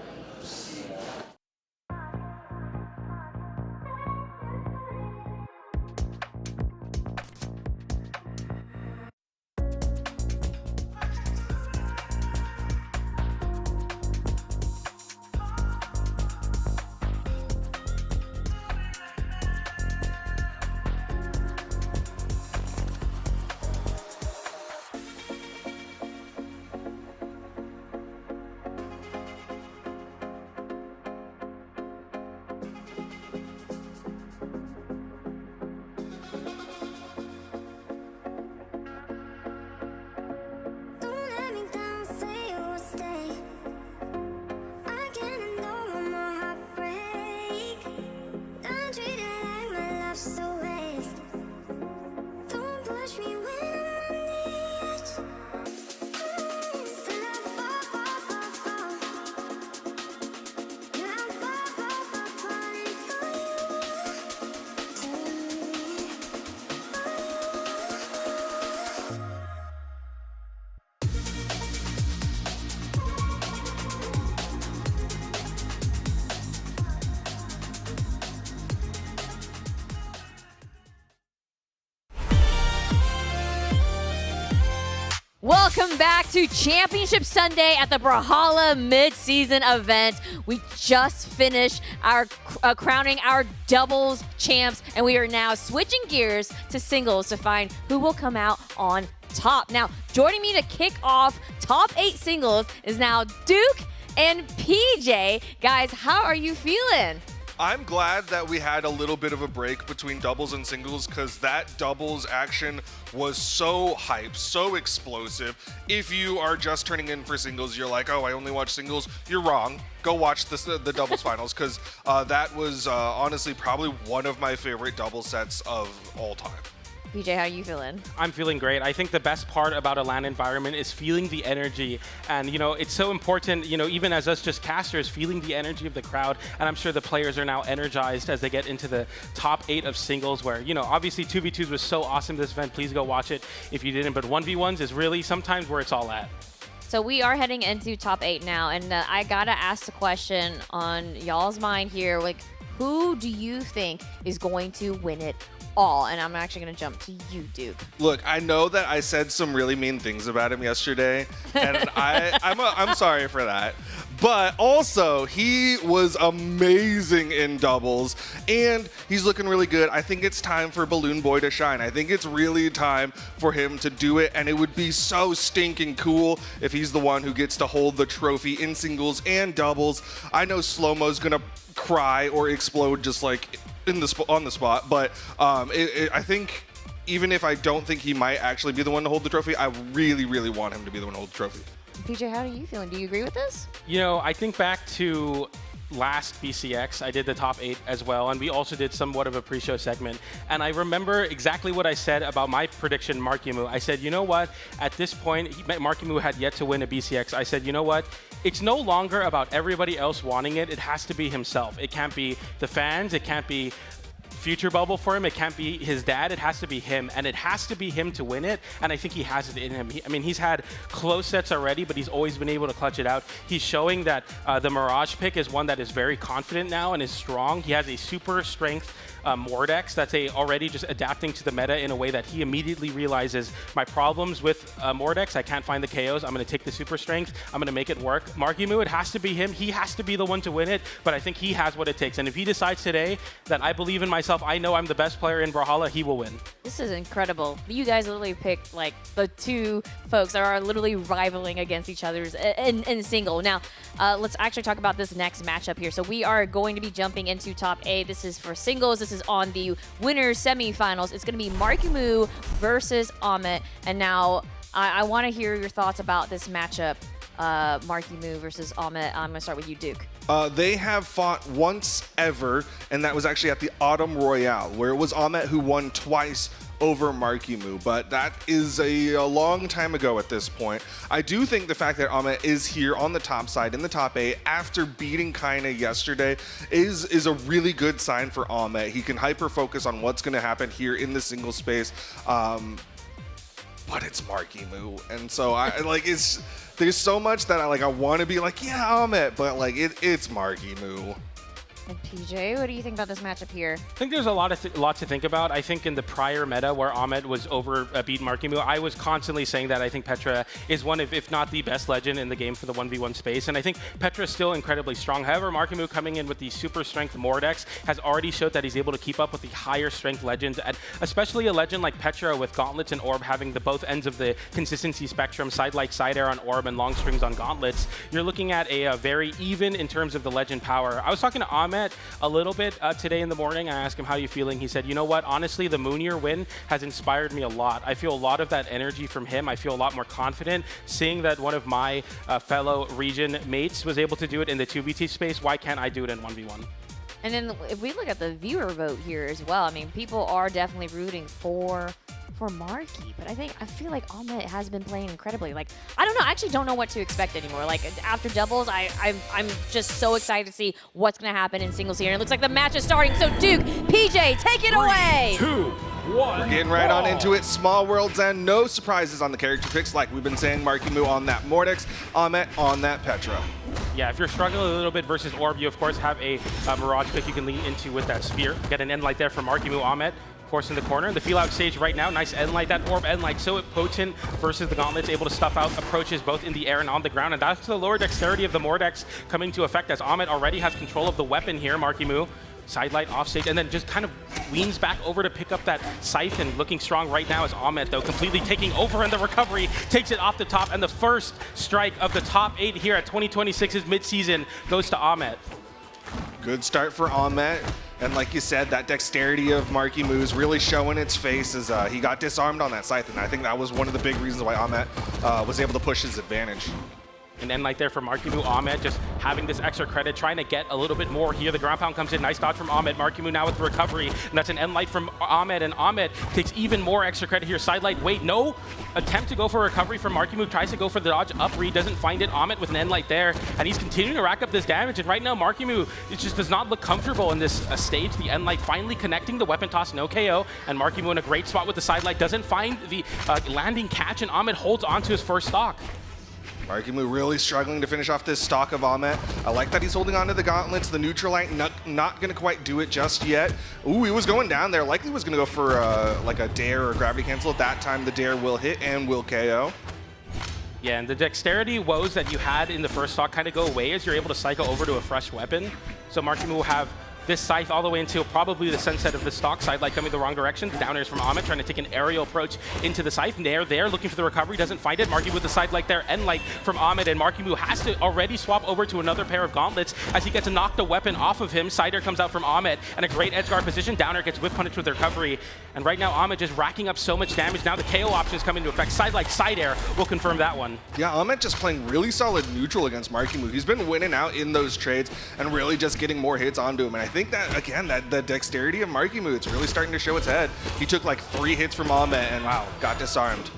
Welcome back to Championship Sunday at the Brawlhalla Midseason event. We just finished our crowning our doubles champs, and we are now switching gears to singles to find who will come out on top. Now, joining me to kick off top 8 singles is now Duke and PJ. Guys, how are you feeling? I'm glad that we had a little bit of a break between doubles and singles because that doubles action was so hype, so explosive. If you are just turning in for singles, you're like, oh, I only watch singles. You're wrong. Go watch the doubles finals because that was honestly probably one of my favorite double sets of all time. PJ, how are you feeling? I'm feeling great. I think the best part about a LAN environment is feeling the energy. And, you know, it's so important, you know, even as us just casters, feeling the energy of the crowd. And I'm sure the players are now energized as they get into the top 8 of singles where, you know, obviously 2v2s was so awesome this event. Please go watch it if you didn't. But 1v1s is really sometimes where it's all at. So we are heading into top 8 now. And I got to ask the question on y'all's mind here. Like, who do you think is going to win it all? And I'm actually going to jump to you, Duke. Look, I know that I said some really mean things about him yesterday, and I'm sorry for that. But also, he was amazing in doubles, and he's looking really good. I think it's time for Balloon Boy to shine. I think it's really time for him to do it, and it would be so stinking cool if he's the one who gets to hold the trophy in singles and doubles. I know Slow-Mo's gonna cry or explode just like on the spot, but I think even if I don't think he might actually be the one to hold the trophy, I really, really want him to be the one to hold the trophy. PJ, how are you feeling? Do you agree with this? You know, I think back to last BCX, I did the top 8 as well, and we also did somewhat of a pre-show segment. And I remember exactly what I said about my prediction, Markimu. I said, you know what? At this point, Markimu had yet to win a BCX. I said, you know what? It's no longer about everybody else wanting it. It has to be himself. It can't be the fans. It can't be future bubble for him. It can't be his dad. It has to be him, and it has to be him to win it. And I think he has it in him. I mean, he's had close sets already, but he's always been able to clutch it out. He's showing that the Mirage pick is one that is very confident now and is strong. He has a super strength Mordex that's already just adapting to the meta in a way that he immediately realizes my problems with Mordex. I can't find the KOs. I'm going to take the super strength. I'm going to make it work. Markimu, it has to be him. He has to be the one to win it, but I think he has what it takes. And if he decides today that I believe in myself, I know I'm the best player in Brawlhalla, he will win. This is incredible. You guys literally picked like the two folks that are literally rivaling against each other's in single. Now, let's actually talk about this next matchup here. So we are going to be jumping into top 8. This is for singles. This is on the winners semifinals. It's going to be Markimu versus Amit. And now I want to hear your thoughts about this matchup, Marky Moo versus Ahmet. I'm going to start with you, Duke. They have fought once ever, and that was actually at the Autumn Royale, where it was Ahmet who won twice over Marky Moo, but that is a long time ago at this point. I do think the fact that Ahmet is here on the top side in the top 8 after beating Kaina yesterday is a really good sign for Ahmet. He can hyper focus on what's going to happen here in the single space. But it's Marky Moo, and so I like there's so much that I want to be like, yeah, Ahmet, but like it's Marky Moo. And PJ, what do you think about this matchup here? I think there's a lot to think about. I think in the prior meta where Ahmet was beat Marky Moo, I was constantly saying that I think Petra is one of, if not the best legend in the game for the 1v1 space. And I think Petra is still incredibly strong. However, Marky Moo coming in with the super strength Mordex has already showed that he's able to keep up with the higher strength legends. And especially a legend like Petra with Gauntlets and Orb having the both ends of the consistency spectrum, side like side air on Orb and long strings on Gauntlets. You're looking at a very even in terms of the legend power. I was talking to Ahmet a little bit today in the morning. I asked him how you feeling. He said, you know what, honestly, the Moonier win has inspired me a lot. I feel a lot of that energy from him. I feel a lot more confident seeing that one of my fellow region mates was able to do it in the 2v2 space. Why can't I do it in 1v1? And then if we look at the viewer vote here as well, I mean, people are definitely rooting for Marky, but I feel like Ahmet has been playing incredibly. Like, I don't know, I actually don't know what to expect anymore. Like, after doubles, I'm just so excited to see what's gonna happen in singles here. And it looks like the match is starting, so Duke, PJ, take it away! 3, 2, 1. We're getting right on into it. Small worlds and no surprises on the character picks. Like we've been saying, Marky Moo on that Mordex, Ahmet on that Petra. Yeah, if you're struggling a little bit versus Orb, you of course have a Mirage pick you can lean into with that Spear. Get an end light there from Marky Moo. Ahmet forced in the corner. The feel out stage right now, nice end light. That Orb end light so potent versus the Gauntlets, able to stuff out approaches both in the air and on the ground. And that's the lower dexterity of the Mordex coming to effect as Ahmet already has control of the weapon here. Marky Moo side light off stage and then just kind of leans back over to pick up that scythe, and looking strong right now is Ahmet though, completely taking over in the recovery, takes it off the top, and the first strike of the top 8 here at 2026's midseason goes to Ahmet. Good start for Ahmet. And like you said, that dexterity of Marky Moo is really showing its face as he got disarmed on that scythe. And I think that was one of the big reasons why Ahmet was able to push his advantage. And then like there for Marky Moo, Ahmet just having this extra credit, trying to get a little bit more here. The ground pound comes in, nice dodge from Ahmet. Marky Moo now with the recovery, and that's an end light from Ahmet, and Ahmet takes even more extra credit here. Side light, wait, no attempt to go for a recovery from Marky Moo, tries to go for the dodge up read, doesn't find it. Ahmet with an end light there, and he's continuing to rack up this damage, and right now Marky Moo, it just does not look comfortable in this stage. The end light finally connecting the weapon toss, no KO, and Marky Moo in a great spot with the side light, doesn't find the landing catch, and Ahmet holds on to his first stock. Marky Moo really struggling to finish off this stock of Ahmet. I like that he's holding on to the gauntlets. The neutral light not going to quite do it just yet. Ooh, he was going down there. Likely was going to go for like a dare or a gravity cancel. That time the dare will hit and will KO. Yeah, and the dexterity woes that you had in the first stock kind of go away as you're able to cycle over to a fresh weapon. So Marky Moo will have this scythe all the way until probably the sunset of the stock. Side light coming the wrong direction. The down airs from Ahmet trying to take an aerial approach into the scythe. Nair there looking for the recovery, doesn't find it. Marky with the side light there, end light from Ahmet, and Marky Moo has to already swap over to another pair of gauntlets as he gets to knock the weapon off of him. Side air comes out from Ahmet, and a great edge guard position. Down air gets whip punished with the recovery. And right now Ahmet just racking up so much damage. Now the KO options come into effect. Side light, side air will confirm that one. Yeah, Ahmet just playing really solid neutral against Marky Moo. He's been winning out in those trades and really just getting more hits onto him. And I think that, again, the dexterity of Marky Moo, it's really starting to show its head. He took like 3 hits from Ahmet and wow, got disarmed.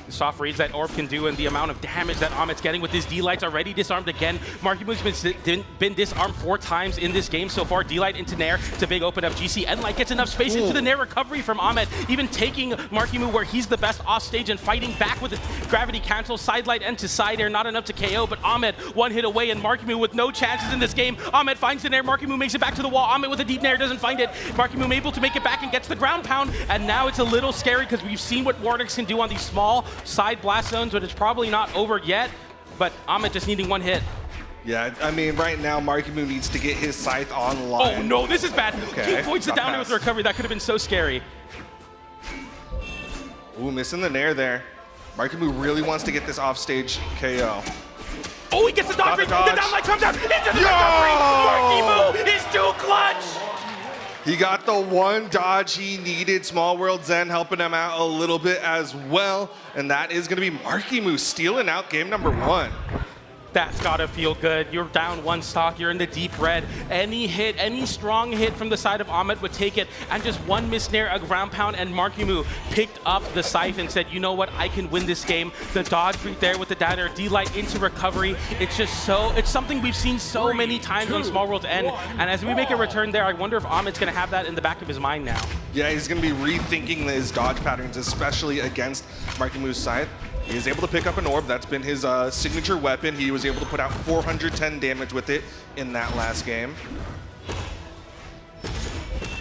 The soft reads that Orb can do and the amount of damage that Ahmet's getting with his D-Lights already disarmed again. Marky Moo's been disarmed 4 times in this game so far. D-Light into Nair to big open up. GC N-Light gets enough space into the Nair recovery from Ahmet, even taking Marky Moo where he's the best off stage and fighting back with his gravity cancel. Side light and to side air, not enough to KO, but Ahmet 1 hit away and Marky Moo with no chances in this game. Ahmet finds the Nair, Marky Moo makes it back to the wall. Ahmet with a deep Nair doesn't find it. Marky Moo able to make it back and gets the ground pound, and now it's a little scary because we've seen what Mordex can do on these small side blast zones, but it's probably not over yet. But Ahmet just needing 1 hit. Yeah, I mean, right now, Marky Moo needs to get his scythe online. Oh no, this is bad. Okay. He avoids the down air with the recovery. That could have been so scary. Ooh, missing the Nair there. Marky Moo really wants to get this offstage KO. Oh, he gets the dodge. The down light comes out into the recovery. Marky Moo is too clutch. He got the one dodge he needed. Small World Zen helping him out a little bit as well. And that is going to be Markimu stealing out game number 1. That's gotta feel good. You're down 1 stock, you're in the deep red. Any hit, any strong hit from the side of Ahmed would take it. And just one miss nair, a ground pound, and Markimu picked up the scythe and said, you know what, I can win this game. The dodge right there with the down air, D-Light into recovery. It's just so, it's something we've seen so many times on Small World's end. And as we make a return there, I wonder if Ahmed's gonna have that in the back of his mind now. Yeah, he's going to be rethinking his dodge patterns, especially against Markimu's scythe. He is able to pick up an orb. That's been his signature weapon. He was able to put out 410 damage with it in that last game.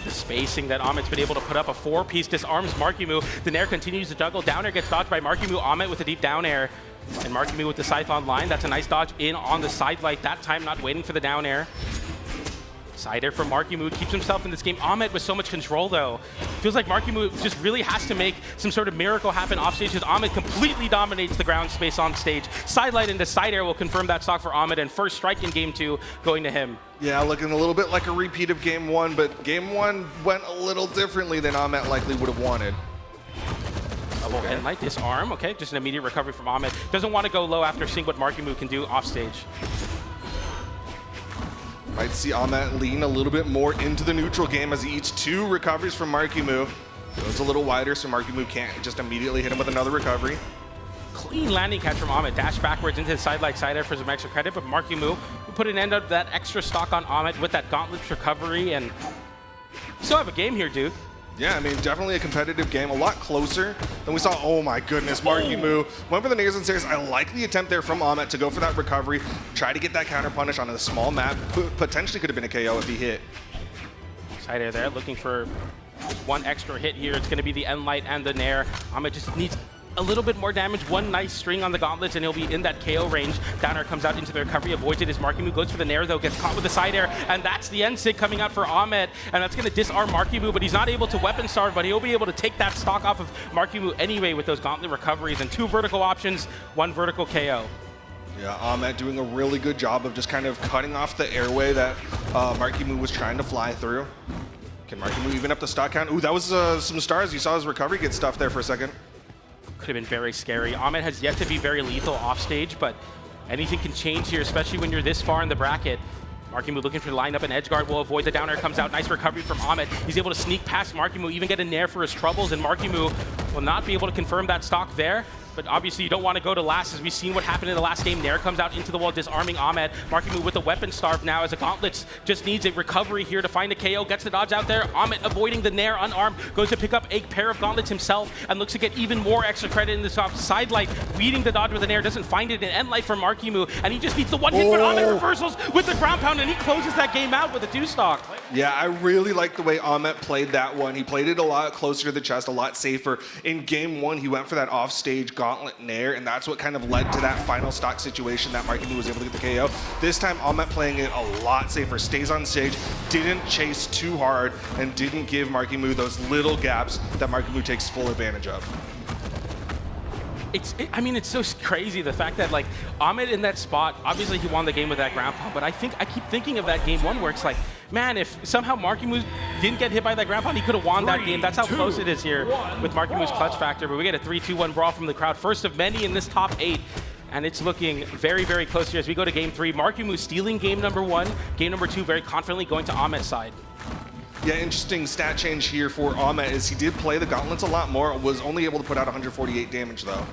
The spacing that Ahmed's been able to put up, a 4-piece disarms Markimu. The nair continues to juggle. Down air gets dodged by Markimu. Ahmed with a deep down air. And Markimu with the scythe online. That's a nice dodge in on the side light. That time not waiting for the down air. Side air from Markimu keeps himself in this game. Ahmed with so much control though. Feels like Markimu just really has to make some sort of miracle happen off stage because Ahmed completely dominates the ground space on stage. Side light into side air will confirm that stock for Ahmed, and first strike in game 2 going to him. Yeah, looking a little bit like a repeat of game 1, but game 1 went a little differently than Ahmed likely would have wanted. And light disarm, okay, just an immediate recovery from Ahmed. Doesn't want to go low after seeing what Markimu can do off stage. Might see Ahmed lean a little bit more into the neutral game as he eats 2 recoveries from Markimu. Goes a little wider, so Markimu can't just immediately hit him with another recovery. Clean landing catch from Ahmed. Dash backwards into the side light side air for some extra credit, but Markimu will put an end of that extra stock on Ahmed with that gauntlet recovery, and still have a game here, dude. Yeah, I mean, definitely a competitive game, a lot closer than we saw. Oh my goodness, Markimu went for the nairs and stairs. I like the attempt there from Ahmed to go for that recovery, try to get that counter punish on a small map. Potentially could have been a KO if he hit. Side air there, looking for one extra hit here. It's going to be the end light and the nair. Ahmed just needs a little bit more damage, one nice string on the gauntlets, and he'll be in that KO range. Down air comes out into the recovery, avoids it as Markimu goes for the nair though, gets caught with the side air, and that's the end sig coming out for Ahmed, and that's going to disarm Markimu, but he's not able to weapon starve, but he'll be able to take that stock off of Markimu anyway with those gauntlet recoveries, and 2 vertical options, 1 vertical KO. Yeah, Ahmed doing a really good job of just kind of cutting off the airway that Markimu was trying to fly through. Can Markimu even up the stock count? Ooh, that was some stars. You saw his recovery get stuffed there for a second. Could have been very scary. Ahmed has yet to be very lethal off stage, but anything can change here, especially when you're this far in the bracket. Markimu looking for the lineup, and Edgeguard will avoid the down air, comes out. Nice recovery from Ahmed. He's able to sneak past Markimu, even get a nair for his troubles, and Markimu will not be able to confirm that stock there. But obviously you don't want to go to last, as we've seen what happened in the last game. Nair comes out into the wall, disarming Ahmed. Markimu with the weapon starve now, as the gauntlets just needs a recovery here to find a KO. Gets the dodge out there. Ahmed avoiding the nair, unarmed, goes to pick up a pair of gauntlets himself, and looks to get even more extra credit in this off. Side light, beating the dodge with the nair, doesn't find it. An end light from Markimu, and he just needs the one hit, but Ahmed reversals with the ground pound, and he closes that game out with a 2 stock. Yeah, I really like the way Ahmed played that one. He played it a lot closer to the chest, a lot safer. In game 1, he went for that off-stage gauntlet nair, and that's what kind of led to that final stock situation that Markimu was able to get the KO. This time, Ahmed playing it a lot safer, stays on stage, didn't chase too hard, and didn't give Markimu those little gaps that Markimu takes full advantage of. I mean, it's so crazy, the fact that, like, Ahmed in that spot, obviously he won the game with that ground pound, but I keep thinking of that game 1 where it's like, man, if somehow Markimu didn't get hit by that ground pound, he could have won that game. That's how close it is here with Markimu's clutch factor, but we get a 3-2-1 brawl from the crowd, first of many in this top 8. And it's looking very, very close here as we go to game 3. Markimu stealing game number 1, game number 2 very confidently going to Ahmed's side. Yeah, interesting stat change here for Ahmed is he did play the gauntlets a lot more, was only able to put out 148 damage though.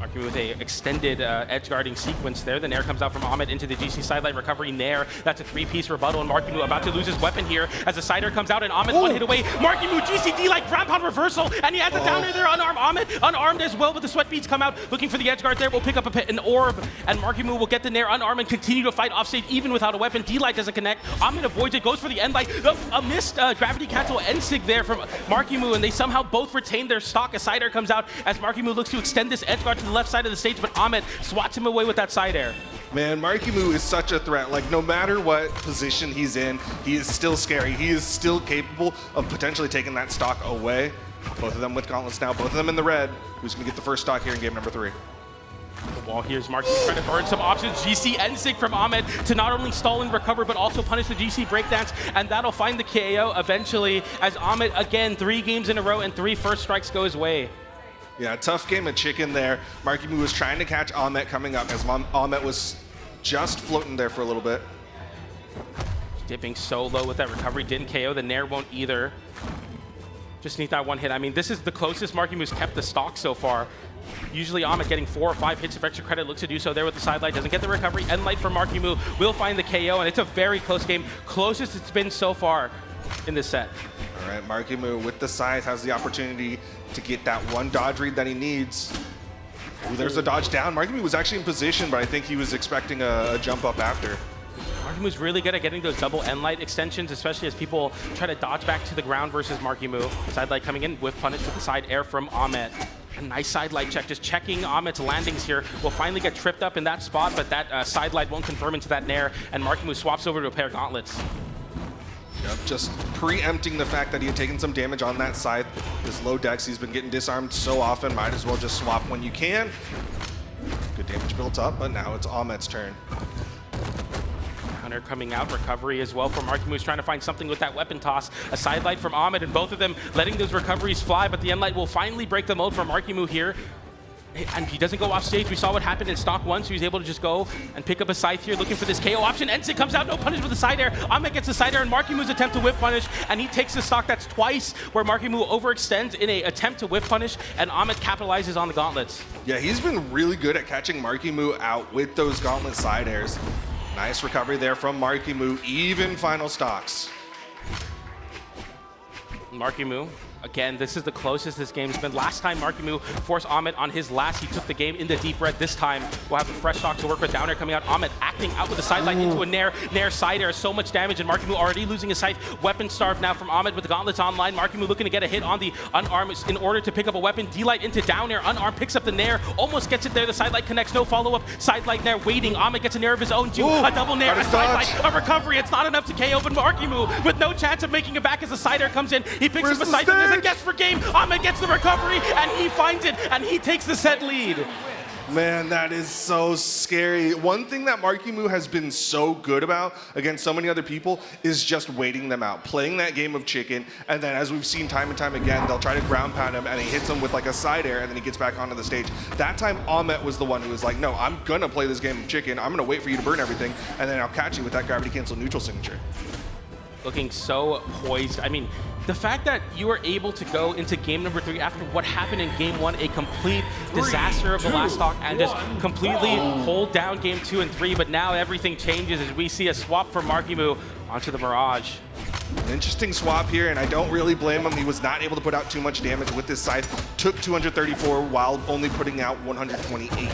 Markimu with a extended edge guarding sequence there. The nair comes out from Ahmed into the GC sidelight recovery nair. That's a 3-piece rebuttal, and Markimu about to lose his weapon here as the side air comes out, and Ahmed one hit away. Markimu GCD like ground pound reversal, and he has a down air there, unarmed. Ahmed unarmed as well, but the sweat beads come out looking for the edge guard there. Will pick up an orb, and Markimu will get the nair unarmed and continue to fight offstage even without a weapon. D-light doesn't connect. Ahmed avoids it, goes for the end light. A missed gravity cancel end sig there from Markimu, and they somehow both retain their stock. A side air comes out as Markimu looks to extend this edge guard to the left side of the stage, but Ahmed swats him away with that side air. Man, Markimu is such a threat. Like, no matter what position he's in, he is still scary. He is still capable of potentially taking that stock away. Both of them with gauntlets now, both of them in the red. Who's going to get the first stock here in game number 3? wall. Here's Marky trying to burn some options. GC N-Sig from Ahmed to not only stall and recover, but also punish the GC breakdance, and that'll find the KO eventually as Ahmed, again, 3 games in a row and 3 first strikes go his way. Yeah, tough game of chicken there. Marky Moo was trying to catch Ahmed coming up as Ahmed was just floating there for a little bit. Dipping so low with that recovery, didn't KO. The Nair won't either. Just need that one hit. I mean, this is the closest Marky Moo's kept the stock so far. Usually Ahmed getting 4 or 5 hits of extra credit, looks to do so there with the side light, doesn't get the recovery. End light for Marky Moo will find the KO, and it's a very close game. Closest it's been so far in this set. All right, Marky Moo with the scythe has the opportunity to get that one dodge read that he needs. Ooh, there's a dodge down. Marky Moo was actually in position, but I think he was expecting a jump up after. Marky Moo's really good at getting those double end light extensions, especially as people try to dodge back to the ground versus Marky Moo. Side light coming in with punish with the side air from Ahmed. A nice side light check, just checking Ahmed's landings here. Will finally get tripped up in that spot, but that side light won't confirm into that Nair, and Marky Moo swaps over to a pair of gauntlets. Yep, just preempting the fact that he had taken some damage on that side. His low dex, he's been getting disarmed so often, might as well just swap when you can. Good damage built up, but now it's Ahmed's turn. Hunter coming out, recovery as well for Marky Moo's trying to find something with that weapon toss. A side light from Ahmed, and both of them letting those recoveries fly, but the end light will finally break the mode for Marky Moo here. And he doesn't go off stage. We saw what happened in stock 1, so he's able to just go and pick up a scythe here, looking for this KO option. N-Sig comes out, no punish with the side air. Ahmed gets the side air, and Marky Moo's attempt to whip punish, and he takes the stock. That's twice where Marky Moo overextends in an attempt to whip punish, and Ahmed capitalizes on the gauntlets. Yeah, he's been really good at catching Marky Moo out with those gauntlet side airs. Nice recovery there from Marky Moo, even final stocks. Marky Moo, again, this is the closest this game's been. Last time Marky Moo forced Ahmed on his last, he took the game into deep red. This time, we'll have a fresh stock to work with. Down air coming out, Ahmed acting out with the sideline into a Nair side air. So much damage, and Marky Moo already losing his scythe. Weapon starved now from Ahmed with the gauntlets online. Marky Moo looking to get a hit on the unarmed in order to pick up a weapon. D-light into down air, unarmed, picks up the Nair, almost gets it there. The side light connects, no follow-up. Side light Nair waiting. Ahmed gets a Nair of his own too. A double Nair, a side light, a recovery. It's not enough to KO, but Marky Moo with no chance of making it back as the side air comes in. He picks up a scythe, and there's a guess for game. Ahmed gets the recovery, and he finds it, and he takes the set lead. Man, that is so scary. One thing that Marky Moo has been so good about against so many other people is just waiting them out, playing that game of chicken, and then as we've seen time and time again, they'll try to ground pound him, and he hits him with like a side air, and then he gets back onto the stage. That time, Ahmed was the one who was like, no, I'm gonna play this game of chicken, I'm gonna wait for you to burn everything, and then I'll catch you with that gravity cancel neutral signature. Looking so poised. I mean, the fact that you were able to go into game number 3 after what happened in game 1, a complete disaster of the last stock, and just completely hold down game 2 and 3, but now everything changes as we see a swap for Marky Moo onto the Mirage. An interesting swap here, and I don't really blame him. He was not able to put out too much damage with this scythe. Took 234 while only putting out 128.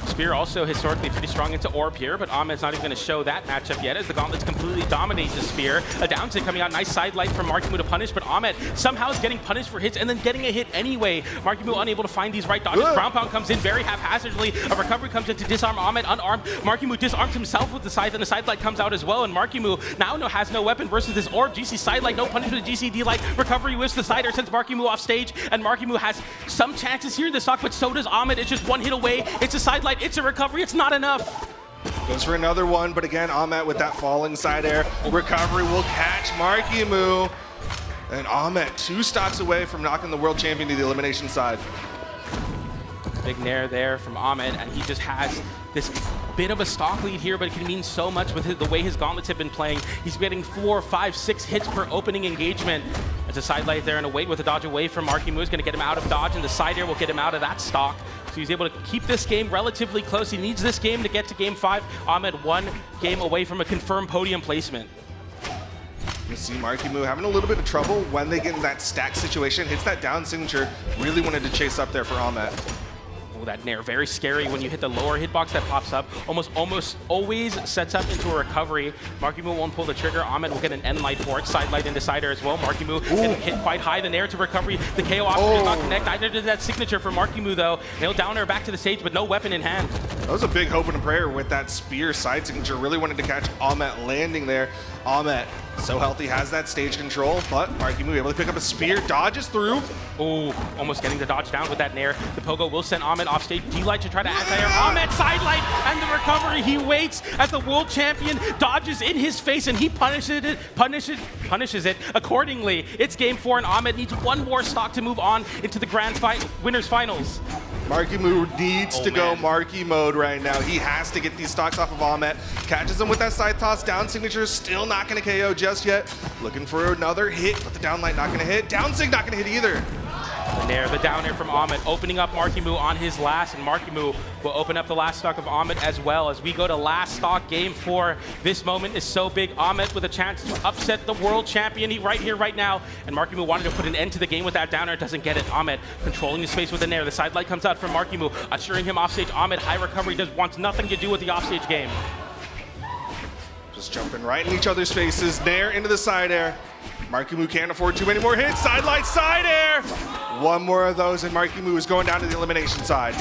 Spear also historically pretty strong into Orb here, but Ahmed's not even going to show that matchup yet as the gauntlets completely dominate the Spear. A down tick coming out, nice side light from Marky Moo to punish, but Ahmed somehow is getting punished for hits and then getting a hit anyway. Marky Moo unable to find these right dodges. Ground pound comes in very haphazardly. A recovery comes in to disarm Ahmed, unarmed. Marky Moo disarms himself with the scythe, and the side light comes out as well, and Marky Moo now has no weapon versus this Orb. GC side light, no punish with the GC D-light. Recovery whiffs the side air, sends Marky Moo off stage, and Marky Moo has some chances here in the stock, but so does Ahmed. It's just one hit away. It's a side light, it's a recovery. It's not enough. Goes for another one, but again, Ahmed with that falling side air. Recovery will catch Marky Moo. And Ahmed 2 stocks away from knocking the world champion to the elimination side. Big Nair there from Ahmed, and he just has this bit of a stock lead here, but it can mean so much with the way his gauntlets have been playing. He's getting 4, 5, 6 hits per opening engagement. There's a side light there and a wait with a dodge away from Marky Moo. Is going to get him out of dodge, and the side air will get him out of that stock. So he's able to keep this game relatively close. He needs this game to get to game 5. Ahmed 1 game away from a confirmed podium placement. You see Marky Moo having a little bit of trouble when they get in that stack situation. Hits that down signature. Really wanted to chase up there for Ahmed. Oh, that Nair, very scary when you hit the lower hitbox that pops up. Almost always sets up into a recovery. Marky Moo won't pull the trigger. Ahmed will get an end light for it. Side light into side air as well. Marky Moo getting hit quite high. The Nair to recovery. The KO option does not connect. Neither did that signature for Marky Moo though. Nail down air back to the stage, but no weapon in hand. That was a big hope and a prayer with that spear side signature. Really wanted to catch Ahmet landing there. Ahmet, so healthy, has that stage control, but Markimu able to pick up a spear, dodges through. Oh, almost getting the dodge down with that nair. The pogo will send Ahmet off stage. D-Light to try to anti-air. Ahmet sidelight and the recovery. He waits as the world champion dodges in his face and he punishes it accordingly. It's game 4 and Ahmet needs one more stock to move on into the winners finals. Markimu needs to go Marky mode right now. He has to get these stocks off of Ahmet. Catches him with that side toss. Down signature, still not going to KO just yet. Looking for another hit, but the downlight not going to hit. Down sig not going to hit either. The down air from Ahmet, opening up Markimu on his last, and Markimu will open up the last stock of Ahmet as well as we go to last stock game 4. This moment is so big. Ahmet with a chance to upset the world champion right here, right now. And Markimu wanted to put an end to the game with that down air, doesn't get it. Ahmet controlling the space with the nair. The side light comes out from Markimu, assuring him offstage. Ahmet, high recovery, wants nothing to do with the offstage game. Just jumping right in each other's faces. Nair into the side air. Markimu can't afford too many more hits. Side light, side air. One more of those, and Markimu is going down to the elimination side.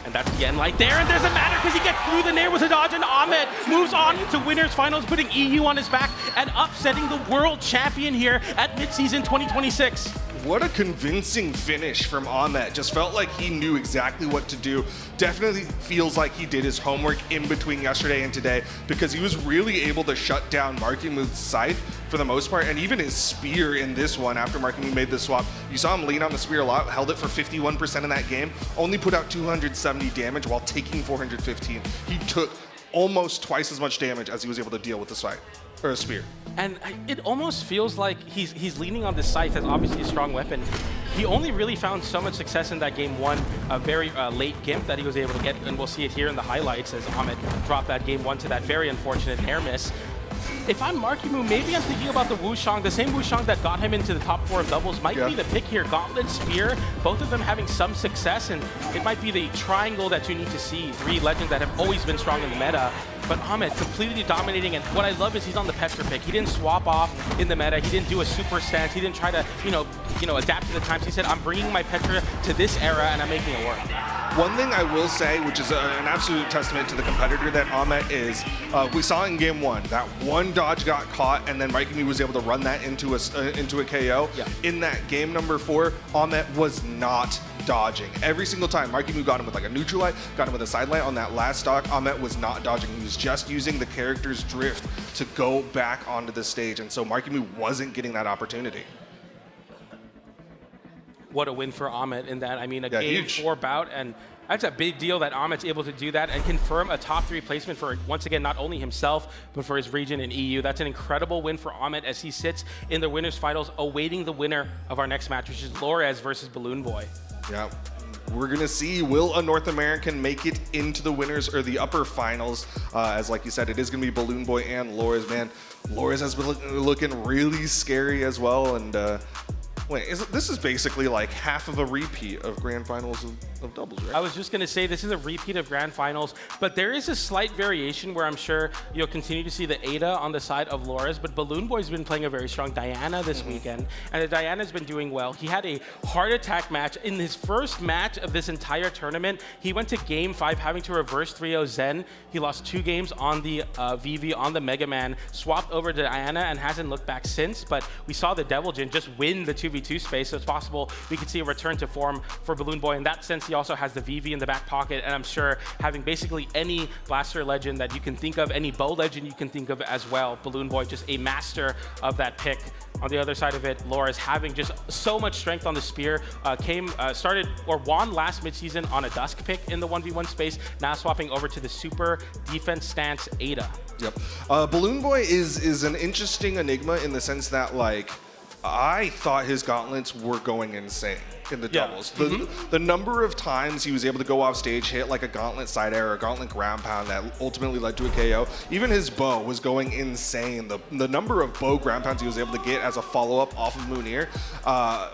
And that's the end light there, and doesn't matter because he gets through the nair with a dodge, and Ahmet moves on to winners finals, putting EU on his back and upsetting the world champion here at Midseason 2026. What a convincing finish from Ahmet. Just felt like he knew exactly what to do. Definitely feels like he did his homework in between yesterday and today because he was really able to shut down Markimu's scythe for the most part, and even his spear in this one after Markimu made the swap. You saw him lean on the spear a lot, held it for 51% in that game, only put out 270 damage while taking 415. He took almost twice as much damage as he was able to deal with the scythe, or a spear. And it almost feels like he's leaning on the scythe as obviously a strong weapon. He only really found so much success in that game 1, a very late gimp that he was able to get, and we'll see it here in the highlights as Ahmet dropped that game 1 to that very unfortunate air miss. If I'm Markimu, maybe I'm thinking about the Wushang. The same Wushang that got him into the top 4 of doubles might be the pick here. Gauntlet, Spear, both of them having some success, and it might be the triangle that you need to see. 3 legends that have always been strong in the meta. But Ahmet completely dominating, and what I love is he's on the Petra pick. He didn't swap off in the meta. He didn't do a super stance. He didn't try to, adapt to the times. He said, I'm bringing my Petra to this era, and I'm making it work. One thing I will say, which is an absolute testament to the competitor that Ahmet is, we saw in game 1, that one dodge got caught, and then Markimu was able to run that into a KO. Yeah. In that game number 4, Ahmet was not dodging. Every single time, Markimu got him with like a neutral light, got him with a side light on that last stock. Ahmet was not dodging. He was just using the character's drift to go back onto the stage, and so Markimu wasn't getting that opportunity. What a win for Ahmet in that. I mean, game 4 bout, and that's a big deal that Ahmet's able to do that and confirm a top 3 placement for, once again, not only himself, but for his region in EU. That's an incredible win for Ahmet as he sits in the winners finals, awaiting the winner of our next match, which is Lores versus Balloon Boy. Yeah. We're going to see, will a North American make it into the winners or the upper finals? As like you said, it is going to be Balloon Boy and Lores, man. Lores has been looking really scary as well. And this is basically like half of a repeat of grand finals of doubles, right? I was just going to say this is a repeat of grand finals, but there is a slight variation where I'm sure you'll continue to see the Ada on the side of Lores, but Balloon Boy's been playing a very strong Diana this weekend, and the Diana's been doing well. He had a heart attack match. In his first match of this entire tournament, he went to game 5 having to reverse 3-0 Zen. He lost 2 games on the VV, on the Mega Man, swapped over to Diana, and hasn't looked back since, but we saw the Devil Jin just win the 2v2 space, so it's possible we could see a return to form for Balloon Boy. In that sense, he also has the VV in the back pocket, and I'm sure having basically any blaster legend that you can think of, any bow legend you can think of as well, Balloon Boy just a master of that pick. On the other side of it, Lores having just so much strength on the spear, won last midseason on a Dusk pick in the 1v1 space, now swapping over to the super defense stance Ada. Yep. Balloon Boy is an interesting enigma in the sense that, like, I thought his gauntlets were going insane in the doubles. The number of times he was able to go off stage, hit like a gauntlet side air or a gauntlet ground pound that ultimately led to a KO. Even his bow was going insane. The number of bow ground pounds he was able to get as a follow-up off of Munir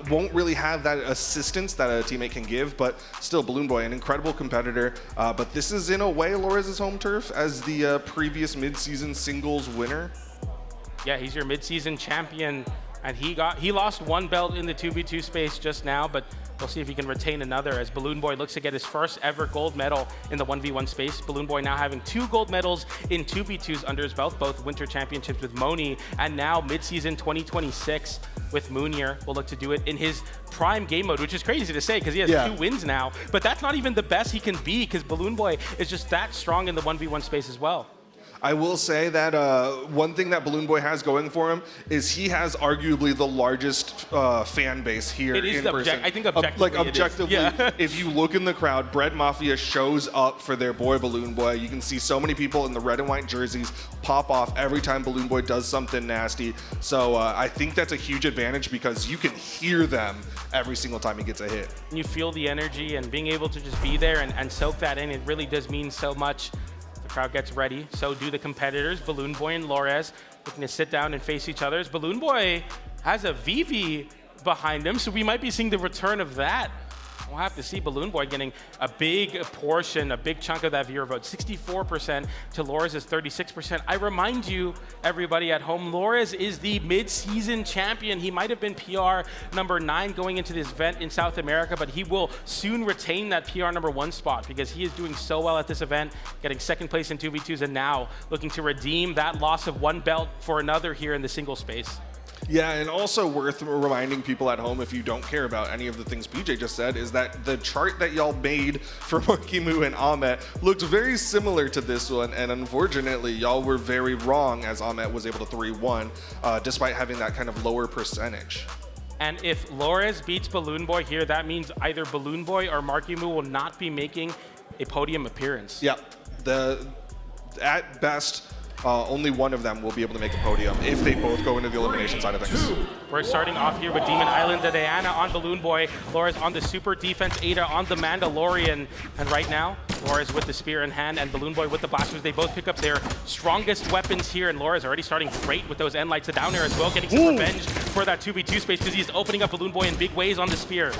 won't really have that assistance that a teammate can give, but still, Balloon Boy, an incredible competitor. But this is in a way Lores' home turf as the previous mid-season singles winner. Yeah, he's your mid-season champion And he lost one belt in the 2v2 space just now, but we'll see if he can retain another as Balloon Boy looks to get his first ever gold medal in the 1v1 space. Balloon Boy now having 2 gold medals in 2v2s under his belt, both Winter Championships with Moni and now Midseason 2026 with Moonier. Will look to do it in his prime game mode, which is crazy to say because he has 2 wins now, but that's not even the best he can be because Balloon Boy is just that strong in the 1v1 space as well. I will say that one thing that Balloon Boy has going for him is he has arguably the largest fan base here in person. I think objectively, objectively, if you look in the crowd, Bread Mafia shows up for their boy Balloon Boy. You can see so many people in the red and white jerseys pop off every time Balloon Boy does something nasty. So I think that's a huge advantage because you can hear them every single time he gets a hit. You feel the energy and being able to just be there and soak that in, it really does mean so much. Crowd gets ready, so do the competitors. Balloon Boy and Lores looking to sit down and face each other. Balloon Boy has a Vivi behind him, so we might be seeing the return of that. We'll have to see Balloon Boy getting a big portion, a big chunk of that viewer vote. 64% to Lores is 36%. I remind you, everybody at home, Lores is the mid-season champion. He might have been PR number 9 going into this event in South America, but he will soon retain that PR number 1 spot because he is doing so well at this event, getting 2nd place in 2v2s and now looking to redeem that loss of 1 belt for another here in the single space. Yeah, and also worth reminding people at home, if you don't care about any of the things BJ just said, is that the chart that y'all made for Monkey Moo and Ahmet looked very similar to this one, and unfortunately, y'all were very wrong as Ahmet was able to 3-1, despite having that kind of lower percentage. And if Lores beats Balloon Boy here, that means either Balloon Boy or Marky Moo will not be making a podium appearance. Yep. At best, only one of them will be able to make a podium if they both go into the elimination side of things. We're starting off here with Demon Island, the Diana on Balloon Boy, Lores on the super defense, Ada on the Mandalorian. And right now, Lores with the spear in hand and Balloon Boy with the blasters. They both pick up their strongest weapons here, and Lores already starting great with those end lights down there as well, getting some revenge for that 2v2 space because he's opening up Balloon Boy in big ways on the spear.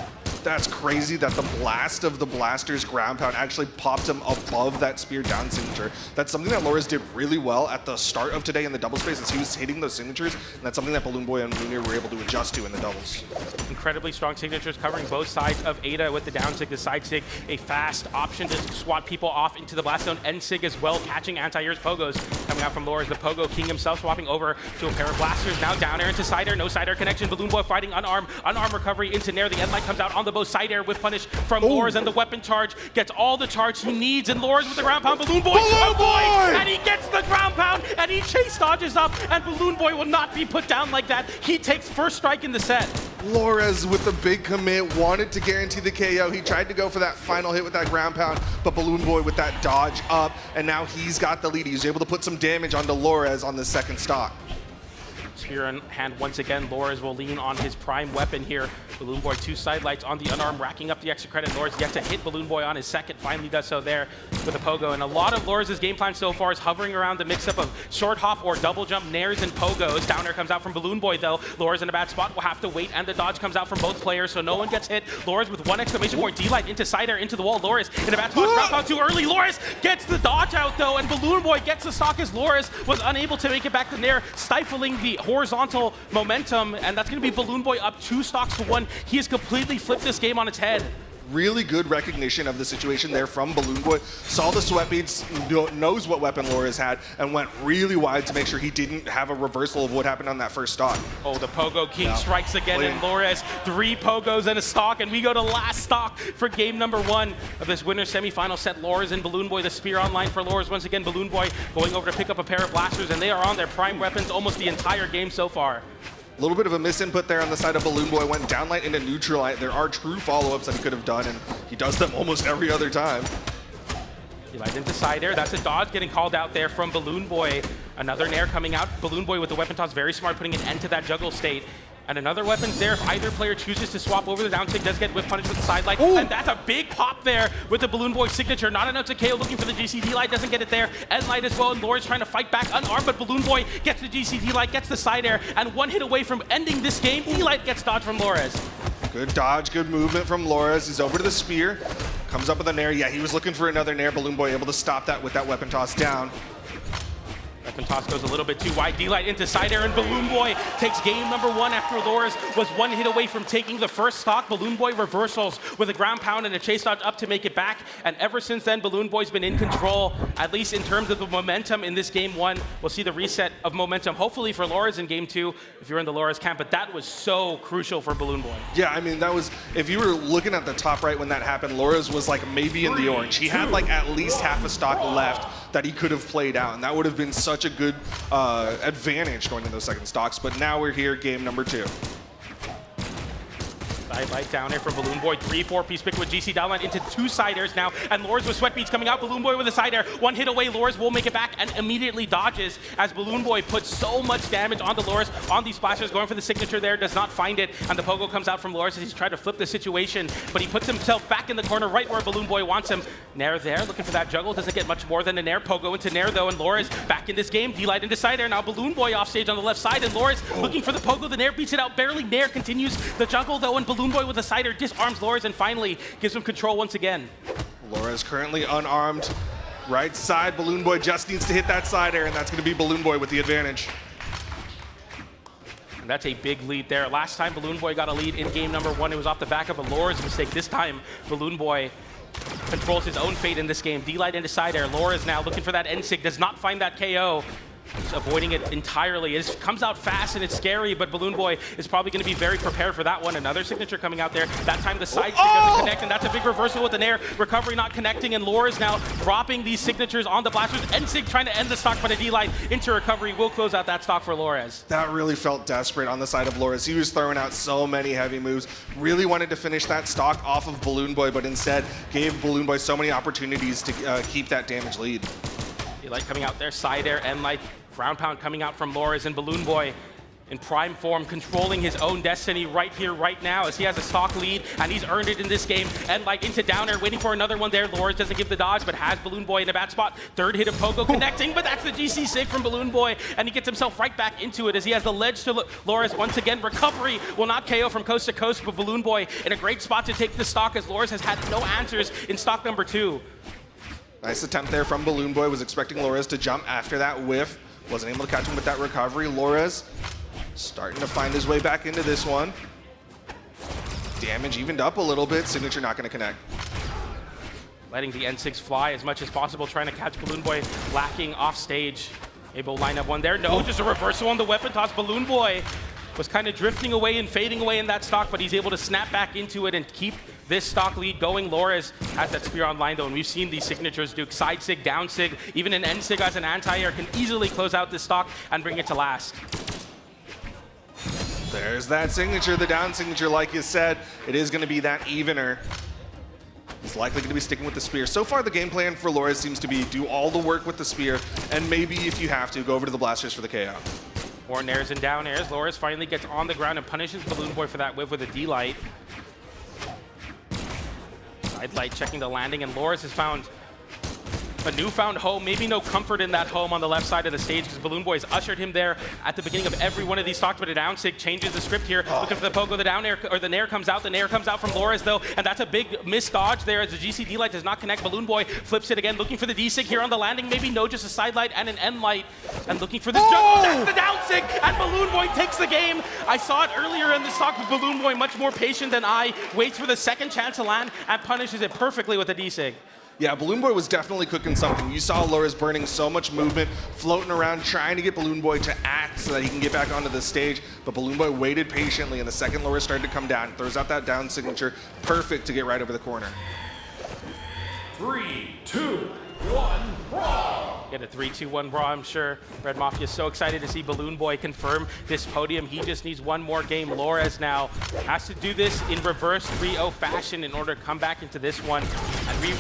That's crazy that the blast of the blaster's ground pound actually popped him above that spear down signature. That's something that Lores did really well at the start of today in the double space as he was hitting those signatures, and that's something that Balloon Boy and Moonier were able to adjust to in the doubles. Incredibly strong signatures covering both sides of Ada with the down sig, the side sig, a fast option to swat people off into the blast zone, end sig as well, catching anti-airs pogos coming out from Lores. The Pogo King himself swapping over to a pair of blasters, now down air into side air, no side air connection. Balloon Boy fighting unarmed recovery into Nair. The end light comes out on the both side air with punish from Lores, and the weapon charge gets all the charge he needs, and Lores with the ground pound. Balloon Boy, and he gets the ground pound, and he chase dodges up, and Balloon Boy will not be put down like that. He takes first strike in the set. Lores with the big commit, wanted to guarantee the KO. He tried to go for that final hit with that ground pound, but Balloon Boy with that dodge up, and now he's got the lead. He's able to put some damage onto Lores on the second stock. Spear in hand once again. Lores will lean on his prime weapon here. Balloon Boy 2 side lights on the unarmed, racking up the extra credit. Lores yet to hit Balloon Boy on his second, finally does so there with a pogo. And a lot of Lores' game plan so far is hovering around the mix-up of short hop or double jump, nairs and pogos. Down air comes out from Balloon Boy though. Lores in a bad spot, will have to wait, and the dodge comes out from both players, so no one gets hit. Lores with 1 exclamation point, D-light into side air, into the wall. Lores in a bad spot, ground pound too early. Lores gets the dodge out though, and Balloon Boy gets the stock as Lores was unable to make it back to Nair, stifling the horizontal momentum, and that's going to be Balloon Boy up 2 stocks to 1. He has completely flipped this game on its head. Really good recognition of the situation there from Balloon Boy. Saw the sweat beats, knows what weapon Lores had, and went really wide to make sure he didn't have a reversal of what happened on that first stock. Oh, the Pogo King strikes again, and Lores 3 pogos and a stock, and we go to last stock for game number 1 of this winner semifinal set. Lores and Balloon Boy, the spear online for Lores once again. Balloon Boy going over to pick up a pair of blasters, and they are on their prime weapons almost the entire game so far. A little bit of a misinput there on the side of Balloon Boy, went down light into neutral light. There are true follow-ups that he could have done, and he does them almost every other time. He light into side air. That's a dodge getting called out there from Balloon Boy. Another nair coming out. Balloon Boy with the weapon toss, very smart, putting an end to that juggle state. And another weapon's there if either player chooses to swap over. The down tick does get whip punished with the side light. And that's a big pop there with the Balloon Boy signature. Not enough to KO, looking for the GCD light, doesn't get it there. End light as well, and Lores trying to fight back unarmed, but Balloon Boy gets the GCD light, gets the side air, and 1 hit away from ending this game. D-light gets dodged from Lores. Good dodge, good movement from Lores. He's over to the spear, comes up with a nair. Yeah, he was looking for another nair. Balloon Boy able to stop that with that weapon toss down. Weapon toss goes a little bit too wide. D-Light into side air, and Balloon Boy takes game number 1 after Loras was 1 hit away from taking the first stock. Balloon Boy reversals with a ground pound and a chase dodge up to make it back. And ever since then, Balloon Boy's been in control, at least in terms of the momentum in this game 1. We'll see the reset of momentum, hopefully for Loras in game 2, if you're in the Loras camp. But that was so crucial for Balloon Boy. Yeah, I mean, that was, if you were looking at the top right when that happened, Loras was like maybe in the orange. He had like at least half a stock left that he could have played out, and that would have been such a good advantage going into those second stocks. But now we're here, game number 2. Side light down here from Balloon Boy. 3-4 piece pick with GC downline into 2 side airs now. And Loras with sweat beats coming out. Balloon Boy with a side air. 1 hit away. Loras will make it back and immediately dodges as Balloon Boy puts so much damage onto Loras on these splashers. Going for the signature there. Does not find it. And the pogo comes out from Loras as he's trying to flip the situation. But he puts himself back in the corner right where Balloon Boy wants him. Nair there looking for that juggle. Doesn't get much more than a Nair. Pogo into Nair though. And Loras back in this game. D-Light into side air. Now Balloon Boy off stage on the left side. And Loras looking for the pogo. The Nair beats it out barely. Nair continues the juggle though. And Balloon Boy with a side air disarms Loras and finally gives him control once again. Loras currently unarmed. Right side, Balloon Boy just needs to hit that side air, and that's going to be Balloon Boy with the advantage. And that's a big lead there. Last time Balloon Boy got a lead in game number 1, it was off the back of a Loras mistake. This time, Balloon Boy controls his own fate in this game. D-Light into side air. Loras now looking for that N-Sig, does not find that KO. He's avoiding it entirely. It comes out fast and it's scary, but Balloon Boy is probably going to be very prepared for that one. Another signature coming out there. That time the side stick doesn't connect, and that's a big reversal with the Nair. Recovery not connecting, and Loras now dropping these signatures on the blasters. N-Sig trying to end the stock, but a D-Light into recovery will close out that stock for Loras. That really felt desperate on the side of Loras. He was throwing out so many heavy moves. Really wanted to finish that stock off of Balloon Boy, but instead gave Balloon Boy so many opportunities to keep that damage lead. D-Light coming out there, side air, N-Light. Ground pound coming out from Loras, and Balloon Boy in prime form, controlling his own destiny right here, right now, as he has a stock lead, and he's earned it in this game. And like into down air, waiting for another one there. Loras doesn't give the dodge, but has Balloon Boy in a bad spot. Third hit of Pogo connecting, but that's the GC sig from Balloon Boy, and he gets himself right back into it as he has the ledge to Loras. Once again, recovery will not KO from coast to coast, but Balloon Boy in a great spot to take the stock as Loras has had no answers in stock number 2. Nice attempt there from Balloon Boy. Was expecting Loras to jump after that whiff. Wasn't able to catch him with that recovery. Loras starting to find his way back into this one. Damage evened up a little bit. Signature not going to connect. Letting the N6 fly as much as possible, trying to catch Balloon Boy lacking off stage. Able to line up one there. No, just a reversal on the weapon toss. Balloon Boy was kind of drifting away and fading away in that stock, but he's able to snap back into it and keep this stock lead going. Loras has that spear online though, and we've seen these signatures do side sig, down sig, even an N sig as an anti-air can easily close out this stock and bring it to last. There's that signature, the down signature, like you said. It is going to be that evener. He's likely going to be sticking with the spear. So far, the game plan for Loras seems to be do all the work with the spear, and maybe if you have to, go over to the blasters for the KO. More nairs and down airs. Loras finally gets on the ground and punishes Balloon Boy for that whiff with a D-Light. Side light checking the landing, and Loras has found a newfound home, maybe no comfort in that home on the left side of the stage because Balloon Boy has ushered him there at the beginning of every one of these stocks, but a down sig changes the script here. Looking for the pogo, the down air, or the nair comes out. The nair comes out from Loras though, and that's a big missed dodge there as the GC D-Light does not connect. Balloon Boy flips it again, looking for the D-Sig here on the landing. Maybe no, just a side light and an N light, and looking for this jump. That's the down sig, and Balloon Boy takes the game. I saw it earlier in the stock with Balloon Boy, much more patient than I, waits for the second chance to land and punishes it perfectly with a D-Sig. Yeah, Balloon Boy was definitely cooking something. You saw Loras burning so much movement, floating around, trying to get Balloon Boy to act so that he can get back onto the stage. But Balloon Boy waited patiently, and the second Loras started to come down, throws out that down signature, perfect to get right over the corner. 3, 2, 1, brawl! Get a 3-2-1 brawl, I'm sure. Red Mafia is so excited to see Balloon Boy confirm this podium. He just needs one more game. Loras now has to do this in reverse 3-0 fashion in order to come back into this one. And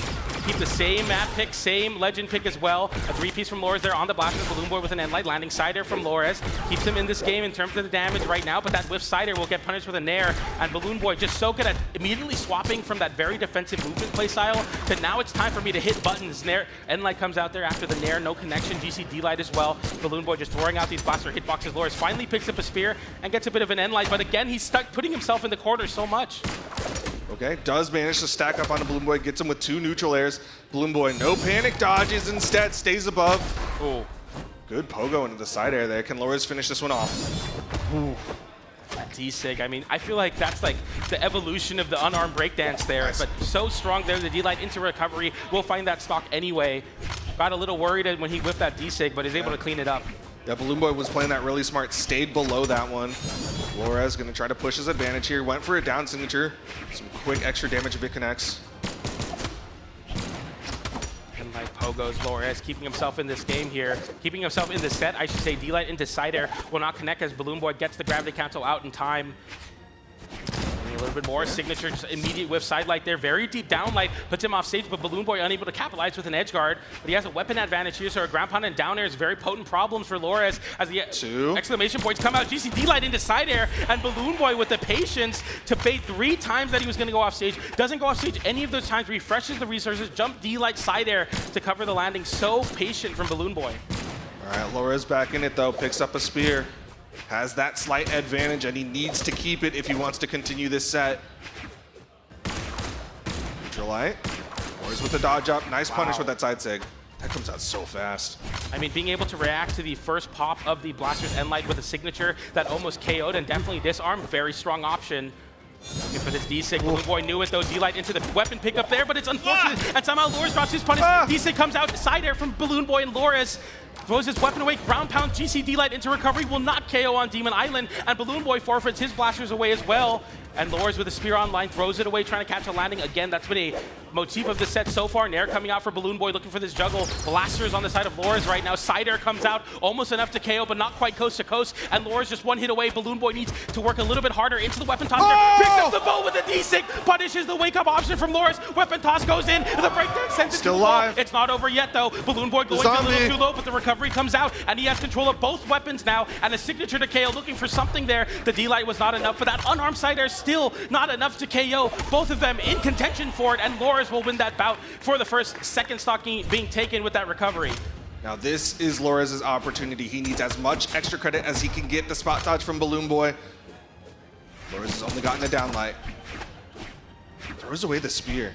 keep the same map pick, same legend pick as well. A 3-piece from Loras there on the blaster. Balloon Boy with an end light, landing side air from Loras. Keeps him in this game in terms of the damage right now, but that whiff side air will get punished with a nair. And Balloon Boy just so good at immediately swapping from that very defensive movement play style to now it's time for me to hit buttons. Nair, end light comes out there after the nair, no connection. GC D-Light as well. Balloon Boy just throwing out these blaster hitboxes. Loras finally picks up a spear and gets a bit of an end light, but again, he's stuck putting himself in the corner so much. Okay, does manage to stack up onto Balloon Boy, gets him with 2 neutral airs. Balloon Boy, no panic dodges, instead stays above. Ooh. Good pogo into the side air there. Can Lores finish this one off? Ooh. That D-Sig, I mean, I feel like that's like the evolution of the unarmed breakdance there, Nice. but so strong there, the D-Light into recovery. We'll find that stock anyway. Got a little worried when he whipped that D-Sig, but is able to clean it up. Yeah, Balloon Boy was playing that really smart, stayed below that one. Lores gonna try to push his advantage here, went for a down signature. Some quick extra damage if it connects. And like Pogo's Lores keeping himself in this game here, keeping himself in the set, I should say. D-Light into side air will not connect as Balloon Boy gets the gravity cancel out in time. A little bit more signature, just immediate whiff side light there. Very deep down light puts him off stage, but Balloon Boy unable to capitalize with an edge guard. But he has a weapon advantage here, so a ground pound and down air is very potent problems for Lores as the exclamation points come out. GCD light into side air, and Balloon Boy with the patience to bait 3 times that he was going to go off stage. Doesn't go off stage any of those times, refreshes the resources, jump D light side air to cover the landing. So patient from Balloon Boy. All right, Lores back in it though, picks up a spear. Has that slight advantage, and he needs to keep it if he wants to continue this set. Neutral light. Lores with the dodge up. Nice punish with that side sig. That comes out so fast. I mean, being able to react to the first pop of the Blaster's End Light with a signature that almost KO'd and definitely disarmed, very strong option. Looking for this D-Sig. Balloon Boy knew it though. D-Light into the weapon pickup there, but it's unfortunate. And somehow Lores drops his punish. D-Sig comes out side air from Balloon Boy, and Lores throws his weapon away. Ground pound. GC D-Light into recovery will not KO on Demon Island, and Balloon Boy forfeits his blasters away as well. And Lores with a spear online throws it away, trying to catch a landing. Again, that's been a motif of the set so far. Nair coming out for Balloon Boy, looking for this juggle. Blasters on the side of Lores right now. Side air comes out, almost enough to KO, but not quite coast to coast. And Lores just one hit away. Balloon Boy needs to work a little bit harder into the weapon toss. Picks up the bow with a D-Sig, punishes the wake-up option from Lores. Weapon toss goes in. The breakdown sends it Still to the wall. alive. It's not over yet though. Balloon Boy going a little too low, but the recovery comes out, and he has control of both weapons now. And a signature to KO, looking for something there. The D-Light was not enough, but that unarmed side air still not enough to KO. Both of them in contention for it, and Lores will win that bout for the first second stock being taken with that recovery. Now this is Lores' opportunity. He needs as much extra credit as he can get. The spot dodge from Balloon Boy. Lores has only gotten a down light. Throws away the spear.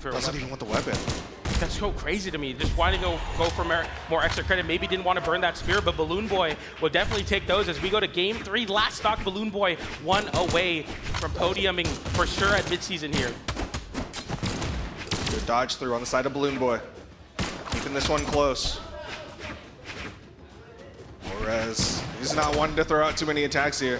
Doesn't even want the weapon. That's so crazy to me. Just wanting to go for more extra credit. Maybe didn't want to burn that spear, but Balloon Boy will definitely take those as we go to game 3. Last stock, Balloon Boy 1 away from podiuming for sure at midseason here. Good dodge through on the side of Balloon Boy. Keeping this one close. Lores, he's not wanting to throw out too many attacks here.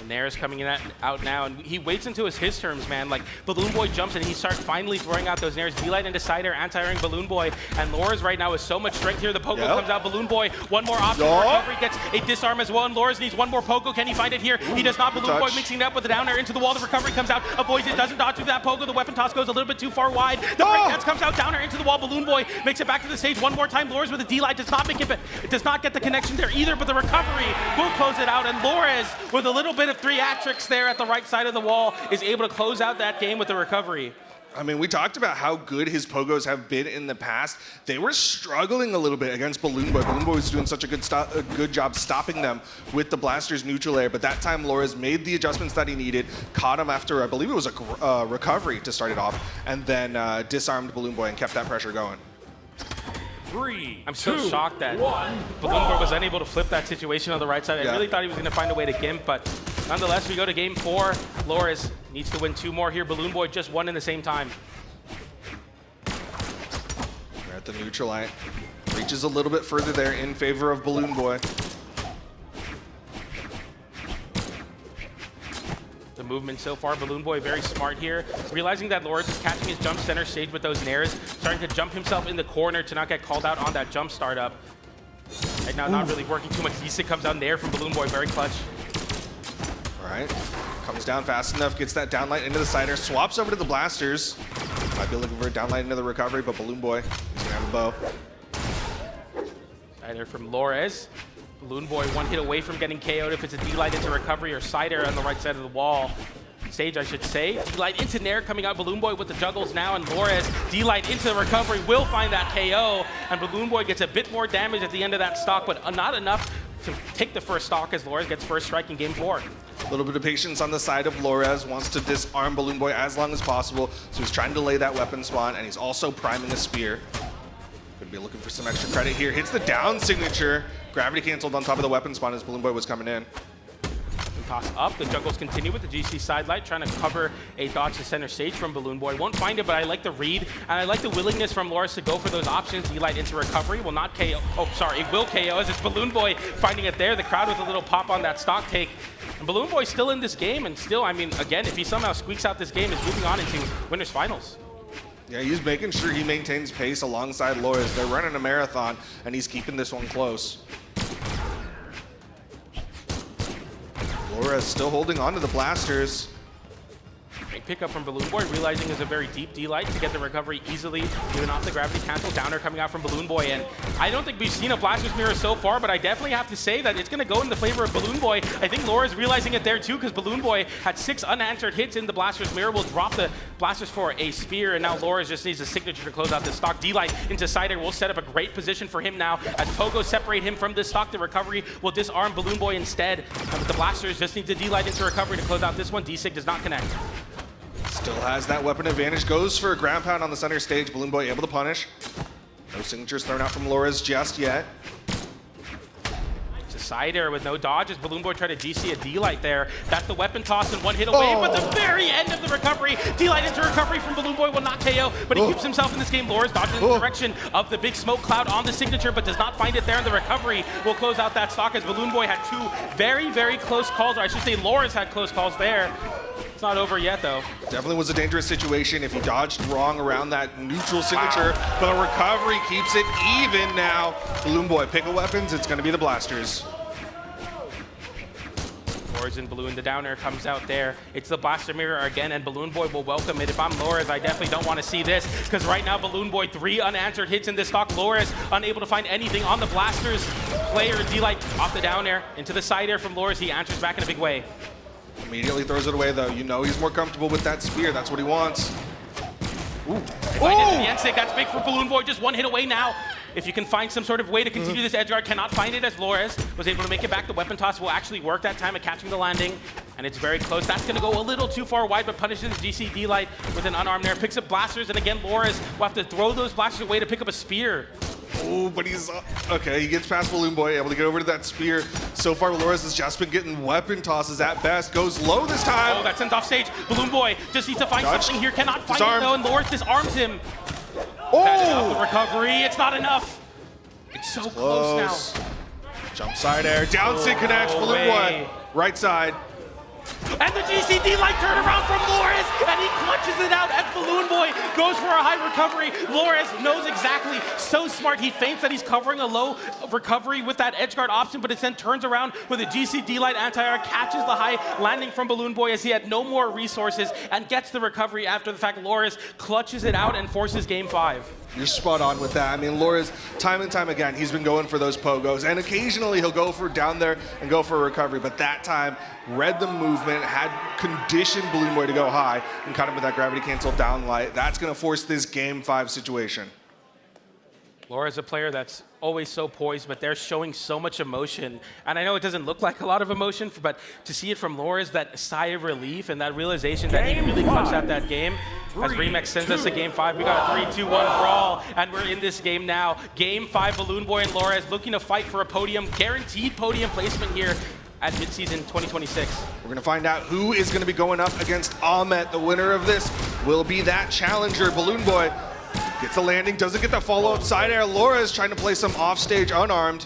Nair is coming out now, and he waits until it's his terms, man. Like, Balloon Boy jumps and he starts finally throwing out those Nairs. D-Light into side air, anti-airing Balloon Boy, and Lores right now is so much strength here. The Pogo comes out. Balloon Boy, one more option. Recovery gets a disarm as well, and Lores needs one more Pogo. Can he find it here? He does not. Balloon Boy mixing it up with the down air into the wall. The recovery comes out, avoids it, doesn't dodge through that Pogo. The weapon toss goes a little bit too far wide. The breakdance comes out, down air into the wall. Balloon Boy makes it back to the stage one more time. Lores with a D-Light does not make it, but it does not get the connection there either, but the recovery will close it out, and Lores with a little bit of 3-atrix there at the right side of the wall is able to close out that game with the recovery. I mean, we talked about how good his pogos have been in the past. They were struggling a little bit against Balloon Boy. Balloon Boy was doing such a good job stopping them with the Blaster's neutral air, but that time Lores made the adjustments that he needed, caught him after, I believe it was a recovery to start it off, and then disarmed Balloon Boy and kept that pressure going. I'm so shocked that Balloon Boy was unable to flip that situation on the right side. I really thought he was going to find a way to gimp, but nonetheless, we go to game 4. Lores needs to win 2 more here. Balloon Boy just won in the same time. We're at the neutral light. Reaches a little bit further there in favor of Balloon Boy. The movement so far, Balloon Boy very smart here. Realizing that Lores is catching his jump center stage with those Nairs, starting to jump himself in the corner to not get called out on that jump startup. Right now, not really working too much. D-Sig comes down there from Balloon Boy, very clutch. All right, comes down fast enough, gets that downlight into the sider, swaps over to the Blasters. Might be looking for a downlight into the recovery, but Balloon Boy, he's gonna have a bow. Sider from Lores. Balloon Boy 1 hit away from getting KO'd if it's a D-Light into recovery or side air on the right side of the wall. Stage, I should say. D-Light into Nair coming out. Balloon Boy with the juggles now, and Lores, D-Light into the recovery, will find that KO. And Balloon Boy gets a bit more damage at the end of that stock, but not enough to take the first stock as Lores gets first strike in game 4. A little bit of patience on the side of Lores, wants to disarm Balloon Boy as long as possible, so he's trying to delay that weapon spawn, and he's also priming a spear. Could be looking for some extra credit here. Hits the down signature. Gravity canceled on top of the weapon spawn as Balloon Boy was coming in. Toss up. The juggles continue with the GC side light, trying to cover a dodge to center stage from Balloon Boy. Won't find it, but I like the read, and I like the willingness from Loris to go for those options. D-Light into recovery. Will not KO. Oh, sorry. It will KO as it's Balloon Boy finding it there. The crowd with a little pop on that stock take. And Balloon Boy still in this game, and still, I mean, again, if he somehow squeaks out this game, is moving on into winners finals. Yeah, he's making sure he maintains pace alongside Loris. They're running a marathon, and he's keeping this one close. Loris still holding on to the blasters. Big pickup from Balloon Boy, realizing it's a very deep D-Light to get the recovery easily, even off the gravity cancel. Downer coming out from Balloon Boy, and I don't think we've seen a Blaster's Mirror so far, but I definitely have to say that it's going to go in the favor of Balloon Boy. I think Laura's realizing it there too, because Balloon Boy had 6 unanswered hits in the Blaster's Mirror. Will drop the Blasters for a spear, and now Laura just needs a signature to close out the stock. D-Light into Cider will set up a great position for him now. As Pogo separate him from this stock, the recovery will disarm Balloon Boy instead. But the Blasters just need to D-Light into recovery to close out this one. D-Sig does not connect. Still has that weapon advantage. Goes for a ground pound on the center stage. Balloon Boy able to punish. No signatures thrown out from Loris just yet. It's a Cider with no dodges. Balloon Boy tried to GC a D-Light there. That's the weapon toss and one hit away. But the very end of the recovery, D-Light into recovery from Balloon Boy will not KO, but he keeps himself in this game. Loris dodges in the direction of the big smoke cloud on the signature, but does not find it there. And the recovery will close out that stock as Balloon Boy had 2 very, very close calls. Or I should say Loris had close calls there. It's not over yet, though. Definitely was a dangerous situation if he dodged wrong around that neutral signature, but a recovery keeps it even now. Balloon Boy, pick a weapons, it's going to be the blasters. Loris and Balloon, the downer comes out there. It's the Blaster Mirror again, and Balloon Boy will welcome it. If I'm Loris, I definitely don't want to see this, because right now Balloon Boy, 3 unanswered hits in this stock. Loris unable to find anything on the Blasters. Player D-Light off the down air into the side air from Loris. He answers back in a big way. Immediately throws it away, though. You know he's more comfortable with that spear. That's what he wants. Ooh. Right into the end stick. That's big for Balloon Boy. Just 1 hit away now. If you can find some sort of way to continue this edge guard, cannot find it as Loris was able to make it back. The weapon toss will actually work that time at catching the landing, and it's very close. That's going to go a little too far wide, but punishes the GC D-Light with an unarmed there. Picks up blasters, and again, Loris will have to throw those blasters away to pick up a spear. Oh, but he's okay. He gets past Balloon Boy, able to get over to that spear. So far, Loris has just been getting weapon tosses at best. Goes low this time. Oh, that's sent off stage. Balloon Boy just needs to find something here. Cannot find it though, and Loris disarms him. Oh! That's enough. The recovery. It's not enough. It's so close now. Jump side air. Down sig connects. Balloon Boy. Right side. And the GCD light turnaround from Loris, and he clutches it out as Balloon Boy goes for a high recovery. Loris knows exactly, so smart. He feints that he's covering a low recovery with that edge guard option, but it then turns around with a GCD light anti-air, catches the high landing from Balloon Boy as he had no more resources and gets the recovery after the fact. Loris clutches it out and forces game 5. You're spot on with that. I mean, Loris, time and time again, he's been going for those pogos, and occasionally he'll go for down there and go for a recovery, but that time, read the movement, had conditioned Balloon Boy to go high, and caught him with that gravity cancel down light. That's going to force this game 5 situation. Laura's a player that's always so poised, but they're showing so much emotion. And I know it doesn't look like a lot of emotion, but to see it from Laura's, that sigh of relief and that realization that he really clutched out that game. As Remix sends us to game 5, we got a 3-2-1 brawl, and we're in this game now. Game 5, Balloon Boy and Laura's looking to fight for a podium, guaranteed podium placement here at Midseason 2026. We're going to find out who is going to be going up against Ahmet. The winner of this will be that challenger. Balloon Boy gets the landing, doesn't get the follow-up side air. Laura is trying to play some offstage unarmed.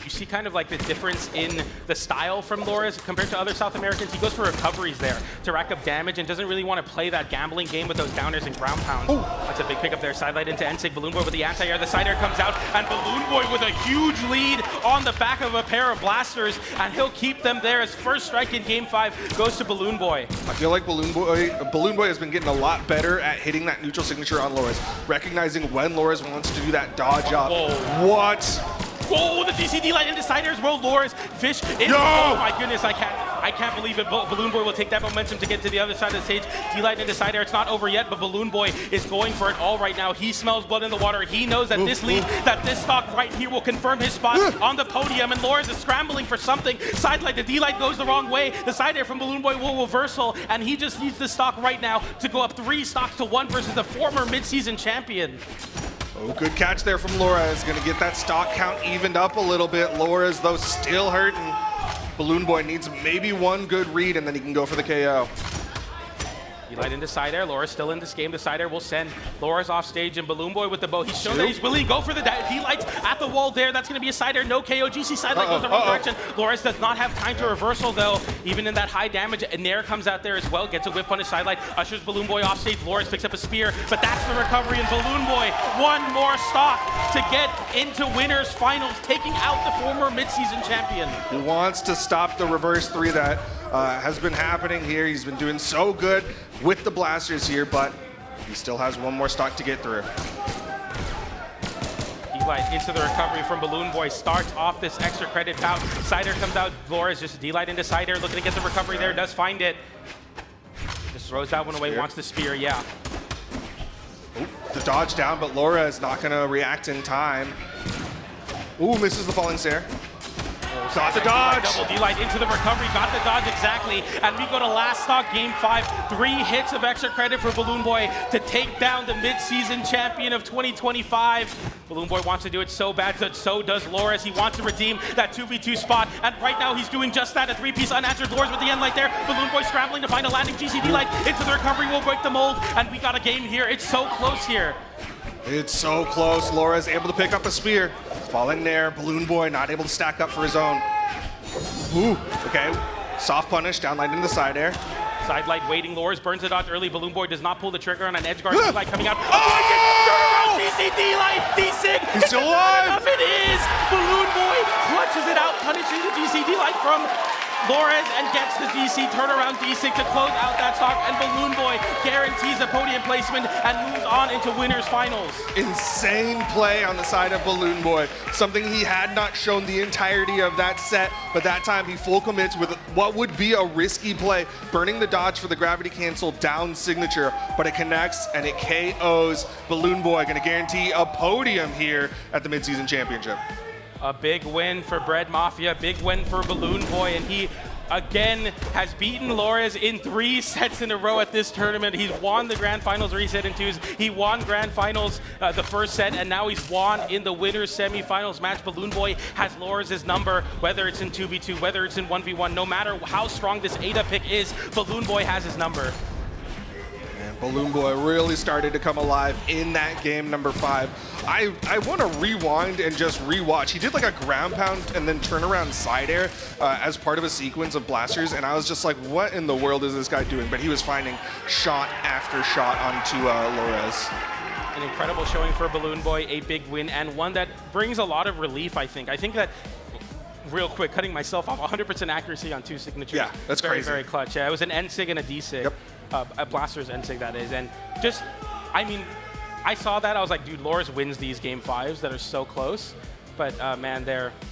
You see kind of like the difference in the style from Loris compared to other South Americans. He goes for recoveries there to rack up damage and doesn't really want to play that gambling game with those downers and ground pounds. Ooh. That's a big pickup there. Sidelight into Ensig. Balloon Boy with the anti-air. The side air comes out, and Balloon Boy with a huge lead on the back of a pair of blasters, and he'll keep them there as first strike in game 5 goes to Balloon Boy. I feel like Balloon Boy has been getting a lot better at hitting that neutral signature on Loris, recognizing when Loris wants to do that dodge up. Whoa. What? Oh, the GCD light into side airs. Will Loris fish in? Yo! Oh my goodness, I can't. I can't believe it. Balloon Boy will take that momentum to get to the other side of the stage. D-Light into side air. It's not over yet, but Balloon Boy is going for it all right now. He smells blood in the water. He knows that this lead, that this stock right here will confirm his spot on the podium. And Loris is scrambling for something. Side light, the D-Light goes the wrong way. The side air from Balloon Boy will reversal, and he just needs the stock right now to go up 3 stocks to 1 versus the former mid-season champion. Oh, good catch there from Laura. Is going to get that stock count evened up a little bit. Laura's, though, still hurting. Balloon Boy needs maybe one good read, and then he can go for the KO. D-Light into side air. Laura's still in this game. The side air will send Laura's off stage, and Balloon Boy with the bow. He's shown that he's willing to go for the D-Lights at the wall there. That's going to be a side air. No KO. GC side light goes the wrong direction. Laura's does not have time to reversal, though. Even in that high damage, and Nair comes out there as well. Gets a whip on his side light. Ushers Balloon Boy off stage. Laura's picks up a spear, but that's the recovery, and Balloon Boy one more stock to get into winners finals, taking out the former mid-season champion. He wants to stop the reverse 3 that has been happening here. He's been doing so good with the blasters here, but he still has one more stock to get through. D-Light into the recovery from Balloon Boy, starts off this extra credit bout. Cider comes out, Laura's just D-Light into Cider, looking to get the recovery there, does find it. Just throws that one away, wants the spear, yeah. Ooh, the dodge down, but Laura is not gonna react in time. Ooh, misses the falling stair. Got the dodge. Double D-Light into the recovery, got the dodge exactly. And we go to last stock, game 5. 3 hits of extra credit for Balloon Boy to take down the mid-season champion of 2025. Balloon Boy wants to do it so bad, but so does Loris. He wants to redeem that 2v2 spot. And right now he's doing just that. A 3-piece unanswered Loris with the end light there. Balloon Boy scrambling to find a landing. GC D-Light into the recovery will break the mold. And we got a game here. It's so close here. It's so close. Laura's able to pick up a spear. Falling there. Balloon Boy not able to stack up for his own. Ooh, okay. Soft punish, downlight into the side air. Side light waiting. Loris burns the dodge early. Balloon Boy does not pull the trigger on an edge guard. D-Light coming out. Oh! DC D-Light, D-Sig. He's still alive. Enough it is. Balloon Boy clutches it out, punishing the GC D-Light from Loris and gets the DC turnaround D-Sig to close out that stock, and Balloon Boy guarantees a podium placement and moves on into winners finals. Insane play on the side of Balloon Boy. Something he had not shown the entirety of that set, but that time he full commits with what would be a risky play, burning the dodge for the gravity cancel down signature, but it connects and it KOs Balloon Boy, gonna guarantee a podium here at the mid-season championship. A big win for Bread Mafia, big win for Balloon Boy, and he again has beaten Loris in 3 sets in a row at this tournament. He's won the Grand Finals reset in 2s. He won Grand Finals the first set, and now he's won in the winners semifinals match. Balloon Boy has Loris' number, whether it's in 2v2, whether it's in 1v1. No matter how strong this Ada pick is, Balloon Boy has his number. Balloon Boy really started to come alive in that game number 5. I want to rewind and just rewatch. He did like a ground pound and then turn around side air as part of a sequence of blasters, and I was just like, what in the world is this guy doing? But he was finding shot after shot onto Loris. An incredible showing for Balloon Boy, a big win, and one that brings a lot of relief, I think. I think that, real quick, cutting myself off, 100% accuracy on 2 signatures. Yeah, that's very, crazy. Very clutch. Yeah, it was an N-Sig and a D-Sig. Yep. A Blaster's N-Sig, that is. And just, I mean, I saw that. I was like, dude, Loris wins these game 5s that are so close. But, man,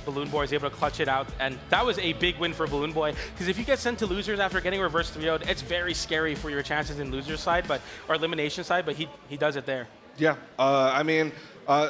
Balloon Boy is able to clutch it out. And that was a big win for Balloon Boy. Because if you get sent to losers after getting reverse 3-0'd, it's very scary for your chances in loser's side, or elimination side, but he does it there. Yeah, I mean,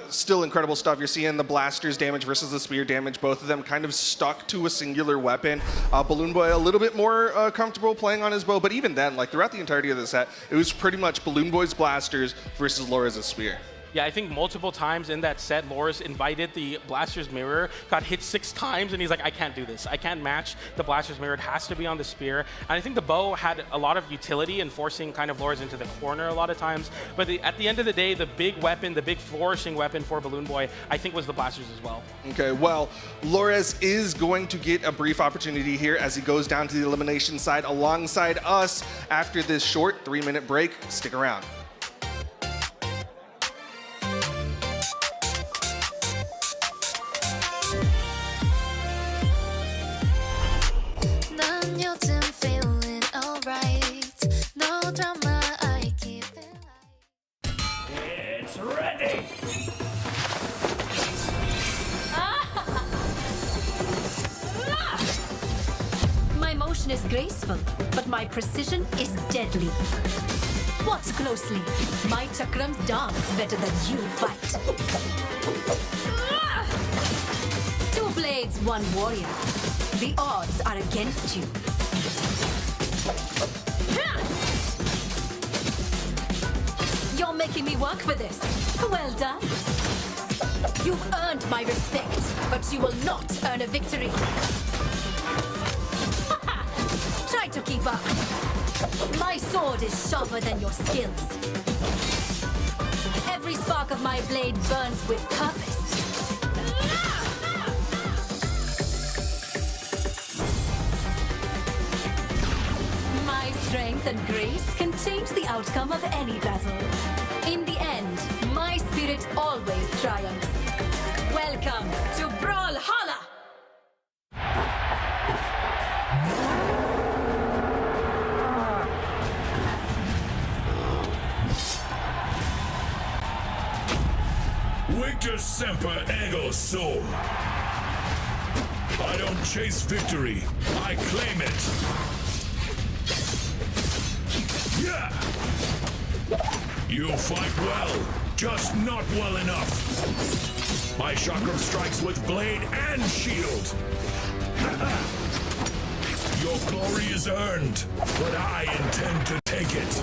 still incredible stuff. You're seeing the blasters damage versus the spear damage, both of them kind of stuck to a singular weapon. Balloon Boy a little bit more comfortable playing on his bow, but even then, like throughout the entirety of the set, it was pretty much Balloon Boy's blasters versus Loris' spear. Yeah, I think multiple times in that set, Loris invited the Blaster's Mirror, got hit 6 times, and he's like, I can't do this. I can't match the Blaster's Mirror. It has to be on the spear. And I think the bow had a lot of utility in forcing kind of Loris into the corner a lot of times. But at the end of the day, the big weapon, the big flourishing weapon for Balloon Boy, I think was the Blasters as well. Okay, well, Loris is going to get a brief opportunity here as he goes down to the elimination side alongside us after this short 3-minute break. Stick around. It's ready. My motion is graceful, but my precision is deadly. Watch closely. My chakrams dance better than you fight. 2 blades, 1 warrior. The odds are against you. You're making me work for this. Well done. You've earned my respect, but you will not earn a victory. Try to keep up. My sword is sharper than your skills. Every spark of my blade burns with purpose. My strength and grace can change the outcome of any battle. In the end, my spirit always triumphs. Welcome to Brawlhalla! Victor Semper Ego Sum. I don't chase victory, I claim it. Yeah! You fight well, just not well enough. My chakram strikes with blade and shield. Your glory is earned, but I intend to take it.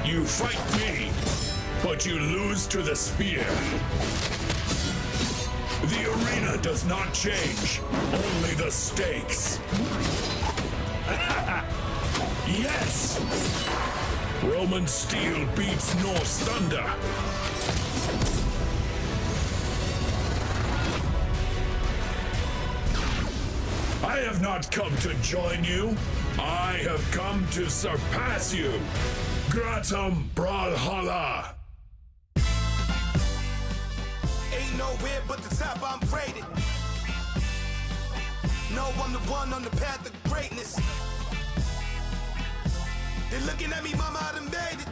You fight me, but you lose to the spear. The arena does not change, only the stakes. Yes! Roman steel beats Norse thunder. I have not come to join you. I have come to surpass you. Gratum Brawlhalla. Ain't nowhere but the top, I'm rated. No, I'm the one on the path of greatness. They're looking at me, mama, I done made it.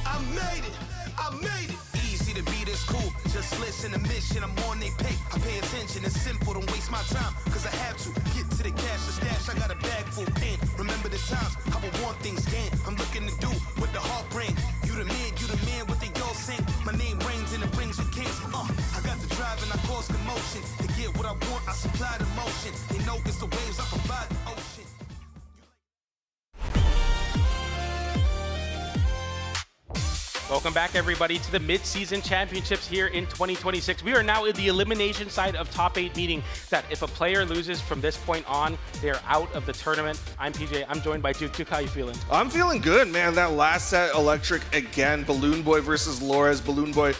I made it, I made it. Easy to be this cool, just listen to mission, I'm on they pay. I pay attention, it's simple, don't waste my time, cause I have to. Get to the cash, the stash, I got a bag full pen. Remember the times, I would want things gain. I'm looking to do what the heart bring. You the man, what they all sing. My name reigns in the rings of kings. I got the drive and I cause commotion. To get what I want, I supply the motion. They know it's the waves, I provide the ocean. Welcome back, everybody, to the Mid-Season Championships here in 2026. We are now in the elimination side of Top 8, meaning that if a player loses from this point on, they're out of the tournament. I'm PJ. I'm joined by Duke. Duke, how you feeling? I'm feeling good, man. That last set, electric again. Balloon Boy versus Lores. Balloon Boy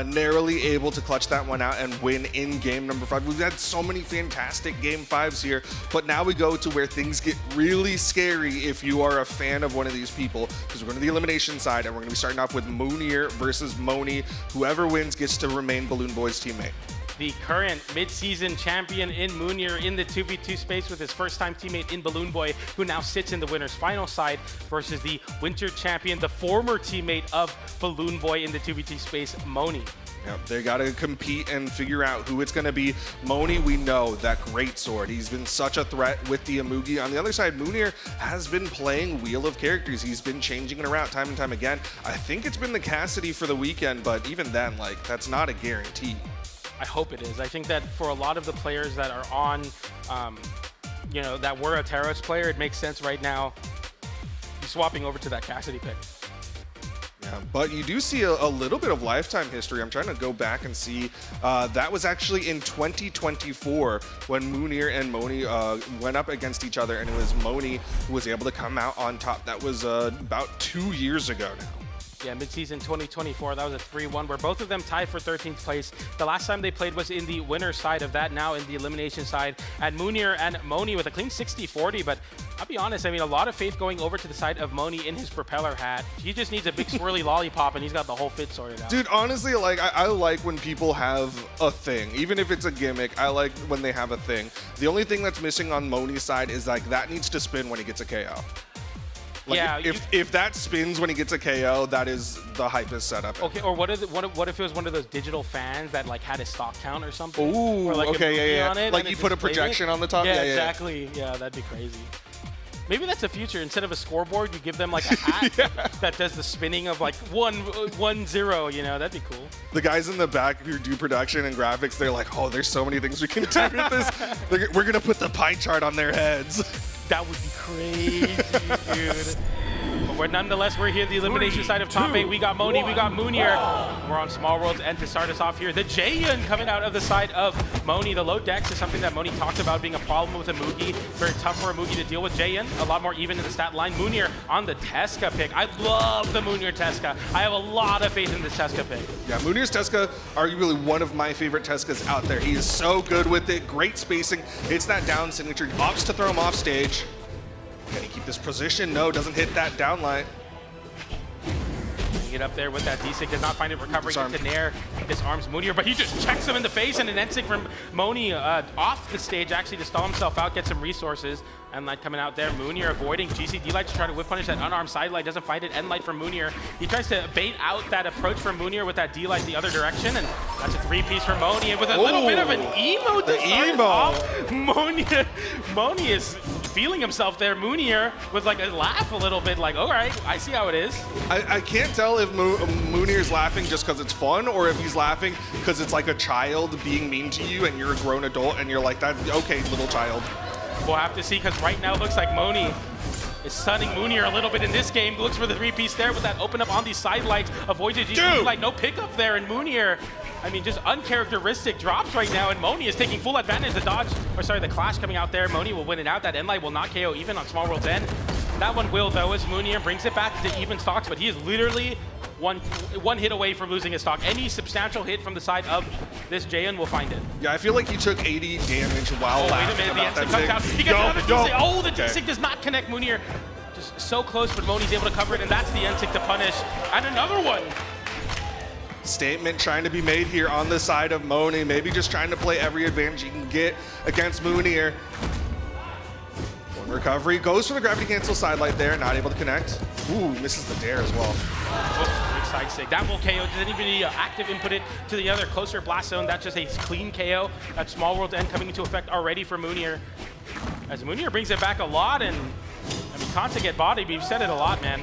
narrowly able to clutch that one out and win in game number 5. We've had so many fantastic game 5s here, but now we go to where things get really scary if you are a fan of one of these people, because we're going to the elimination side, and we're going to be starting off with Moonier versus Moni. Whoever wins gets to remain Balloon Boy's teammate. The current mid-season champion in Moonier in the 2v2 space with his first-time teammate in Balloon Boy, who now sits in the winner's final side, versus the winter champion, the former teammate of Balloon Boy in the 2v2 space, Moni. Yep, they got to compete and figure out who it's going to be. Moni, we know that great sword. He's been such a threat with the Amugi. On the other side, Moonier has been playing Wheel of Characters. He's been changing it around time and time again. I think it's been the Cassidy for the weekend, but even then, like, that's not a guarantee. I hope it is. I think that for a lot of the players that are on, you know, that were a Taros player, it makes sense right now swapping over to that Cassidy pick. Yeah, but you do see a little bit of lifetime history. I'm trying to go back and see. That was actually in 2024 when Moonier and Moni went up against each other, and it was Moni who was able to come out on top. That was about 2 years ago now. Yeah, mid-season 2024, that was a 3-1 where both of them tied for 13th place. The last time they played was in the winner's side of that, now in the elimination side. And Moonier and Moni with a clean 60-40, but I'll be honest, I mean, a lot of faith going over to the side of Moni in his propeller hat. He just needs a big swirly lollipop and he's got the whole fit sorted out. Dude, honestly, like, I like when people have a thing. Even if it's a gimmick, I like when they have a thing. The only thing that's missing on Moni's side is, like, that needs to spin when he gets a KO. Like Yeah, if that spins when he gets a KO, that is the hypest setup. Okay, or what if it was one of those digital fans that like had a stock count or something? Ooh, or like okay, yeah. On it, Like and you it put a just played projection it? on the top? Yeah, Yeah, yeah. exactly. Yeah, that'd be crazy. Maybe that's the future. Instead of a scoreboard, you give them like a hat that does the spinning of like 1-1-0. You know, that'd be cool. The guys in the back who do production and graphics, they're like, oh, there's so many things we can do with this. We're gonna put the pie chart on their heads. That would be crazy, dude. But nonetheless, we're here at the elimination side of top 8. We got Moni, we got Moonir. We're on Small World's end to start us off here. The Jaehyun coming out of the side of Moni. The low dex is something that Moni talked about being a problem with Amugi. Very tough for Amugi to deal with. Jaehyun, a lot more even in the stat line. Moonir on the Tesca pick. I love the Moonir Tesca. I have a lot of faith in this Tesca pick. Yeah, Moonir's Tesca, arguably one of my favorite Tescas out there. He is so good with it. Great spacing. Hits that down signature. Opts to throw him off stage. Can he keep this position? No, doesn't hit that down line. Get up there with that D-Sig, does not find it recovering into Nair, disarms Moonir, but he just checks him in the face, and an N-Sig from Moni off the stage actually to stall himself out, get some resources. N-Light coming out there, Moonir avoiding GC D-Light to try to whip punish that unarmed side light, doesn't find it, N-Light from Moonir. He tries to bait out that approach from Moonir with that D-Light the other direction, and that's a 3-piece for Moni, and with a little bit of an emo to start off. Moni is feeling himself there. Moonir with like a laugh a little bit, like, all right, I see how it is. I can't tell if Moonir's laughing just because it's fun, or if he's laughing because it's like a child being mean to you and you're a grown adult and you're like, that okay, little child. We'll have to see, because right now it looks like Moni is stunning Moonir a little bit in this game. Looks for the 3-piece there with that open up on these side lights. Avoids it, like no pickup there, and Moonir, I mean, just uncharacteristic drops right now, and Moni is taking full advantage. The dodge, or sorry, the clash coming out there. Moni will win it out. That N-Light will not KO even on Small World's end. That one will, though, as Moonir brings it back to even stocks, but he is literally one hit away from losing his stock. Any substantial hit from the side of this Jaehyun will find it. Yeah, I feel like he took 80 damage while laughing about that comes thing. out. He gets another D-Sig. Oh, the D-Sig does not connect Moonir. Just so close, but Moni's able to cover it, and that's the N-Sig to punish. And another one. Statement trying to be made here on the side of Moni. Maybe just trying to play every advantage he can get against Moonir. One recovery. Goes for the gravity cancel side light there. Not able to connect. Ooh, misses the dare as well. Oh, big side sig. That will KO. Doesn't even need active input it to the other closer blast zone. That's just a clean KO. That Small World end coming into effect already for Moonir. As Moonir brings it back a lot, and I mean, can't get body, but you've said it a lot, man.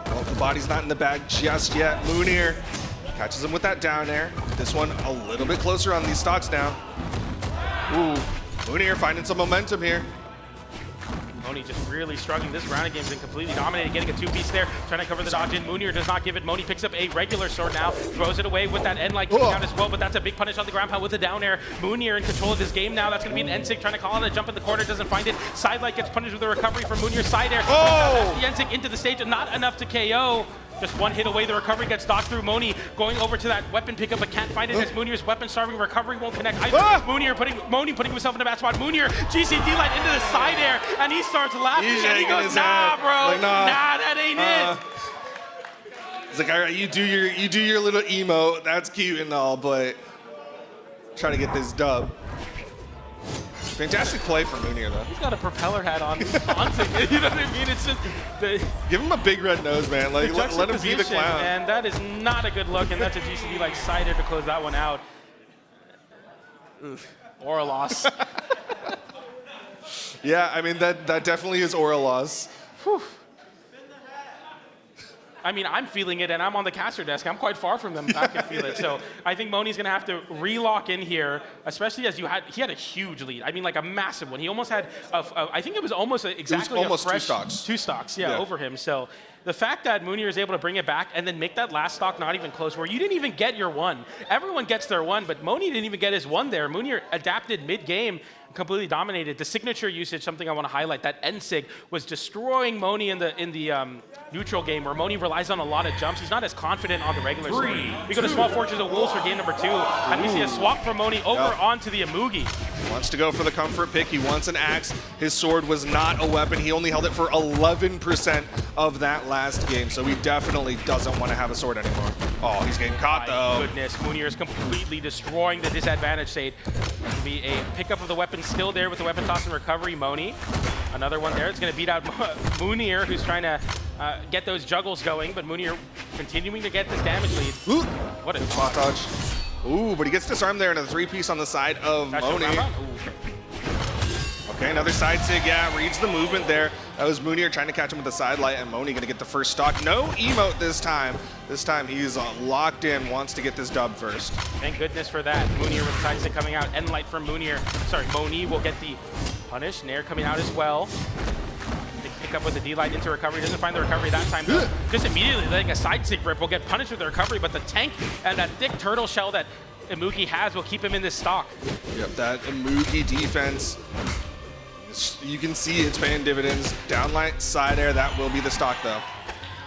Well, the body's not in the bag just yet. Moonir catches him with that down air. This one a little bit closer on these stocks now. Ooh, Moonir finding some momentum here. Moni just really struggling. This round of game's been completely dominated, getting a 2-piece there, trying to cover the dodge in. Moonir does not give it. Moni picks up a regular sword now, throws it away with that N-Light coming down as well, but that's a big punish on the ground pound with the down air. Moonir in control of this game now. That's going to be an N-Sig trying to call out a jump in the corner, doesn't find it. Side light gets punished with a recovery from Moonir. Side air. That's the N-Sig into the stage, and not enough to KO. Just one hit away, the recovery gets dodged through. Moni going over to that weapon pickup, but can't find it as Moonir's weapon starving. Recovery won't connect either. Moni putting himself in a bad spot. Moonir, GC D-Light into the side air, and he starts laughing, and he goes, nah, bro, like, nah, that ain't it. He's like, all right, you do your little emo. That's cute and all, but try to get this dub. Fantastic play from Moonir, though. He's got a propeller hat on. You know what I mean? It's just give him a big red nose, man. Like let him be the clown. And that is not a good look, and that's a GCD like cider to close that one out. Oof. Or a loss. Yeah, I mean that definitely is or a loss. Whew. I mean, I'm feeling it, and I'm on the caster desk. I'm quite far from them. I can feel it. So I think Moni's going to have to re-lock in here, especially as he had a huge lead. I mean, like a massive one. He almost had, I think it was almost exactly almost a fresh 2 stocks. 2 stocks, yeah, over him. So the fact that Moonir is able to bring it back and then make that last stock not even close, where you didn't even get your one. Everyone gets their one, but Moni didn't even get his one there. Moonir adapted mid-game, completely dominated. The signature usage, something I want to highlight, that N-Sig was destroying Moni in the neutral game, where Moni relies on a lot of jumps. He's not as confident on the regular side. We go to Small Fortress of Wolves for game number 2, and we see a swap from Moni over onto the Amugi. Wants to go for the comfort pick. He wants an axe. His sword was not a weapon. He only held it for 11% of that last game, so he definitely doesn't want to have a sword anymore. Oh, he's getting caught, though. My goodness, Moonir is completely destroying the disadvantage state. It'll be a pickup of the weapon still there with the weapon toss and recovery. Moni Another one there. It's going to beat out Moonir, who's trying to get those juggles going, but Moonir continuing to get this damage lead. Ooh. What a spot dodge. Ooh, but he gets disarmed there in a 3-piece on the side of Moni. Okay, another side sig, yeah, reads the movement there. That was Moonir trying to catch him with the side light, and Moni gonna get the first stock. No emote this time. This time he's locked in, wants to get this dub first. Thank goodness for that. Moonir with side sig coming out. End light from Moonir. Sorry, Moni will get the punish. Nair coming out as well. They pick up with the D-light into recovery. Doesn't find the recovery that time, though. Just immediately letting a side sig rip will get punished with the recovery, but the tank and that thick turtle shell that Imugi has will keep him in this stock. Yep, that Imugi defense, you can see it's paying dividends. Downlight, side air, that will be the stock though.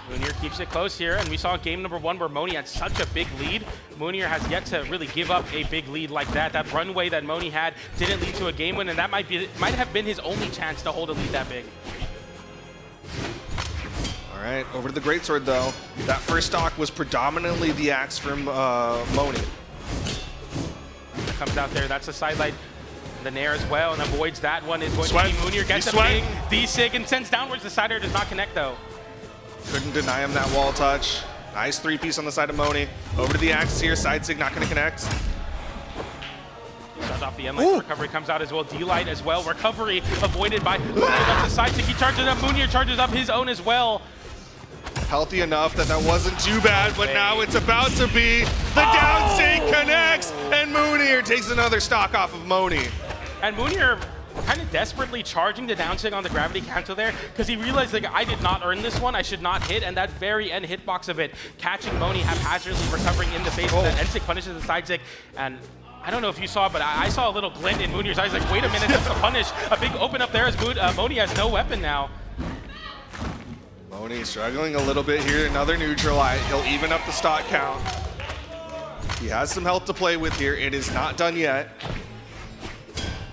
Moonir keeps it close here, and we saw game number 1 where Moni had such a big lead. Moonir has yet to really give up a big lead like that. That runway that Moni had didn't lead to a game win, and that might have been his only chance to hold a lead that big. All right, over to the greatsword though. That first stock was predominantly the axe from Moni. Comes out there, that's a side light. The Nair as well, and avoids that one. Is going to be Moonir, gets a big D-sig and sends downwards. The side air does not connect though. Couldn't deny him that wall touch. Nice 3-piece on the side of Moni. Over to the axis here, side sig not gonna connect. Starts off the end light, recovery comes out as well. D-light as well, recovery avoided by, that's a side sig. He charges up, Moonir charges up his own as well. Healthy enough that wasn't too bad, but now it's about to be. The down sig connects, and Moonir takes another stock off of Moni. And Moonir kind of desperately charging the down sig on the gravity cancel there, because he realized, like, I did not earn this one, I should not hit, and that very end hitbox of it, catching Moni haphazardly recovering in the face, that end sig punishes the side sig, and I don't know if you saw, but I saw a little glint in Moonir's eyes, like, wait a minute, that's a punish. A big open up there as Moni has no weapon now. Moni struggling a little bit here, another neutral light. He'll even up the stock count. He has some health to play with here. It is not done yet.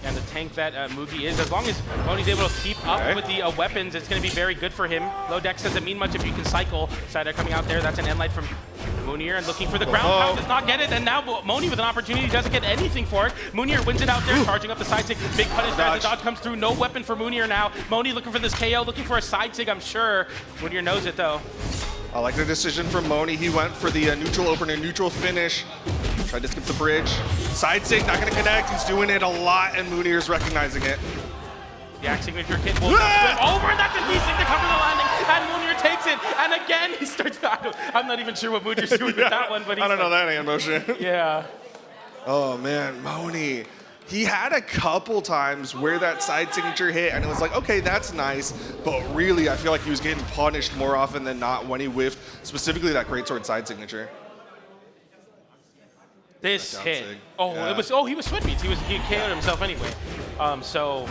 And the tank that Mugi is, as long as Moni's able to keep up with the weapons, it's going to be very good for him. Low dex doesn't mean much if you can cycle. Sider coming out there, that's an end light from Moonir, and looking for the ground pound, does not get it, and now Moni with an opportunity doesn't get anything for it. Moonir wins it out there, charging up the side sig. Big punish there, the dodge comes through, no weapon for Moonir now. Moni looking for this KO, looking for a side sig, I'm sure. Moonir knows it though. I like the decision from Moni. He went for the neutral opener, neutral finish. Tried to skip the bridge. Side sig, not gonna connect. He's doing it a lot, and Moonir's recognizing it. The axe signature kit will flip over, and that's a D-sig to cover the landing, and Moonir takes it, and again he starts, I'm not even sure what Moonir's doing with that one, but he's I don't know that hand motion. Yeah. Oh man, Moni. He had a couple times where that side signature hit, and it was like, okay, that's nice, but really, I feel like he was getting punished more often than not when he whiffed, specifically that greatsword side signature. This hit. It was. He was sweat beats. He KO'd himself anyway. So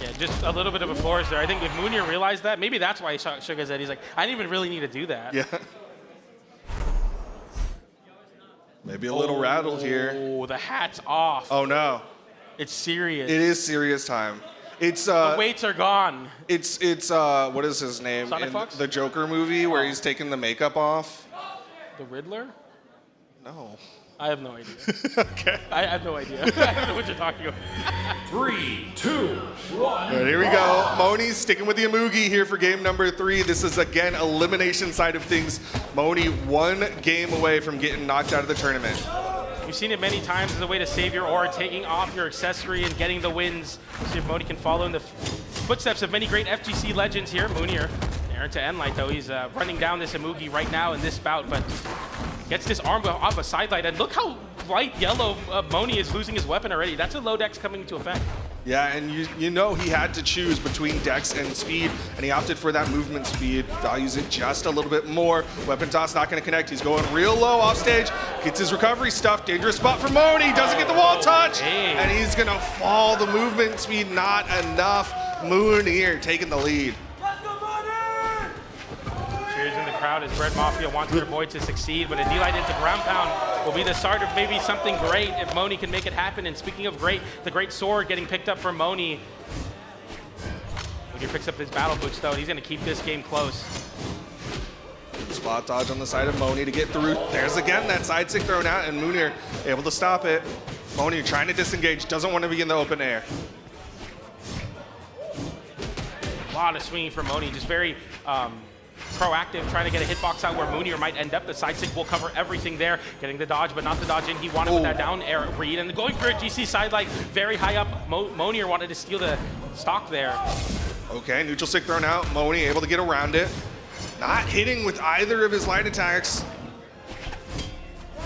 yeah, just a little bit of a flourish there. I think if Moonir realized that, maybe that's why he shook his head. He's like, I didn't even really need to do that. Yeah. Maybe a little rattled here. Oh, the hat's off. Oh no. It's serious. It is serious time. It's the weights are gone. It's what is his name? Sonic in Fox? the Joker movie where he's taking the makeup off. The Riddler? No. I have no idea. Okay. I have no idea. I don't know what you're talking about. 3, 2, 1. Right, here we go. Moni's sticking with the Imugi here for game number 3. This is, again, elimination side of things. Moni 1 game away from getting knocked out of the tournament. We've seen it many times as a way to save your aura, taking off your accessory and getting the wins. See if Moni can follow in the footsteps of many great FGC legends here. Moonir, there into Enlight, though. He's running down this Imugi right now in this bout, but gets disarmed off a sidelight. And look how light yellow Moni is losing his weapon already. That's a low dex coming into effect. Yeah, and you know he had to choose between dex and speed, and he opted for that movement speed. Values it just a little bit more. Weapon toss not going to connect. He's going real low off stage. Gets his recovery stuff. Dangerous spot for Moni. Doesn't get the wall touch. And he's going to fall. The movement speed not enough. Moonir taking the lead. Cheers in the crowd as Bread Mafia wants their boy to succeed, but a D-light into ground pound will be the start of maybe something great if Moni can make it happen. And speaking of great, the great sword getting picked up from Moni. When he picks up his battle boots, though, he's going to keep this game close. Spot dodge on the side of Moni to get through. There's again that side stick thrown out, and Moonir able to stop it. Moni trying to disengage, doesn't want to be in the open air. A lot of swinging from Moni, just very proactive, trying to get a hitbox out where Moonier might end up. The side stick will cover everything there, getting the dodge, but not the dodge in. He wanted with that down air read, and going for a GC sidelight very high up. Monier wanted to steal the stock there. Okay, neutral stick thrown out. Moni able to get around it. Not hitting with either of his light attacks.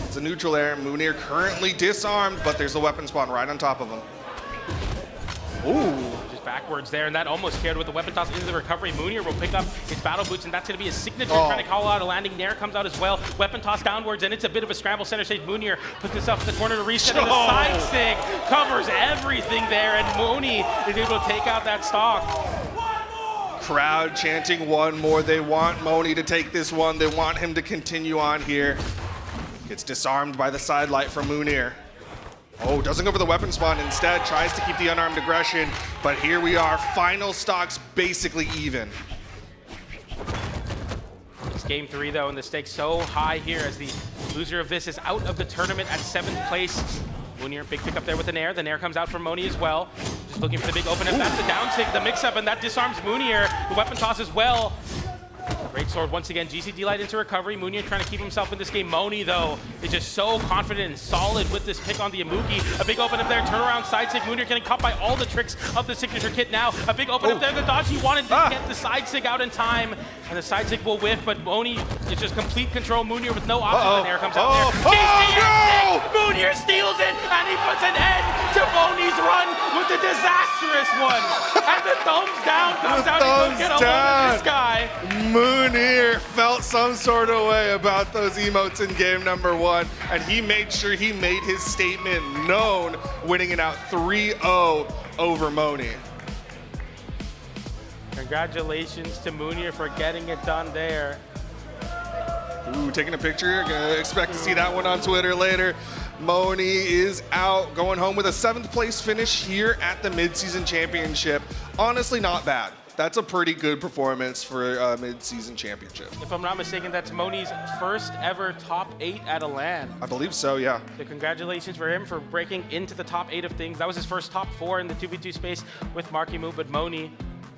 It's a neutral air. Moonier currently disarmed, but there's a weapon spawn right on top of him. Ooh. Just backwards there, and that almost carried with the weapon toss into the recovery. Moonier will pick up his battle boots, and that's going to be his signature, trying to call out a landing. Nair comes out as well. Weapon toss downwards, and it's a bit of a scramble. Center stage, Moonier puts himself in the corner to reset, and the side stick covers everything there, and Moni is able to take out that stock. Crowd chanting one more. They want Moni to take this one. They want him to continue on here. Gets disarmed by the side light from Moonier. Oh, doesn't go for the weapon spawn. Instead, tries to keep the unarmed aggression. But here we are. Final stocks basically even. It's game 3, though, and the stakes so high here as the loser of this is out of the tournament at 7th place. Moonier, big pick up there with the Nair. The Nair comes out from Moni as well. Just looking for the big open up. That's the down sig, the mix-up, and that disarms Moonier. The weapon toss as well. Great sword once again. GC D-Light into recovery. Moonier trying to keep himself in this game. Moni, though, is just so confident and solid with this pick on the Imuki. A big open up there, turnaround side sig. Moonier getting caught by all the tricks of the signature kit now. A big open up there, the dodge. He wanted to get the side sig out in time, and the side sig will whiff, but Moni is just complete control. Moonier with no options, and there comes out there. GC Moonier steals it, and he puts an end to Moni's run with the disastrous one. And the thumbs down comes out. He couldn't get a hold of this guy. Moonier felt some sort of way about those emotes in game number 1, and he made sure he made his statement known, winning it out 3-0 over Moni. Congratulations to Moonier for getting it done there. Ooh, taking a picture. Gonna expect to see that one on Twitter later. Moni is out, going home with a 7th place finish here at the Midseason Championship. Honestly, not bad. That's a pretty good performance for a mid-season championship. If I'm not mistaken, that's Moni's first ever top 8 at a LAN. I believe so, yeah. So congratulations for him for breaking into the top 8 of things. That was his first top 4 in the 2v2 space with Markimu, but Moni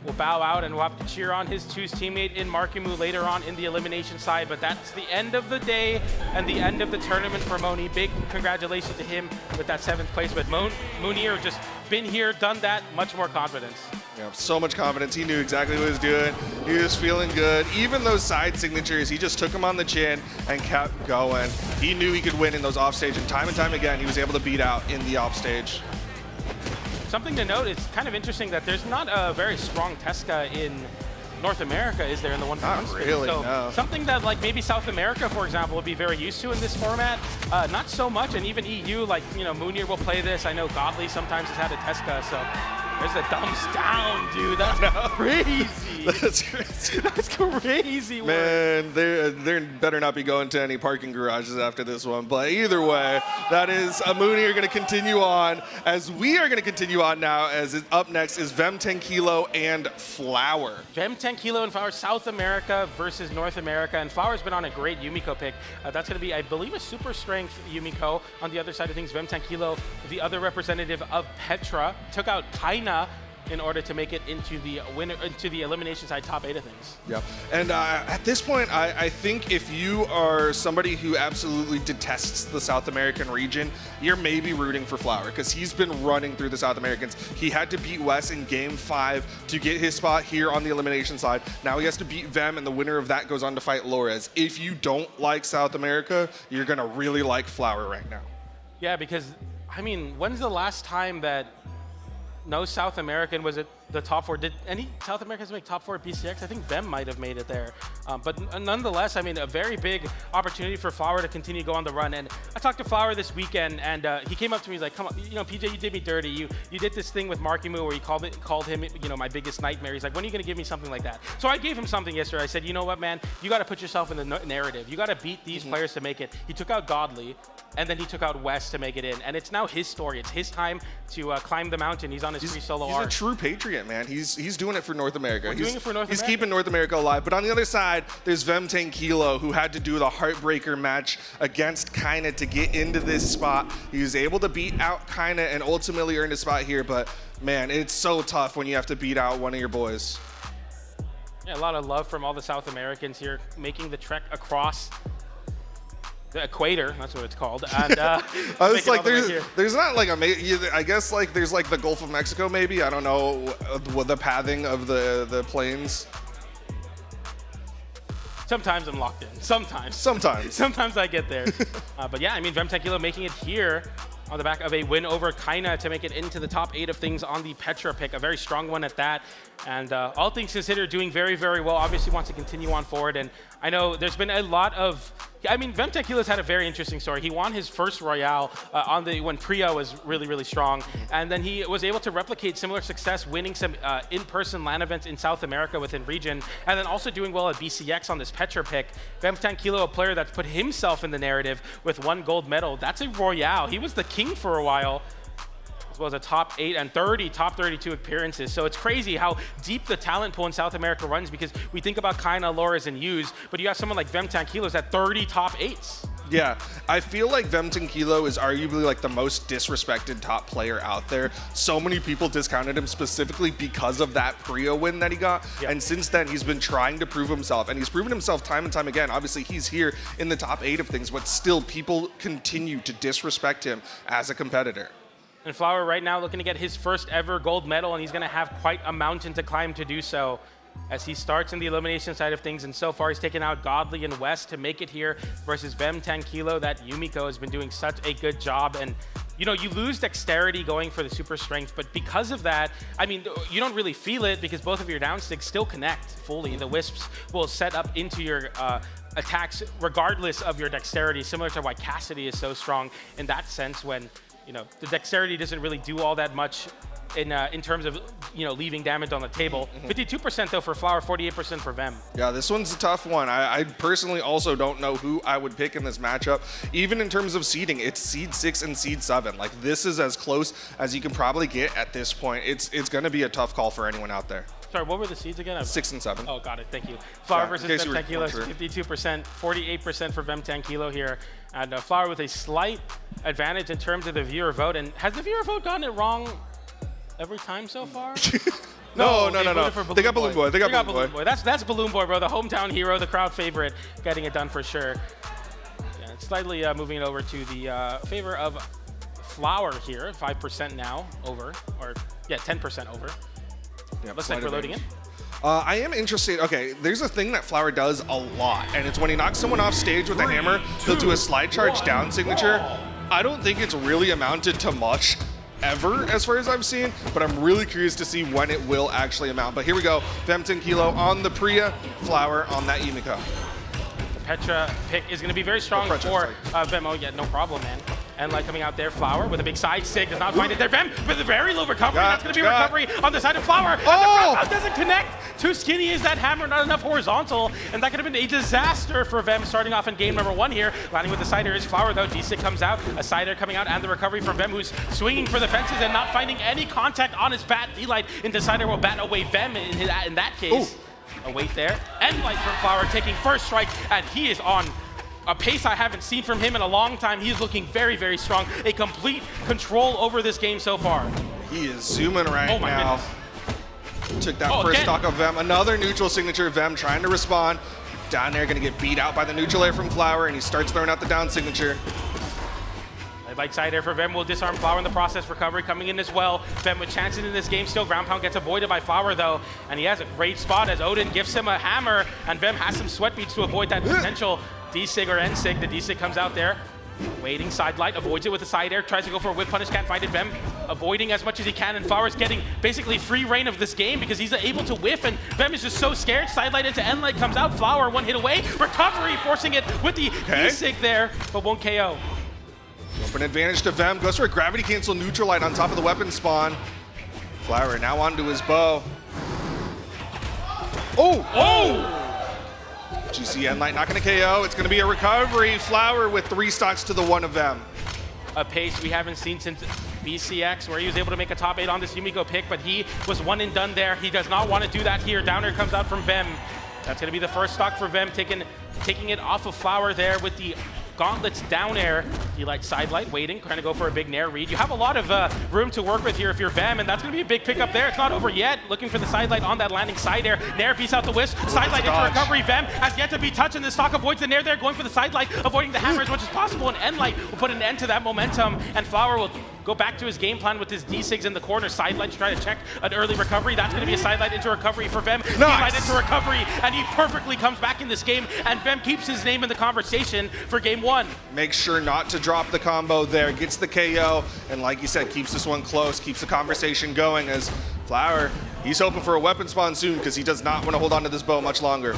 will bow out and we'll have to cheer on his teammate in Markimu later on in the elimination side. But that's the end of the day and the end of the tournament for Moni. Big congratulations to him with that 7th place. But Moonier just been here, done that, much more confidence. Yeah, so much confidence. He knew exactly what he was doing. He was feeling good. Even those side signatures, he just took them on the chin and kept going. He knew he could win in those offstage, and time again, he was able to beat out in the offstage. Something to note, it's kind of interesting that there's not a very strong Tesca in North America, is there, in the 1v1 space? Really, so no. Something that like maybe South America, for example, would be very used to in this format. Not so much, and even EU, like, you know, Moonier will play this. I know Godly sometimes has had a Tesca, so there's the thumbs down, dude. That's crazy. That's crazy. That's crazy. Man, they better not be going to any parking garages after this one. But either way, that is Moonier going to continue on, as we are going to continue on now, as up next is Vem 10 Kilo and Flower. Vem 10 Kilo and Flower, South America versus North America, and Flower's been on a great Yumiko pick. That's going to be, I believe, a super strength Yumiko. On the other side of things, Vem 10 Kilo, the other representative of Petra, took out Kaina in order to make it into the elimination side top 8 of things. Yeah, and at this point, I think if you are somebody who absolutely detests the South American region, you're maybe rooting for Flower, because he's been running through the South Americans. He had to beat Wes in game 5 to get his spot here on the elimination side. Now he has to beat Vem, and the winner of that goes on to fight Lores. If you don't like South America, you're gonna really like Flower right now. Yeah, because, I mean, when's the last time that no South American was at the top 4? Did any South Americans make top 4 at BCX? I think Vem might have made it there. But nonetheless, I mean, a very big opportunity for Flower to continue to go on the run. And I talked to Flower this weekend, and he came up to me, he's like, come on, you know, PJ, you did me dirty. You did this thing with Markimu where you called him, you know, my biggest nightmare. He's like, when are you going to give me something like that? So I gave him something yesterday. I said, you know what, man? You got to put yourself in the narrative. You got to beat these players to make it. He took out Godly, and then he took out West to make it in. And it's now his story. It's his time to climb the mountain. He's on his free solo arc. He's a true patriot, man. He's doing it for North America. He's keeping North America alive. But on the other side, there's Vem 10 Kilo, who had to do the heartbreaker match against Kaina to get into this spot. He was able to beat out Kaina and ultimately earn a spot here. But man, it's so tough when you have to beat out one of your boys. Yeah, a lot of love from all the South Americans here, making the trek across the equator. That's what it's called. And I was like, there's not like I guess like there's like the Gulf of Mexico maybe. I don't know what the pathing of the planes. Sometimes I'm locked in. Sometimes. Sometimes I get there. But yeah, I mean, Vemtenkilo making it here on the back of a win over Kaina to make it into the top 8 of things on the Petra pick. A very strong one at that. And all things considered, doing very, very well. Obviously wants to continue on forward. And I know there's been a lot of... I mean, Vemtenkilo's had a very interesting story. He won his first Royale when Priya was really, really strong. And then he was able to replicate similar success, winning some in-person LAN events in South America within region, and then also doing well at BCX on this Petra pick. Vemtenkilo, a player that's put himself in the narrative with 1 gold medal. That's a Royale. He was the king for a while, as well as a top 8 and top 32 appearances. So it's crazy how deep the talent pool in South America runs, because we think about Kaina, Loras, and Yuz, but you have someone like Vemtenkilo's at 30 top 8s. Yeah, I feel like Vemtenkilo is arguably like the most disrespected top player out there. So many people discounted him specifically because of that Priya win that he got. Yep. And since then, he's been trying to prove himself, and he's proven himself time and time again. Obviously, he's here in the top 8 of things, but still people continue to disrespect him as a competitor. And Flower right now looking to get his first ever gold medal, and he's going to have quite a mountain to climb to do so as he starts in the elimination side of things. And so far, he's taken out Godly and West to make it here versus Vemtenkilo. That Yumiko has been doing such a good job. And, you know, you lose dexterity going for the super strength, but because of that, I mean, you don't really feel it because both of your down sticks still connect fully. The Wisps will set up into your attacks regardless of your dexterity, similar to why Cassidy is so strong in that sense when, you know, the dexterity doesn't really do all that much in terms of, you know, leaving damage on the table. 52% though for Flower, 48% for Vem. Yeah, this one's a tough one. I personally also don't know who I would pick in this matchup. Even in terms of seeding, it's seed 6 and seed 7. Like, this is as close as you can probably get at this point. It's going to be a tough call for anyone out there. Sorry, what were the seeds again? 6 and 7. Oh, got it. Thank you. Flower versus Vemtenkilo, 52%, 48% for Vemtenkilo here. And Flower with a slight advantage in terms of the viewer vote. And has the viewer vote gotten it wrong every time so far? No. They got Balloon Boy. They got Balloon Boy. That's Balloon Boy, bro. The hometown hero, the crowd favorite, getting it done for sure. Yeah, slightly moving it over to the favor of Flower here. 5% now over, or yeah, 10% over. Yeah, looks like we're loading in. I am interested. Okay, there's a thing that Flower does a lot, and it's when he knocks someone off stage with a hammer, he'll do a slide charge down signature. I don't think it's really amounted to much ever as far as I've seen, but I'm really curious to see when it will actually amount. But here we go. Vemtenkilo on the Priya, Flower on that Yumiko. The Petra pick is going to be very strong for Vem. Oh, yeah, no problem, man. And like coming out there, Flower with a big side stick, does not find it there. Vem with a very low recovery. That's going to be a recovery on the side of Flower. Oh! And the doesn't connect. Too skinny is that hammer, not enough horizontal. And that could have been a disaster for Vem starting off in game number 1 here. Landing with the side air is Flower, though. D-stick comes out, a side air coming out, and the recovery from Vem, who's swinging for the fences and not finding any contact on his bat. D-Light into side air will bat away Vem in that case. A wait there. End light from Flower taking first strike, and he is on a pace I haven't seen from him in a long time. He is looking very, very strong. A complete control over this game so far. He is zooming right now. Goodness. Took that first stock of Vem. Another neutral signature. Vem trying to respond. Down there, going to get beat out by the neutral air from Flower, and he starts throwing out the down signature. Like side air for Vem will disarm Flower in the process. Recovery coming in as well. Vem with chances in this game still. Ground pound gets avoided by Flower though. And he has a great spot as Odin gifts him a hammer. And Vem has some sweat beats to avoid that potential D-Sig or N-Sig. The D-Sig comes out there. Waiting side light, avoids it with a side air. Tries to go for a whip punish, can't find it. Vem avoiding as much as he can. And Flower's getting basically free reign of this game because he's able to whiff. And Vem is just so scared. Side light into N-Light comes out. Flower one hit away. Recovery forcing it with the D-Sig there, but won't KO. Open advantage to Vem. Goes for a gravity cancel neutral light on top of the weapon spawn. Flower now onto his bow. Oh! GC N-Light not going to KO. It's going to be a recovery. Flower with 3 stocks to the 1 of Vem. A pace we haven't seen since BCX, where he was able to make a top 8 on this Yumiko pick, but he was one and done there. He does not want to do that here. Downer comes out from Vem. That's going to be the first stock for Vem, taking it off of Flower there with the Gauntlet's down air. D-Light side light, waiting, trying to go for a big Nair read. You have a lot of room to work with here if you're Vem, and that's going to be a big pickup there. It's not over yet. Looking for the side light on that landing side air. Nair beats out the wisp. Side light into recovery. Vem has yet to be touched, and the stock avoids the Nair there, going for the side light, avoiding the hammer as much as possible, and End Light will put an end to that momentum, and Flower will go back to his game plan with his D-Sigs in the corner. Side light to try to check an early recovery. That's going to be a side light into recovery for Vem. Nice. D-Light into recovery, and he perfectly comes back in this game, and Vem keeps his name in the conversation for game 1. Make sure not to drop the combo there, gets the KO, and like you said, keeps this one close, keeps the conversation going as Flower, he's hoping for a weapon spawn soon because he does not want to hold on to this bow much longer.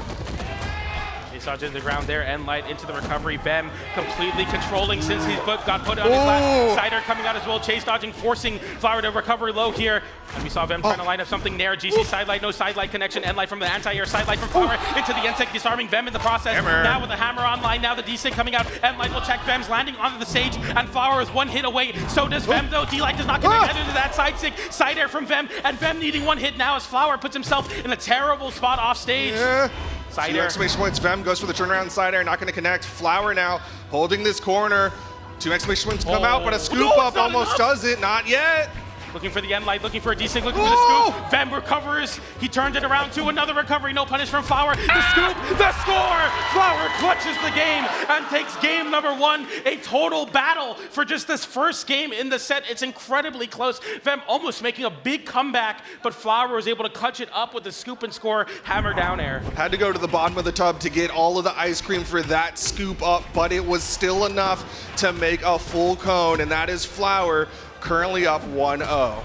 Dodge into the ground there, End Light into the recovery. Vem completely controlling since he's got put on his last. Cider coming out as well, chase dodging, forcing Flower to recover low here. And we saw Vem trying to line up something Nair. GC side light, no side light connection. End Light from the anti-air, side light from Flower into the N-Sec, disarming Vem in the process. Hammer. Now with the hammer online, now the D-Sig coming out. End Light will check Vem's landing onto the stage, and Flower is one hit away. So does Vem though. D-Light does not connect into that side sig. Side air from Vem, and Vem needing one hit now as Flower puts himself in a terrible spot off stage. Yeah. Side 2 air. exclamation points. Vem goes for the turnaround side air, not going to connect. Flower now holding this corner. 2 exclamation points come out, but a scoop up almost does it. Not yet. Looking for the End Light, looking for a D-Sig, looking for the scoop. Vem recovers. He turned it around to another recovery. No punish from Flower. The scoop, the score. Flower clutches the game and takes game number 1. A total battle for just this first game in the set. It's incredibly close. Vem almost making a big comeback, but Flower was able to clutch it up with the scoop and score. Hammer down air. Had to go to the bottom of the tub to get all of the ice cream for that scoop up, but it was still enough to make a full cone, and that is Flower currently up 1-0.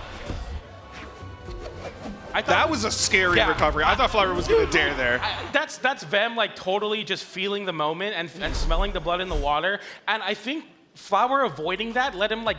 That was a scary recovery. I thought Flower was going to dare there. That's Vem like totally just feeling the moment and smelling the blood in the water. And I think Flower avoiding that let him like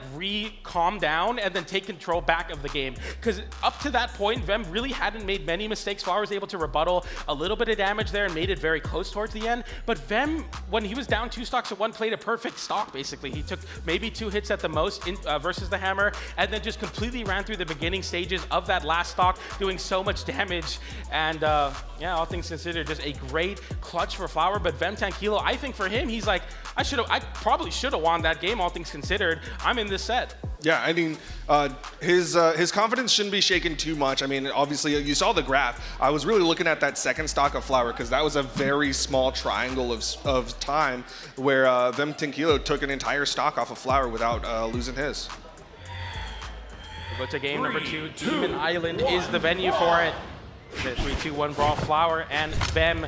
calm down and then take control back of the game. Because up to that point, Vem really hadn't made many mistakes. Flower was able to rebuttal a little bit of damage there and made it very close towards the end. But Vem, when he was down 2 stocks to 1, played a perfect stock basically. He took maybe 2 hits at the most versus the hammer, and then just completely ran through the beginning stages of that last stock, doing so much damage. And yeah, all things considered, just a great clutch for Flower. But Vem Tankilo, I think for him, he's like, I probably should have won that game, all things considered. I'm in this set. Yeah, I mean, his confidence shouldn't be shaken too much. I mean, obviously, you saw the graph. I was really looking at that second stock of Flower because that was a very small triangle of time where Vem Tankilo took an entire stock off of Flower without losing his. We'll go to game number 2. Demon Island is the venue for it. The 3-2-1 brawl, Flower and Vem.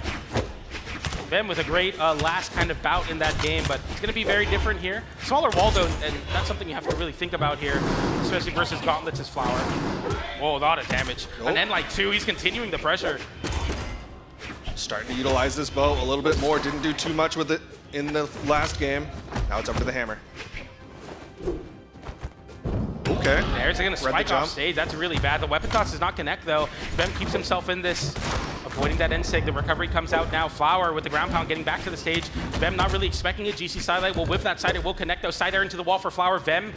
Vem with a great last kind of bout in that game, but it's going to be very different here. Smaller Waldo, and that's something you have to really think about here, especially versus Gauntlets' Flower. Whoa, a lot of damage. An End Light 2, he's continuing the pressure. Starting to utilize this bow a little bit more. Didn't do too much with it in the last game. Now it's up to the hammer. Okay. There's going to spike off stage. That's really bad. The weapon toss does not connect, though. Vem keeps himself in this, avoiding that N-Sig. The recovery comes out now. Flower with the ground pound getting back to the stage. Vem not really expecting it. GC sidelight will whip that side. It will connect, though. Side air into the wall for Flower. Vem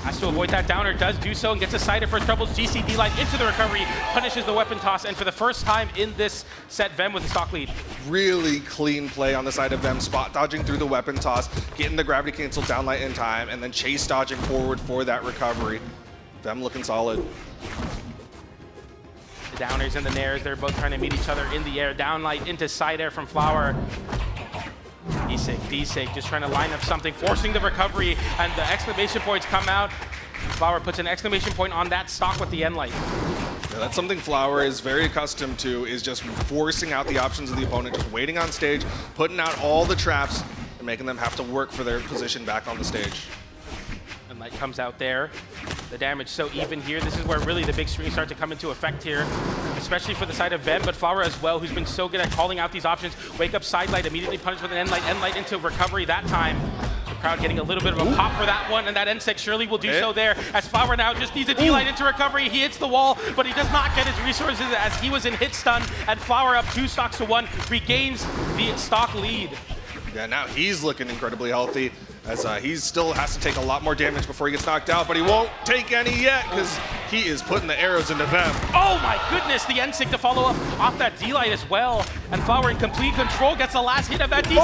has to avoid that downer. Does do so and gets a side air for his troubles. GC D-Light into the recovery. Punishes the weapon toss. And for the first time in this set, Vem with the stock lead. Really clean play on the side of Vem. Spot dodging through the weapon toss. Getting the gravity cancel downlight in time. And then chase dodging forward for that recovery. Vem looking solid. The downers and the nairs, they're both trying to meet each other in the air. Downlight into side air from Flower. D-Sig, just trying to line up something, forcing the recovery, and the exclamation points come out. Flower puts an exclamation point on that stock with the N-Light. Yeah, that's something Flower is very accustomed to, is just forcing out the options of the opponent, just waiting on stage, putting out all the traps, and making them have to work for their position back on the stage. Light comes out there. The damage so even here. This is where really the big strings start to come into effect here, especially for the side of Vem, but Flower as well, who's been so good at calling out these options. Wake up side light, immediately punished with an N-Light into recovery that time. The crowd getting a little bit of a pop for that one, and that N-Sec surely will do so there, as Flower now just needs a D-Light into recovery. He hits the wall, but he does not get his resources as he was in hit stun, and Flower up 2 stocks to 1, regains the stock lead. Yeah, now he's looking incredibly healthy, as he still has to take a lot more damage before he gets knocked out, but he won't take any yet because He is putting the arrows into them. Oh my goodness, the N-Sig to follow up off that D-Light as well. And Flower in complete control gets the last hit of that D-Sig.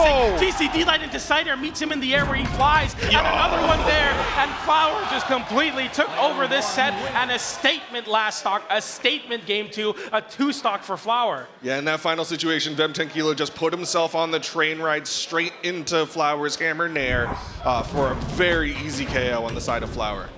GC D-Light into Cider, meets him in the air where he flies. And another one there. And Flower just completely took over this set. And a statement last stock, a statement game 2, a 2-stock for Flower. Yeah, in that final situation, Vem 10 Kilo just put himself on the train ride straight into Flower's hammer Nair for a very easy KO on the side of Flower.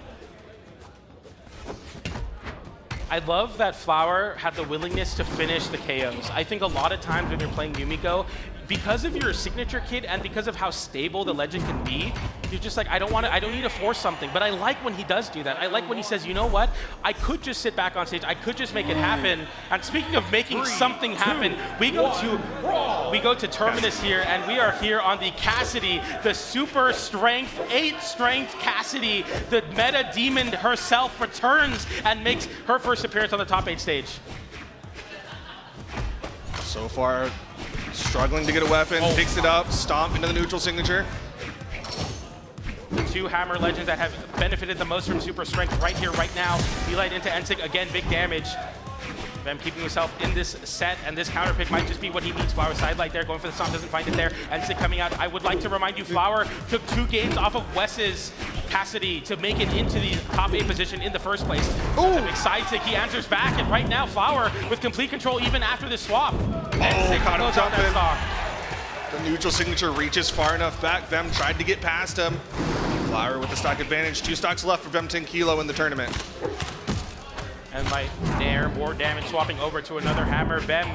I love that Flower had the willingness to finish the KOs. I think a lot of times when you're playing Yumiko, because of your signature kit and because of how stable the legend can be, you're just like, I don't need to force something. But I like when he does do that. I like when he says, you know what? I could just sit back on stage. I could just make it happen. And speaking of making something happen, we go to Terminus here, and we are here on the Cassidy, the super strength, 8 strength Cassidy, the meta demon herself returns and makes her first appearance on the top 8 stage. So far, struggling to get a weapon, picks it up, stomp into the neutral signature. The 2 Hammer Legends that have benefited the most from Super Strength right here, right now. D-Light into N-Sig, again, big damage. Vem keeping himself in this set, and this counter pick might just be what he needs. Flower sidelight there, going for the stomp, doesn't find it there. N-Sig coming out. I would like to remind you, Flower took 2 games off of Wes's Cassidy to make it into the top 8 position in the first place. That's a big side stick. He answers back, and right now, Flower with complete control even after this swap. N-Sig caught him jumping. stock. The neutral signature reaches far enough back. Vem tried to get past him. Flower with the stock advantage. 2 stocks left for Vem 10 Kilo in the tournament. And my Nair, more damage, swapping over to another Hammer. Vem,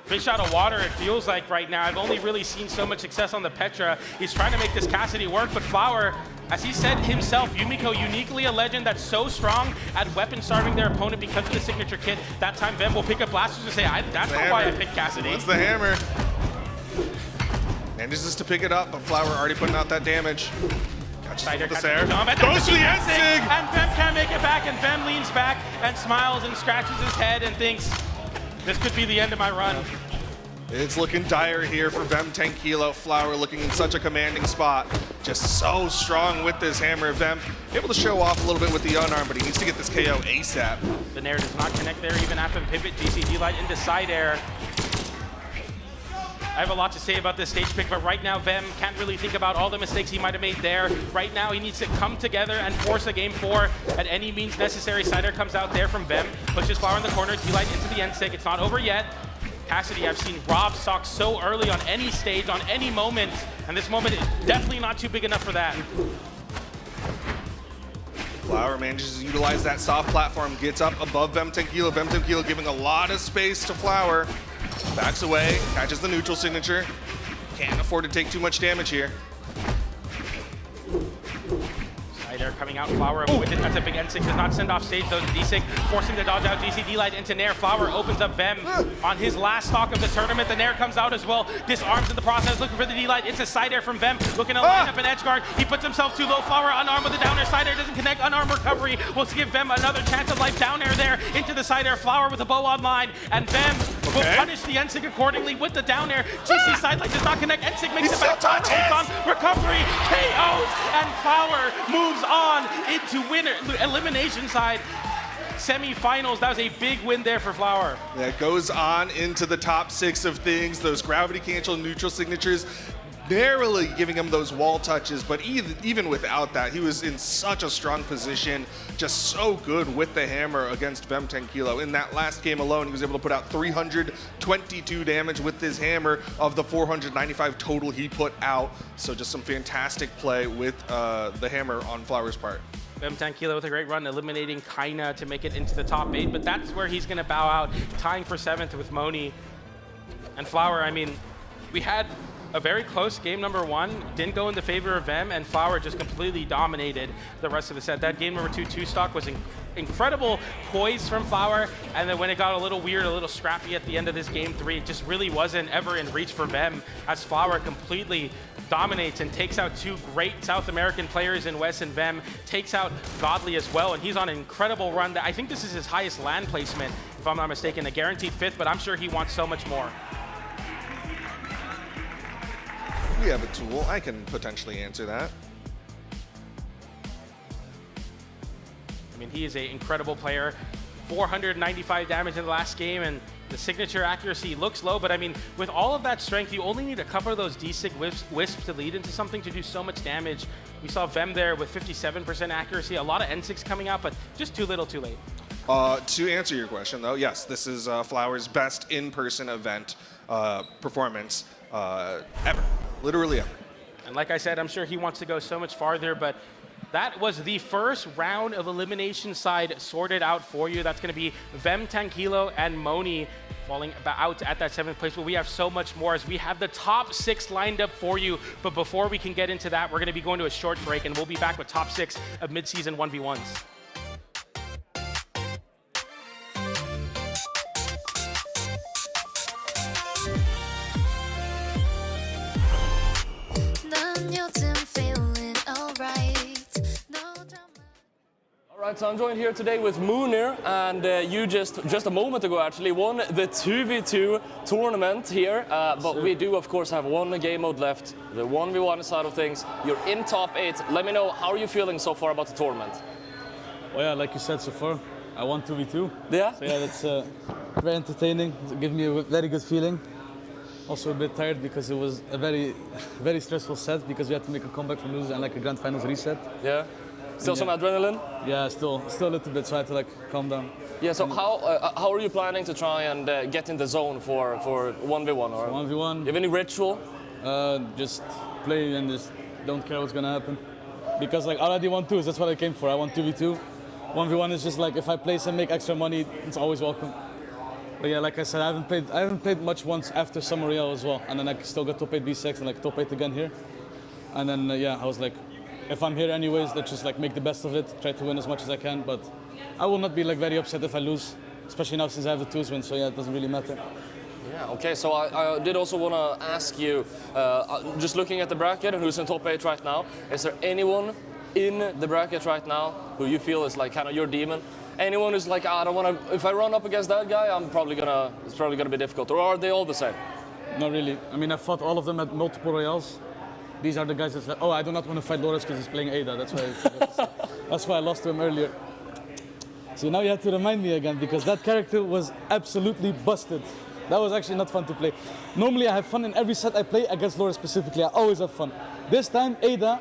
fish out of water, it feels like right now. I've only really seen so much success on the Petra. He's trying to make this Cassidy work, but Flower, as he said himself, Yumiko uniquely a legend that's so strong at weapon starving their opponent because of the signature kit. That time Vem will pick up blasters and say, that's not why I picked Cassidy. What's the hammer? Manages to pick it up, but Flower already putting out that damage. Cider Goes catches the jump, and to the N-Sig, N-Sig! and Vem can't make it back, and Vem leans back and smiles and scratches his head and thinks, this could be the end of my run. It's looking dire here for Vem 10 Kilo. Flower looking in such a commanding spot. Just so strong with this hammer. Vem able to show off a little bit with the unarm, but he needs to get this KO ASAP. The Nair does not connect there even after the pivot. GC D-Light into side air. I have a lot to say about this stage pick, but right now Vem can't really think about all the mistakes he might have made there. Right now he needs to come together and force a game 4 at any means necessary. Cider comes out there from Vem, pushes Flower in the corner, D-Light into the N-Sig. It's not over yet. Cassidy, I've seen Rob stock so early on any stage, on any moment, and this moment is definitely not too big enough for that. Flower manages to utilize that soft platform, gets up above Vem 10 Kilo. Vem 10 Kilo giving a lot of space to Flower. Backs away, catches the neutral signature. Can't afford to take too much damage here. Cider coming out, Flower with it. That's a big N-Sig, does not send off stage though. D-Sig forcing the dodge out. GC D-Light into Nair. Flower opens up Vem on his last stock of the tournament. The Nair comes out as well, disarms in the process, looking for the D-Light. It's a side air from Vem, looking to line up an edge guard. He puts himself too low. Flower unarmed with the down air. Side air doesn't connect. Unarmed recovery will give Vem another chance of life. Down air there into the side air. Flower with the bow online, and Vem will punish the N-Sig accordingly with the down air. GC sidelight does not connect. N-Sig makes it back. Holds on. Recovery. KOs. And Flower moves on into elimination side semi-finals. That was a big win there for Flower. Yeah, it goes on into the top 6 of things. Those gravity cancel neutral signatures narrowly giving him those wall touches, but even without that, he was in such a strong position, just so good with the hammer against Vem 10 Kilo. In that last game alone, he was able to put out 322 damage with his hammer of the 495 total he put out. So just some fantastic play with the hammer on Flower's part. Vem 10 Kilo with a great run, eliminating Kaina to make it into the top 8, but that's where he's going to bow out, tying for 7th with Moni. And Flower, I mean, we had a very close game number 1, didn't go in the favor of Vem, and Flower just completely dominated the rest of the set. That game number 2 2-stock was incredible poise from Flower, and then when it got a little weird, a little scrappy at the end of this game 3, it just really wasn't ever in reach for Vem, as Flower completely dominates and takes out 2 great South American players in Wes and Vem, takes out Godly as well, and he's on an incredible run. I think this is his highest LAN placement, if I'm not mistaken, a guaranteed 5th, but I'm sure he wants so much more. We have a tool. I can potentially answer that. I mean, he is an incredible player. 495 damage in the last game, and the signature accuracy looks low, but I mean, with all of that strength, you only need a couple of those D-Sig wisps to lead into something to do so much damage. We saw Vem there with 57% accuracy, a lot of N6 coming out, but just too little too late. To answer your question, though, yes, this is Flower's best in-person event performance ever, literally ever. And like I said, I'm sure he wants to go so much farther, but that was the first round of elimination side sorted out for you. That's going to be Vem, Tankilo, and Moni falling out at that 7th place. But we have so much more as we have the top 6 lined up for you. But before we can get into that, we're going to be going to a short break, and we'll be back with top 6 of mid-season 1v1s. Alright, so I'm joined here today with Munir, and you just a moment ago actually won the 2v2 tournament here, but we do of course have one game mode left, the 1v1 side of things. You're in top 8. Let me know, how are you feeling so far about the tournament? Well, yeah, like you said so far, I won 2v2. Yeah? So yeah, that's very entertaining. It gave me a very good feeling. Also a bit tired because it was a very, very stressful set because we had to make a comeback from losing and like a grand finals reset. Yeah. Still some adrenaline? Yeah, still a little bit, so I had to like calm down. Yeah, so how are you planning to try and get in the zone for 1v1? Or 1v1. You have any ritual? Just play and just don't care what's gonna happen. Because like I already won 2s, that's what I came for. I won 2v2. 1v1 is just like if I place and make extra money, it's always welcome. But yeah, like I said, I haven't played much once after Summer Real as well, and then I still got top 8 B6 and like top 8 again here. And then yeah, I was like, if I'm here anyways, let's just like make the best of it, try to win as much as I can, but I will not be like very upset if I lose, especially now since I have the 2s win, so yeah, it doesn't really matter. Yeah, okay, so I did also want to ask you, just looking at the bracket and who's in top 8 right now, is there anyone in the bracket right now who you feel is like kind of your demon? Anyone who's like, I don't want to, if I run up against that guy, it's probably gonna be difficult, or are they all the same? Not really. I mean, I fought all of them at multiple royals. These are the guys that said, oh, I do not want to fight Loris because he's playing Ada. That's why I lost to him earlier. So now you have to remind me again because that character was absolutely busted. That was actually not fun to play. Normally I have fun in every set I play against Loris specifically. I always have fun. This time, Ada,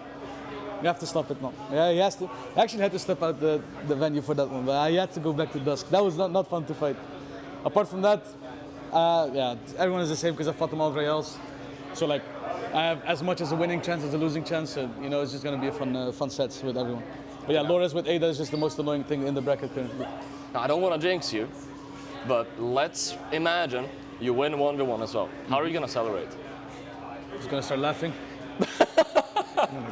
you have to stop it now. Yeah, he has to. I actually had to step out the venue for that one, but I had to go back to Dusk. That was not fun to fight. Apart from that, yeah, everyone is the same because I fought them all royals. So like, I have as much as a winning chance as a losing chance, so you know it's just going to be a fun sets with everyone. But yeah, Loris with Ada is just the most annoying thing in the bracket currently. Now, I don't want to jinx you, but let's imagine you win 1v1 as well. How are you going to celebrate? Just going to start laughing.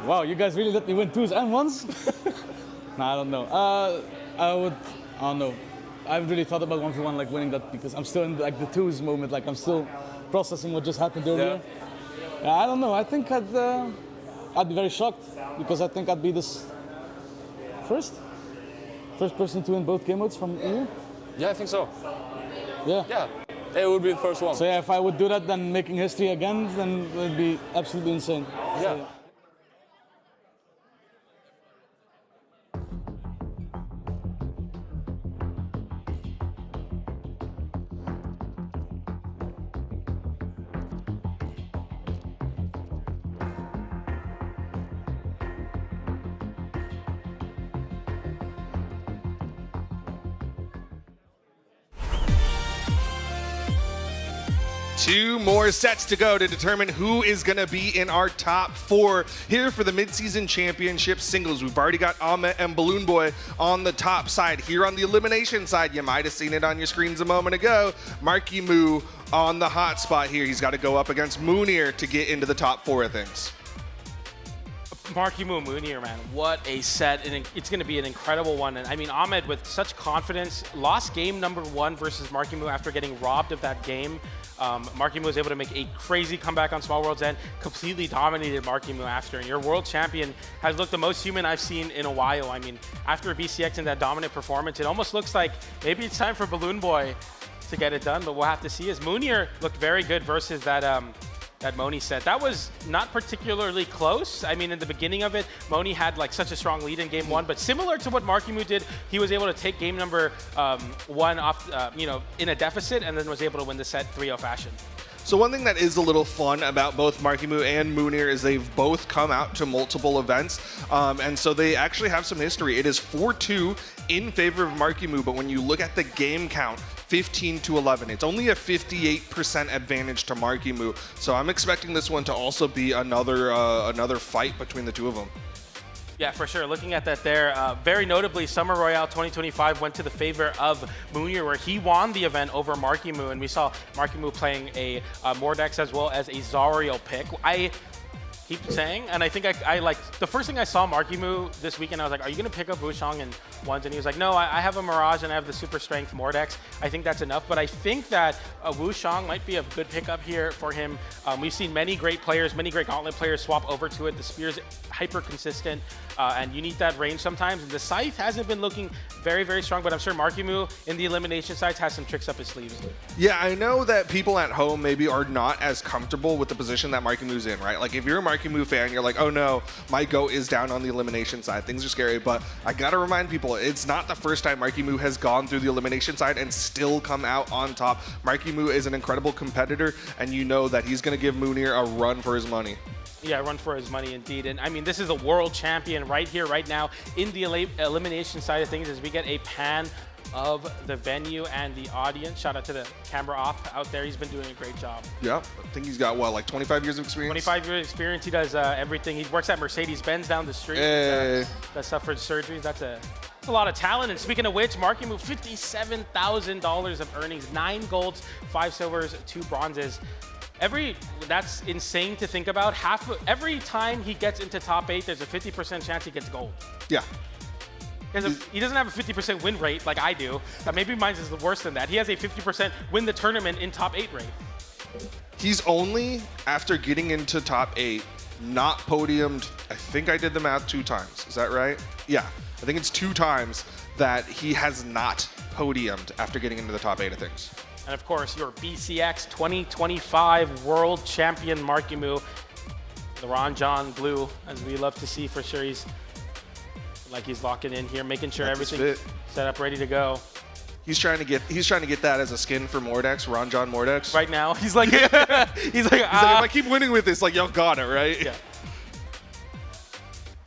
Wow, you guys really let me win 2s and 1s? Nah, I don't know. I don't know. I haven't really thought about 1v1 like winning that because I'm still in like the 2s moment, like I'm still processing what just happened earlier. Yeah, I don't know. I think I'd be very shocked because I think I'd be this first person to win both game modes from EU. Yeah, I think so. Yeah. Yeah, it would be the first one. So yeah, if I would do that, then making history again, then it would be absolutely insane. Yeah. So, yeah. 2 more sets to go to determine who is going to be in our top 4 here for the Midseason Championship singles. We've already got Ahmet and Balloon Boy on the top side. Here on the elimination side, you might have seen it on your screens a moment ago. Marky Moo on the hot spot here. He's got to go up against Munir to get into the top 4 of things. Marky Moo Munir, man, what a set, and it's going to be an incredible one. And I mean, Ahmed with such confidence lost game number 1 versus Marky Moo after getting robbed of that game. Marky Moo was able to make a crazy comeback on Small Worlds and completely dominated Marky Moo after. And your world champion has looked the most human I've seen in a while. I mean, after BCX and that dominant performance, it almost looks like maybe it's time for Balloon Boy to get it done, but we'll have to see. As Munir looked very good versus that that Moni set. That was not particularly close. I mean, in the beginning of it, Moni had like such a strong lead in game one, but similar to what Markimu did, he was able to take game number one off, in a deficit, and then was able to win the set 3-0 fashion. So one thing that is a little fun about both Markimu and Moonir is they've both come out to multiple events, and so they actually have some history. It is 4-2 in favor of Markimu, but when you look at the game count, 15-11. It's only a 58% advantage to Markimu, so I'm expecting this one to also be another fight between the two of them. Yeah, for sure. Looking at that there, very notably, Summer Royale 2025 went to the favor of Moonir, where he won the event over Markimu, and we saw Markimu playing a Mordex as well as a Zariel pick. I keep saying, and I think I like, the first thing I saw Markimu this weekend, I was like, are you going to pick up Wushang and ones? And he was like, no, I have a Mirage and I have the Super Strength Mordex. I think that's enough, but I think that Wushang might be a good pickup here for him. We've seen many great players, many great Gauntlet players swap over to it. The Spear's hyper consistent, and you need that range sometimes. And the Scythe hasn't been looking very, very strong, but I'm sure Markimu in the elimination sides has some tricks up his sleeves. Yeah, I know that people at home maybe are not as comfortable with the position that Markimu's in, right? Like if you're a Markimu fan, you're like, oh no, my GOAT is down on the elimination side. Things are scary, but I gotta remind people, it's not the first time Markimu has gone through the elimination side and still come out on top. Markimu is an incredible competitor, and you know that he's gonna give Moonir a run for his money. Yeah, run for his money indeed. And I mean, this is a world champion right here, right now, in the elimination side of things as we get a pan of the venue and the audience. Shout out to the camera op out there. He's been doing a great job. Yeah, I think he's got, what, like 25 years of experience? 25 years of experience. He does everything. He works at Mercedes-Benz down the street. Hey. That suffered surgeries. That's a lot of talent. And speaking of which, Markimu, $57,000 of earnings, 9 golds, 5 silvers, 2 bronzes. That's insane to think about. Every time he gets into top 8, there's a 50% chance he gets gold. Yeah. He doesn't have a 50% win rate like I do. Maybe mine is worse than that. He has a 50% win the tournament in top 8 rate. He's only, after getting into top 8, not podiumed, I think I did the math 2 times. Is that right? Yeah, I think it's 2 times that he has not podiumed after getting into the top 8 of things. And of course, your BCX 2025 World Champion Markimu, the Ron John Blue, as we love to see for sure. He's locking in here, making sure everything's set up, ready to go. He's trying to get that as a skin for Mordex, Ron John Mordex. Right now, he's like, he's like, if I keep winning with this, like y'all got it, right? Yeah.